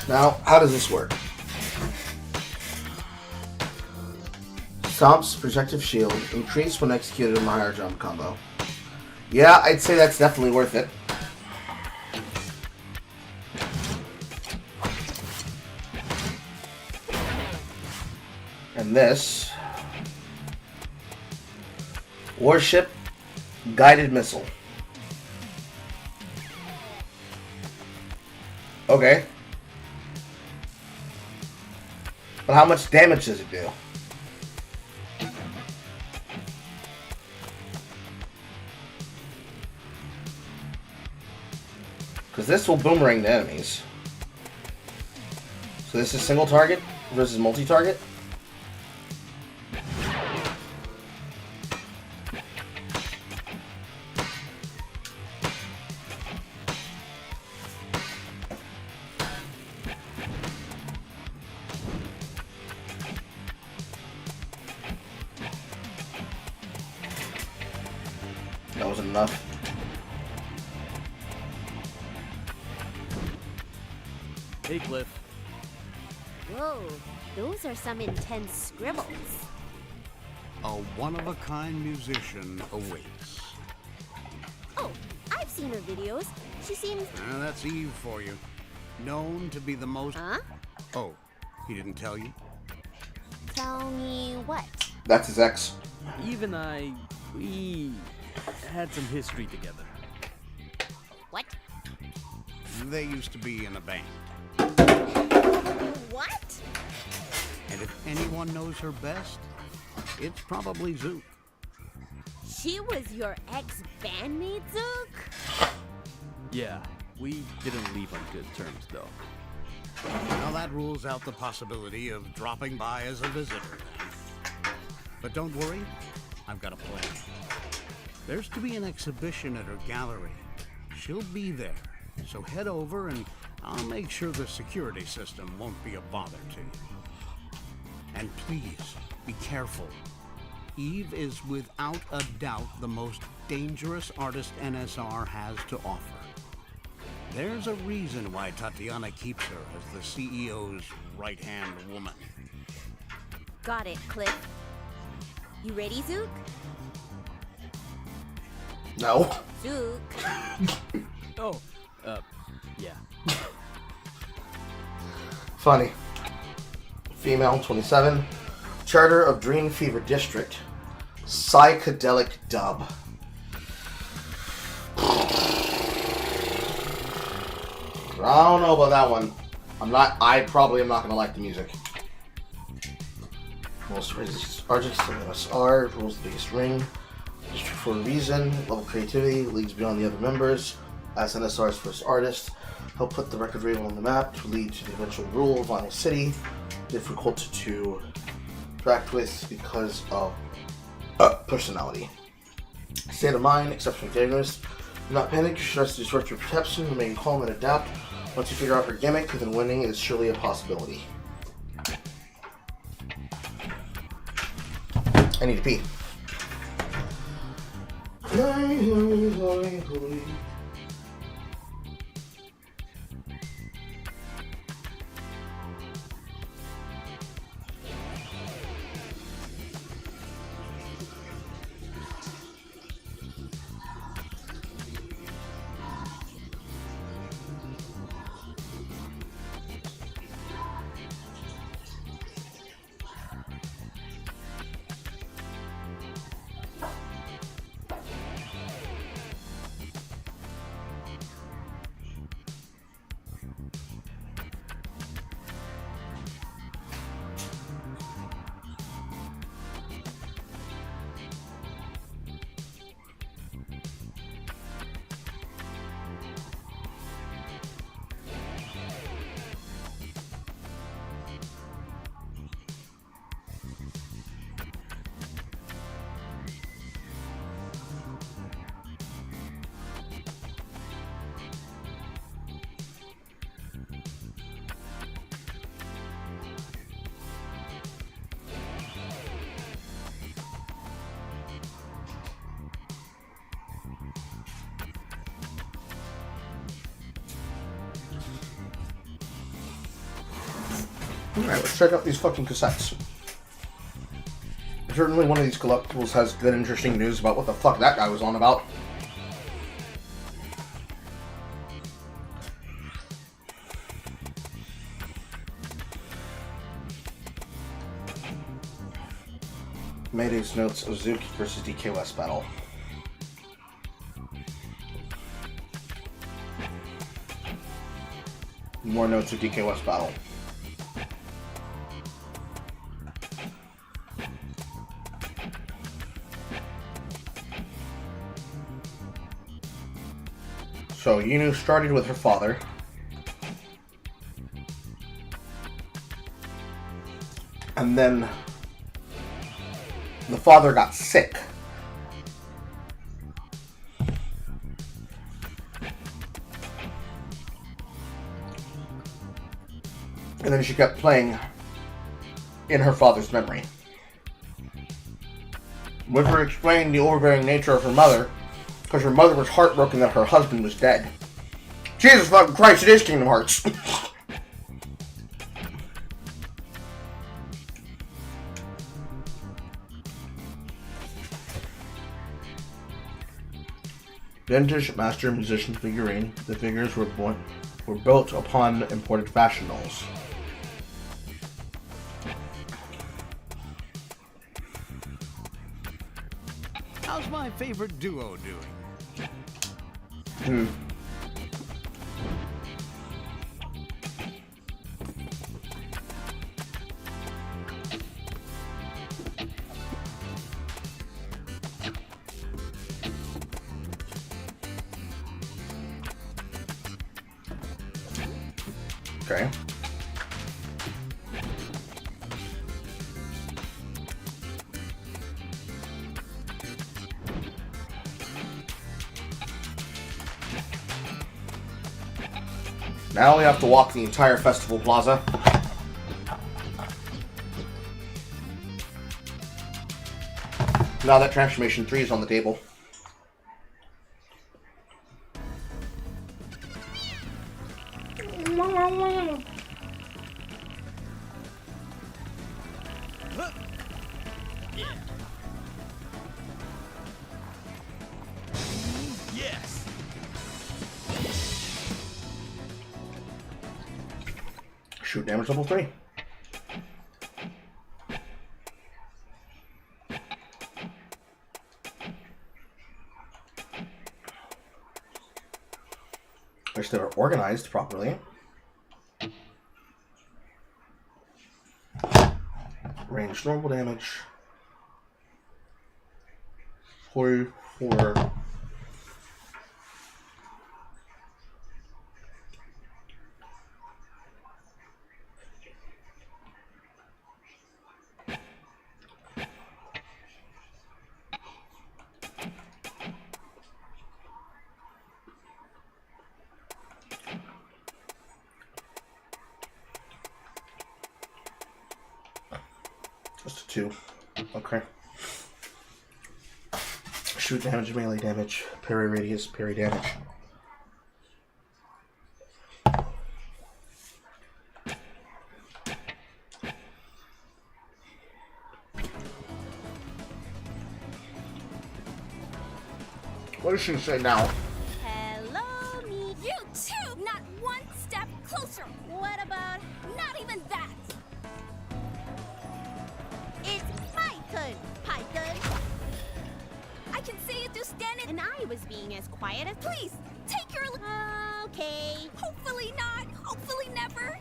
Speaker 3: Now, how does this work? Stomp's protective shield increased when executed in the higher jump combo. Yeah, I'd say that's definitely worth it. And this warship guided missile. Okay. But how much damage does it do? Because this will boomerang the enemies. So this is single target versus multi-target. That wasn't enough.
Speaker 8: Hey, Cliff.
Speaker 13: Whoa, those are some intense scribbles.
Speaker 14: A one-of-a-kind musician awaits.
Speaker 13: seen her videos. She seems...
Speaker 14: That's Eve for you. Known to be the most...
Speaker 13: Huh?
Speaker 14: Oh, he didn't tell you?
Speaker 13: Tell me what?
Speaker 3: That's his ex.
Speaker 15: Eve and I, we had some history together.
Speaker 13: What?
Speaker 14: They used to be in a band.
Speaker 13: What?
Speaker 14: And if anyone knows her best, it's probably Zook.
Speaker 13: She was your ex-bandmate, Zook?
Speaker 15: Yeah, we didn't leave on good terms, though.
Speaker 14: Now that rules out the possibility of dropping by as a visitor then. But don't worry, I've got a plan. There's to be an exhibition at her gallery. She'll be there, so head over and I'll make sure the security system won't be a bother to you. And please, be careful. Eve is without a doubt the most dangerous artist NSR has to offer. There's a reason why Tatiana keeps her as the CEO's right-hand woman.
Speaker 13: Got it, Cliff. You ready, Zook?
Speaker 3: No.
Speaker 13: Zook.
Speaker 15: Oh, yeah.
Speaker 3: Funny. Female, 27. Charter of Dream Fever District. Psychedelic dub. I don't know about that one. I probably am not gonna like the music. Most raises artists MSR, rules the biggest ring. District for a reason, level creativity, leagues beyond the other members. As NSR's first artist, help put the record label on the map to lead to the eventual rule of Vinyl City. Difficult to interact with because of personality. State of mind, exceptionally dangerous. Do not panic, your stress is worth your protection, remain calm and adapt. Once you figure out her gimmick, then winning is surely a possibility. I need to pee. Alright, let's check out these fucking cassettes. Certainly one of these collectibles has good, interesting news about what the fuck that guy was on about. Mayday's notes of Zook versus DK West battle. More notes of DK West battle. So Yunu started with her father. And then the father got sick. And then she kept playing in her father's memory. With her explaining the overbearing nature of her mother, because her mother was heartbroken that her husband was dead. Jesus fucking Christ, it is Kingdom Hearts. Vintage master musician figurine. The figures were built upon imported fashion dolls.
Speaker 14: How's my favorite duo doing?
Speaker 3: Okay. Now we have to walk the entire festival plaza. Now that Transformation 3 is on the table.
Speaker 8: Yes.
Speaker 3: Shoot damage level 3. Wish they were organized properly. Range normal damage. 44. Just a 2. Okay. Shoot damage, melee damage, parry radius, parry damage. What does she say now?
Speaker 13: Hello, me.
Speaker 16: You too! Not one step closer!
Speaker 13: What about
Speaker 16: Not even that!
Speaker 13: it's my turn, Python?
Speaker 16: I can see you two standing.
Speaker 13: And I was being as quiet as.
Speaker 16: Please, take your.
Speaker 13: Okay.
Speaker 16: Hopefully not. Hopefully never.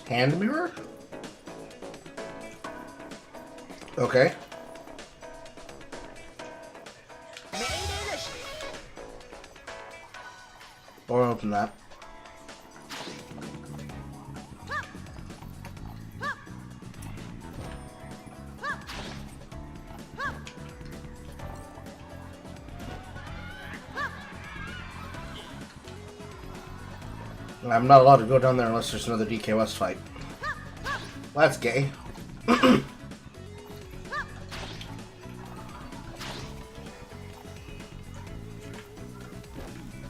Speaker 3: Hand mirror? Okay. Or open that. I'm not allowed to go down there unless there's another DKOS fight. Well, that's gay.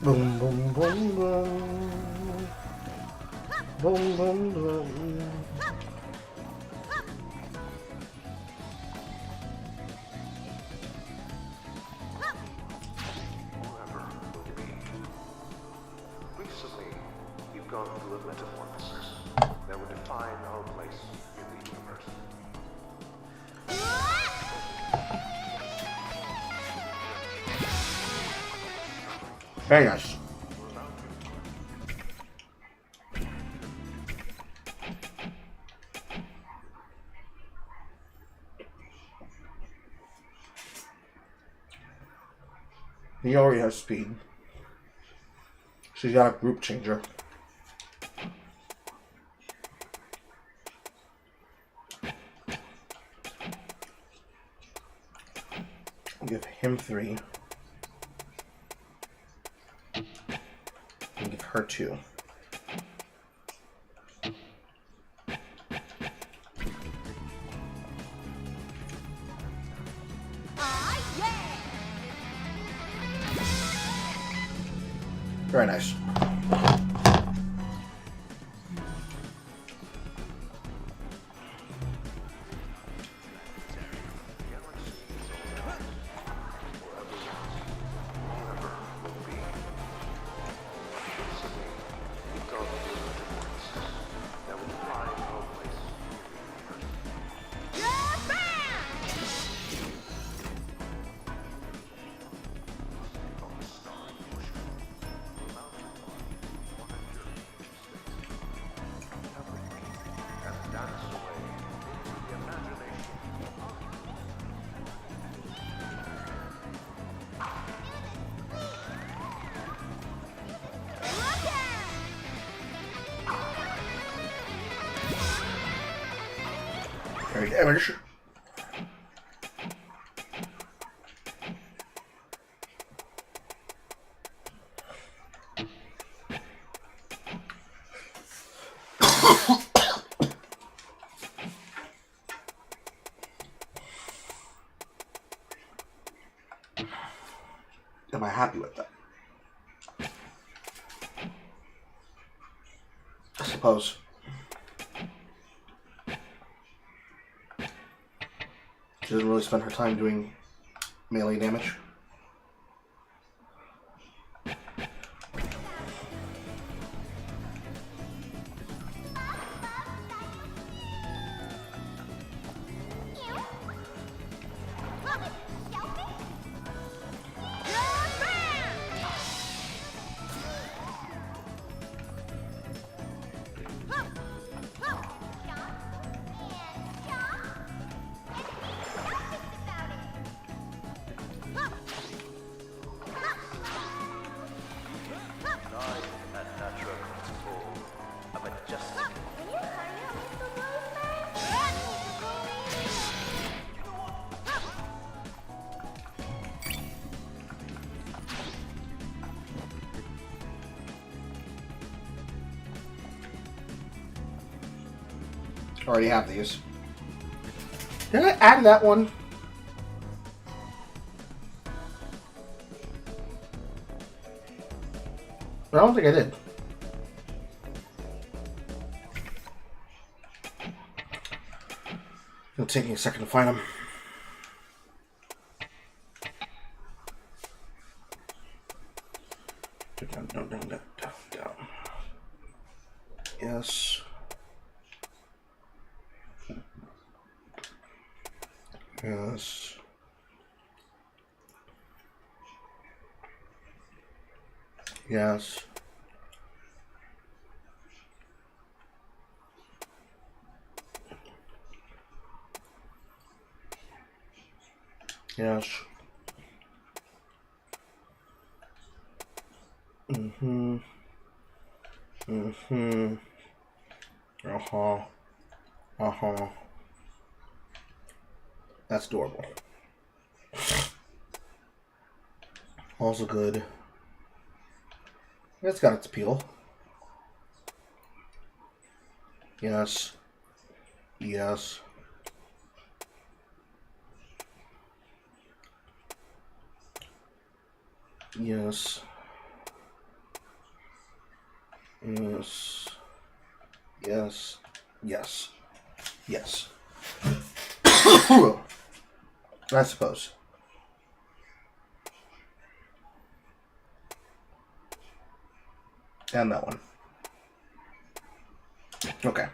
Speaker 3: Boom, boom, boom, boom. Boom, boom, boom.
Speaker 17: Recently, we've gone through a metamorphosis that would define our place in the universe.
Speaker 3: Very nice. He already has speed. She's got a group changer. I'll give him 3. And give her 2. Very nice. Very damage. Am I happy with that? I suppose. She doesn't really spend her time doing melee damage. Already have these. Did I add that one? I don't think I did. It'll take me a second to find them. Down. Yes. Yes. Yes. Yes. Mm-hmm. Mm-hmm. Uh-huh. Uh-huh. That's adorable. Also good. It's got its appeal. Yes. Yes. Yes. Yes. Yes. Yes. Yes. I suppose. And that one. Okay.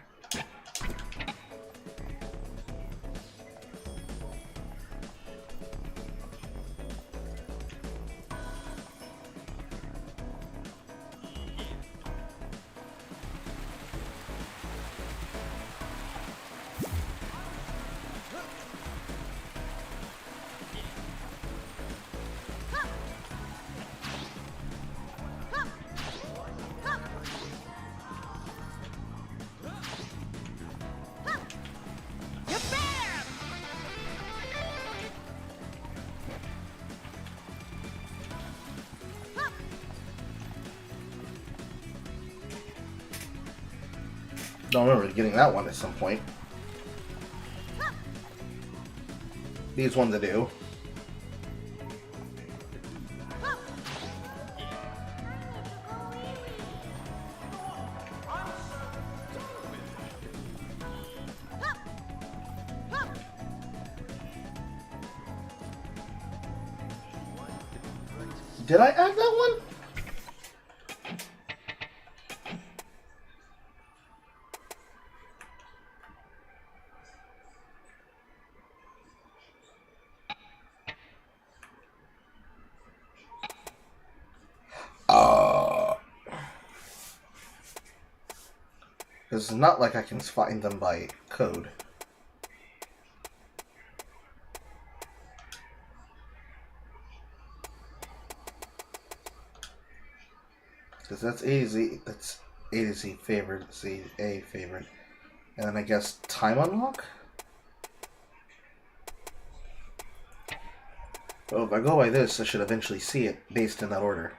Speaker 3: don't remember getting that one at some point. These ones I do. Did I add that one? It's not like I can find them by code. Because that's A to Z, that's A to Z favorite, C A favorite. And then I guess time unlock? Oh, if I go by this, I should eventually see it based in that order.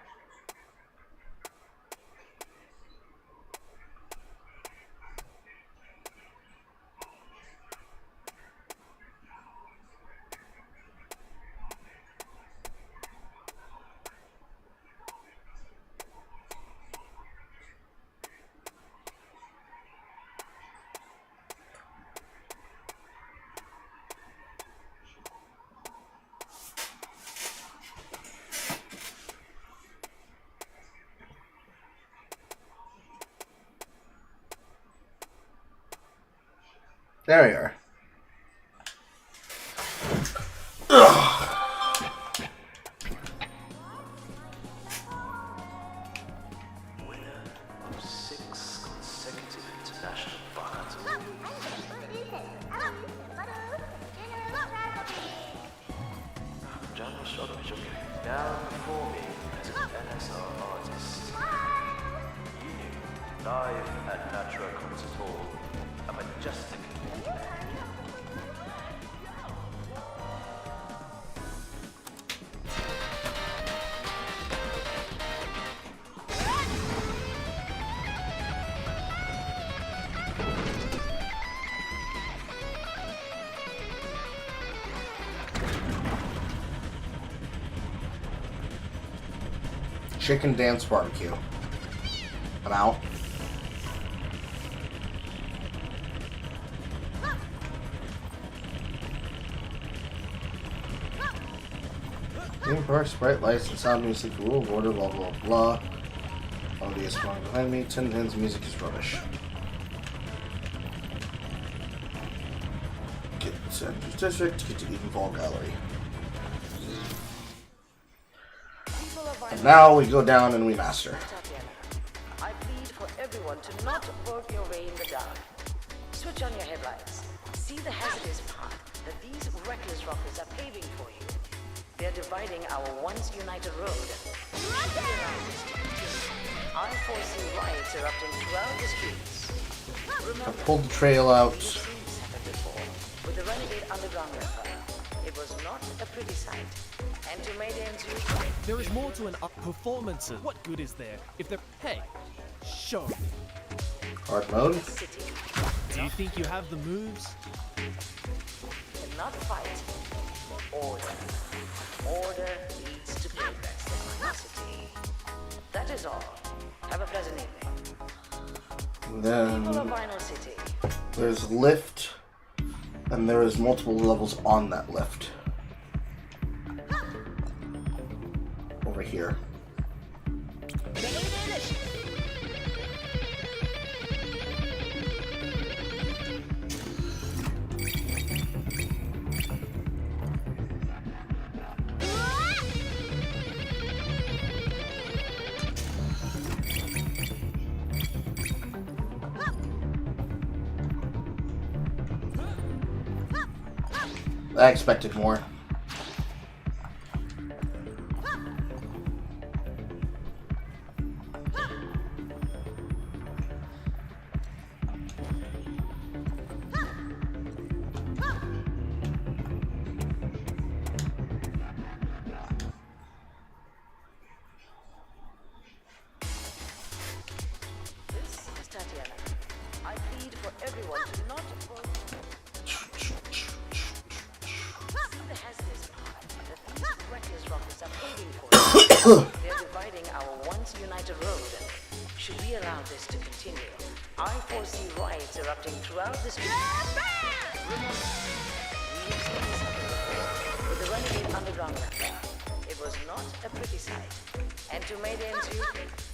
Speaker 3: There we are.
Speaker 17: Winner of 6 consecutive international finals. General Shortage down before me as an NSR artist. You knew, live at Natural Concert Hall, a majestic
Speaker 3: Chicken Dance Barbecue. I'm out. Theme parks, bright lights, and sound music, rule of order, blah blah blah. Audio scoring behind me. 10 Pins music is rubbish. Get to district, get to Edenfall Gallery. And now we go down and we master.
Speaker 7: I plead for everyone to not work your way in the dark. Switch on your headlights. See the hazardous path that these reckless rockers are paving for you. They're dividing our once united road. I foresee riots erupting throughout the streets.
Speaker 3: I pulled the trail out.
Speaker 7: With the renegade underground rapper, it was not a pretty sight. And to make ends meet,
Speaker 18: there is more to an performances. What good is there if they're... Hey, show.
Speaker 3: Hard mode.
Speaker 18: Do you think you have the moves?
Speaker 7: Not fight. Order. Order leads to progress in my city. That is all. Have a pleasant evening.
Speaker 3: Then
Speaker 7: People of Vinyl City.
Speaker 3: there's lift, and there is multiple levels on that lift. Over here. I expected more.
Speaker 7: They're dividing our once united road. Should we allow this to continue, I foresee riots erupting throughout the streets. Remember, we've seen this happen before with the renegade underground rapper. It was not a pretty sight. And to May Day too,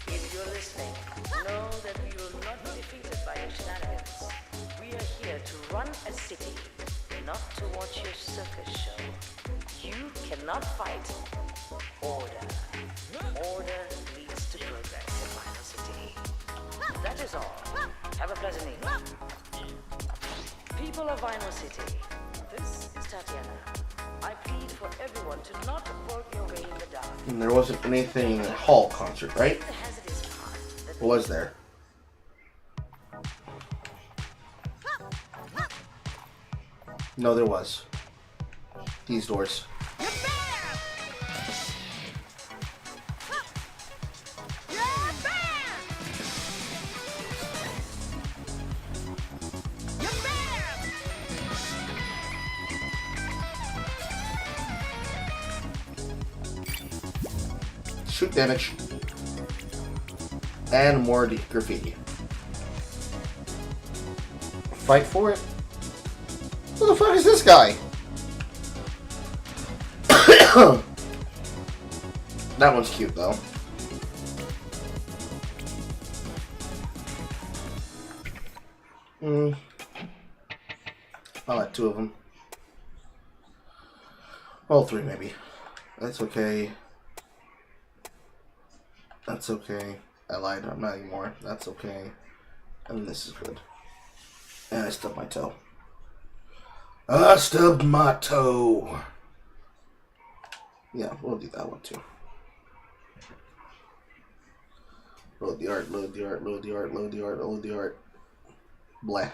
Speaker 7: if you're listening, know that we will not be defeated by your shenanigans. We are here to run a city, not to watch your circus show. You cannot fight order. Order leads to progress in Vinyl City. That is all. Have a pleasant evening. People of Vinyl City, this is Tatiana. I plead for everyone to not work your way in the dark.
Speaker 3: And there wasn't anything hall concert, right? What was there? No, there was. These doors. Shoot damage. And more graffiti. Fight for it. Who the fuck is this guy? That one's cute though. I like two of them. All three maybe. That's okay. That's okay. I lied. I'm not anymore. That's okay. And this is good. And I stubbed my toe. I stubbed my toe. Yeah, we'll do that one too. Load the art, load the art, load the art, load the art, load the art. Blah.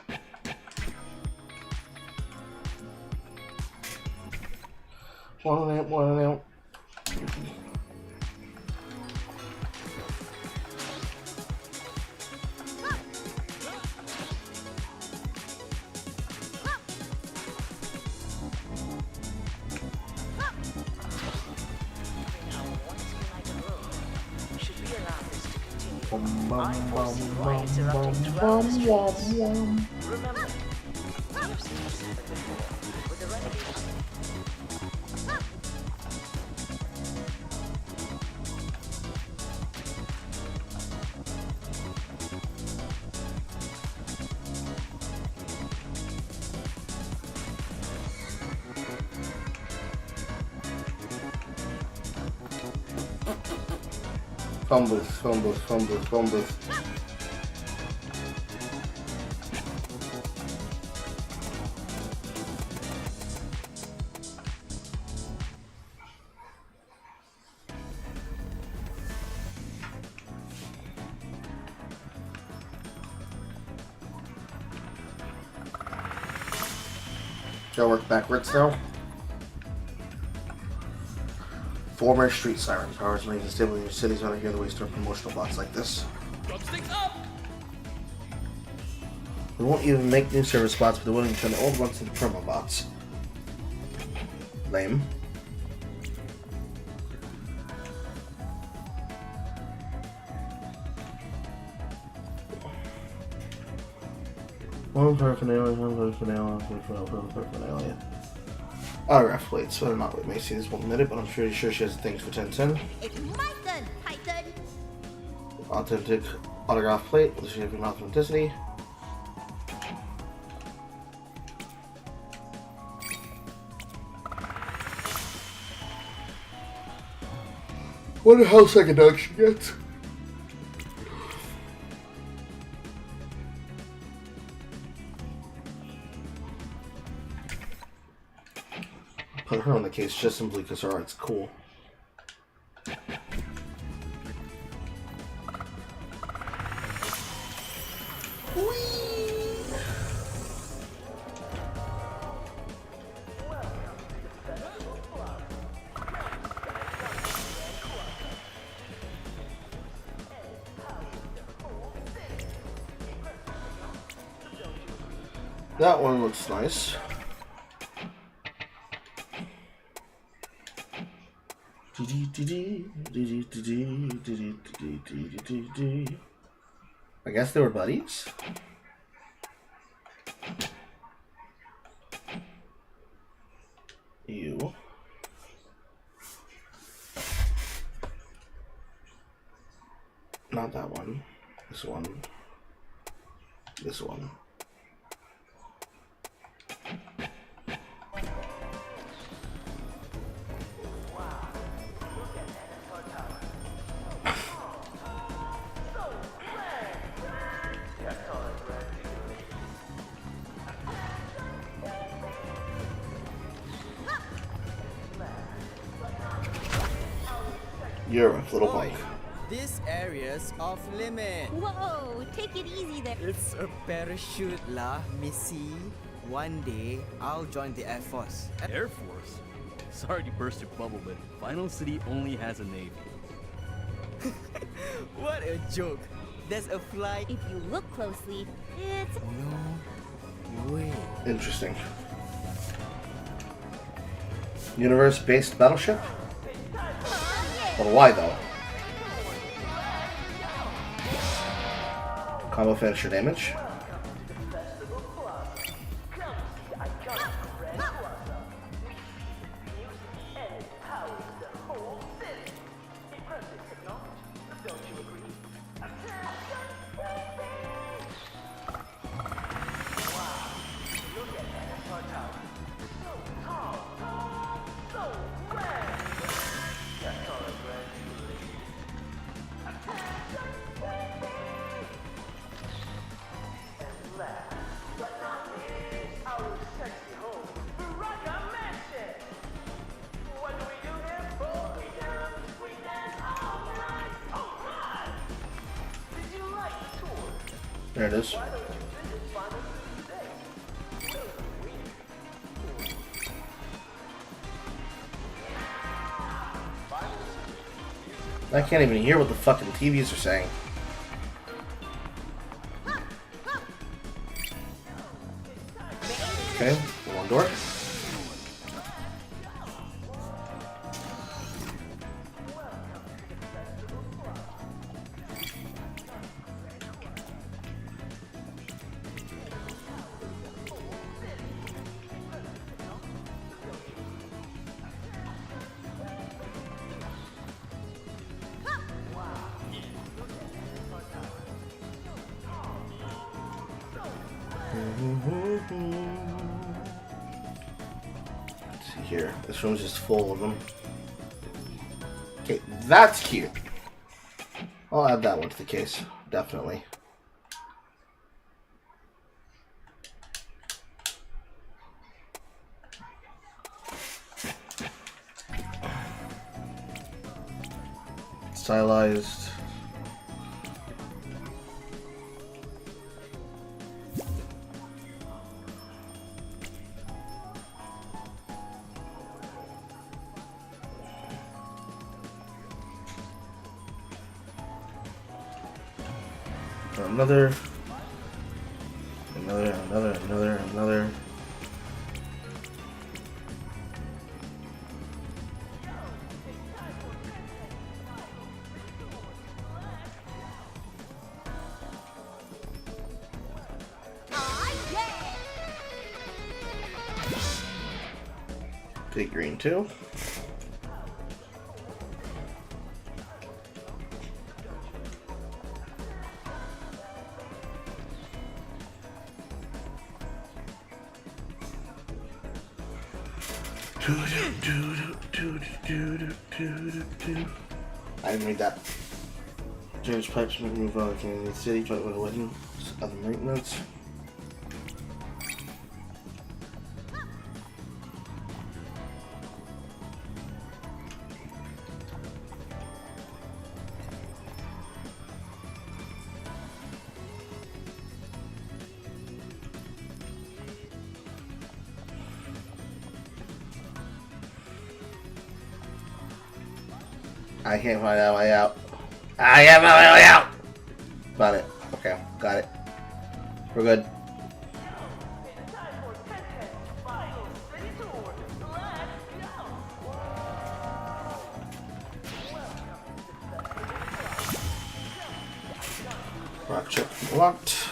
Speaker 3: One out, one out.
Speaker 7: I foresee riots erupting throughout the streets. Remember, we have seen this happen before with the renegade.
Speaker 3: Phone booth, phone booth, phone booth, phone booth. Shall I work backwards now? Former street sirens. Powers making stable in your cities on other ways to promotional bots like this. They won't even make new service bots, but they're willing to turn the old ones into promo bots. Lame. One paraphernalia, one paraphernalia, one paraphernalia. Autograph plates. So I don't know. We may see this one minute, but I'm pretty sure she has things for 10-10.
Speaker 13: It's my turn, Titan.
Speaker 3: Authentic autograph plate with significant authenticity. Wonder how second dog she gets. Put her on the case just simply because her art's cool. That one looks nice. I guess they were buddies. Ew. Not that one. This one. This one. You're a little bike.
Speaker 19: This area's off limit.
Speaker 13: Whoa, take it easy there.
Speaker 19: It's a parachute lah, Missy. One day, I'll join the Air Force.
Speaker 15: Air Force? Sorry to burst your bubble, but Final City only has a navy.
Speaker 19: What a joke. There's a flight.
Speaker 13: If you look closely, it's...
Speaker 19: No way.
Speaker 3: Interesting. Universe-based battleship? But why though? Combo finisher damage. There it is. I can't even hear what the fucking TVs are saying. Okay, one door. Let's see here. This room's just full of them. Okay, that's cute. I'll add that one to the case, definitely. Stylized. Another. Take green too. I didn't read that. Change pipes, move on to the city, try to win a wedding, other maintenance. I can't find my way out. I have my way out! Got it. Okay, got it. We're good. Rock chip locked.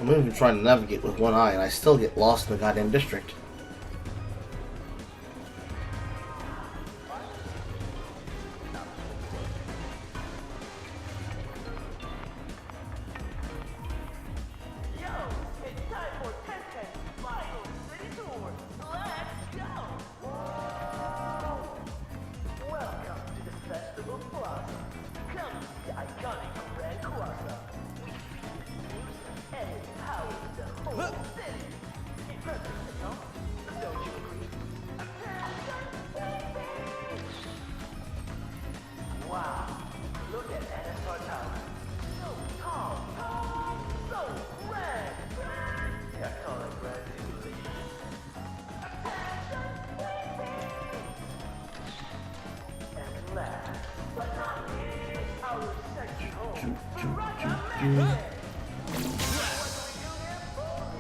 Speaker 3: I'm even trying to navigate with one eye and I still get lost in the goddamn district.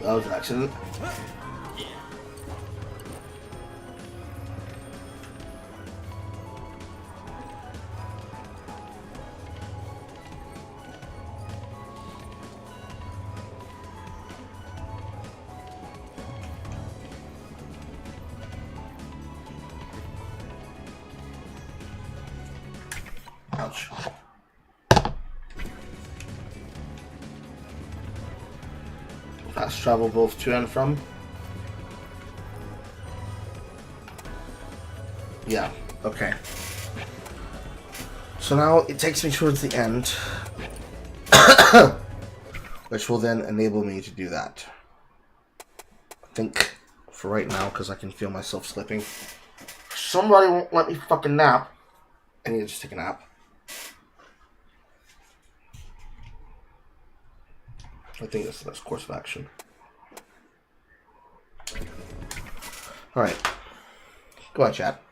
Speaker 3: That was an accident. Ouch. Fast travel both to and from. Yeah, okay. So now it takes me towards the end, which will then enable me to do that. I think for right now, because I can feel myself slipping. Somebody won't let me fucking nap. I need to just take a nap. I think that's the best course of action. Alright. Go ahead, chat.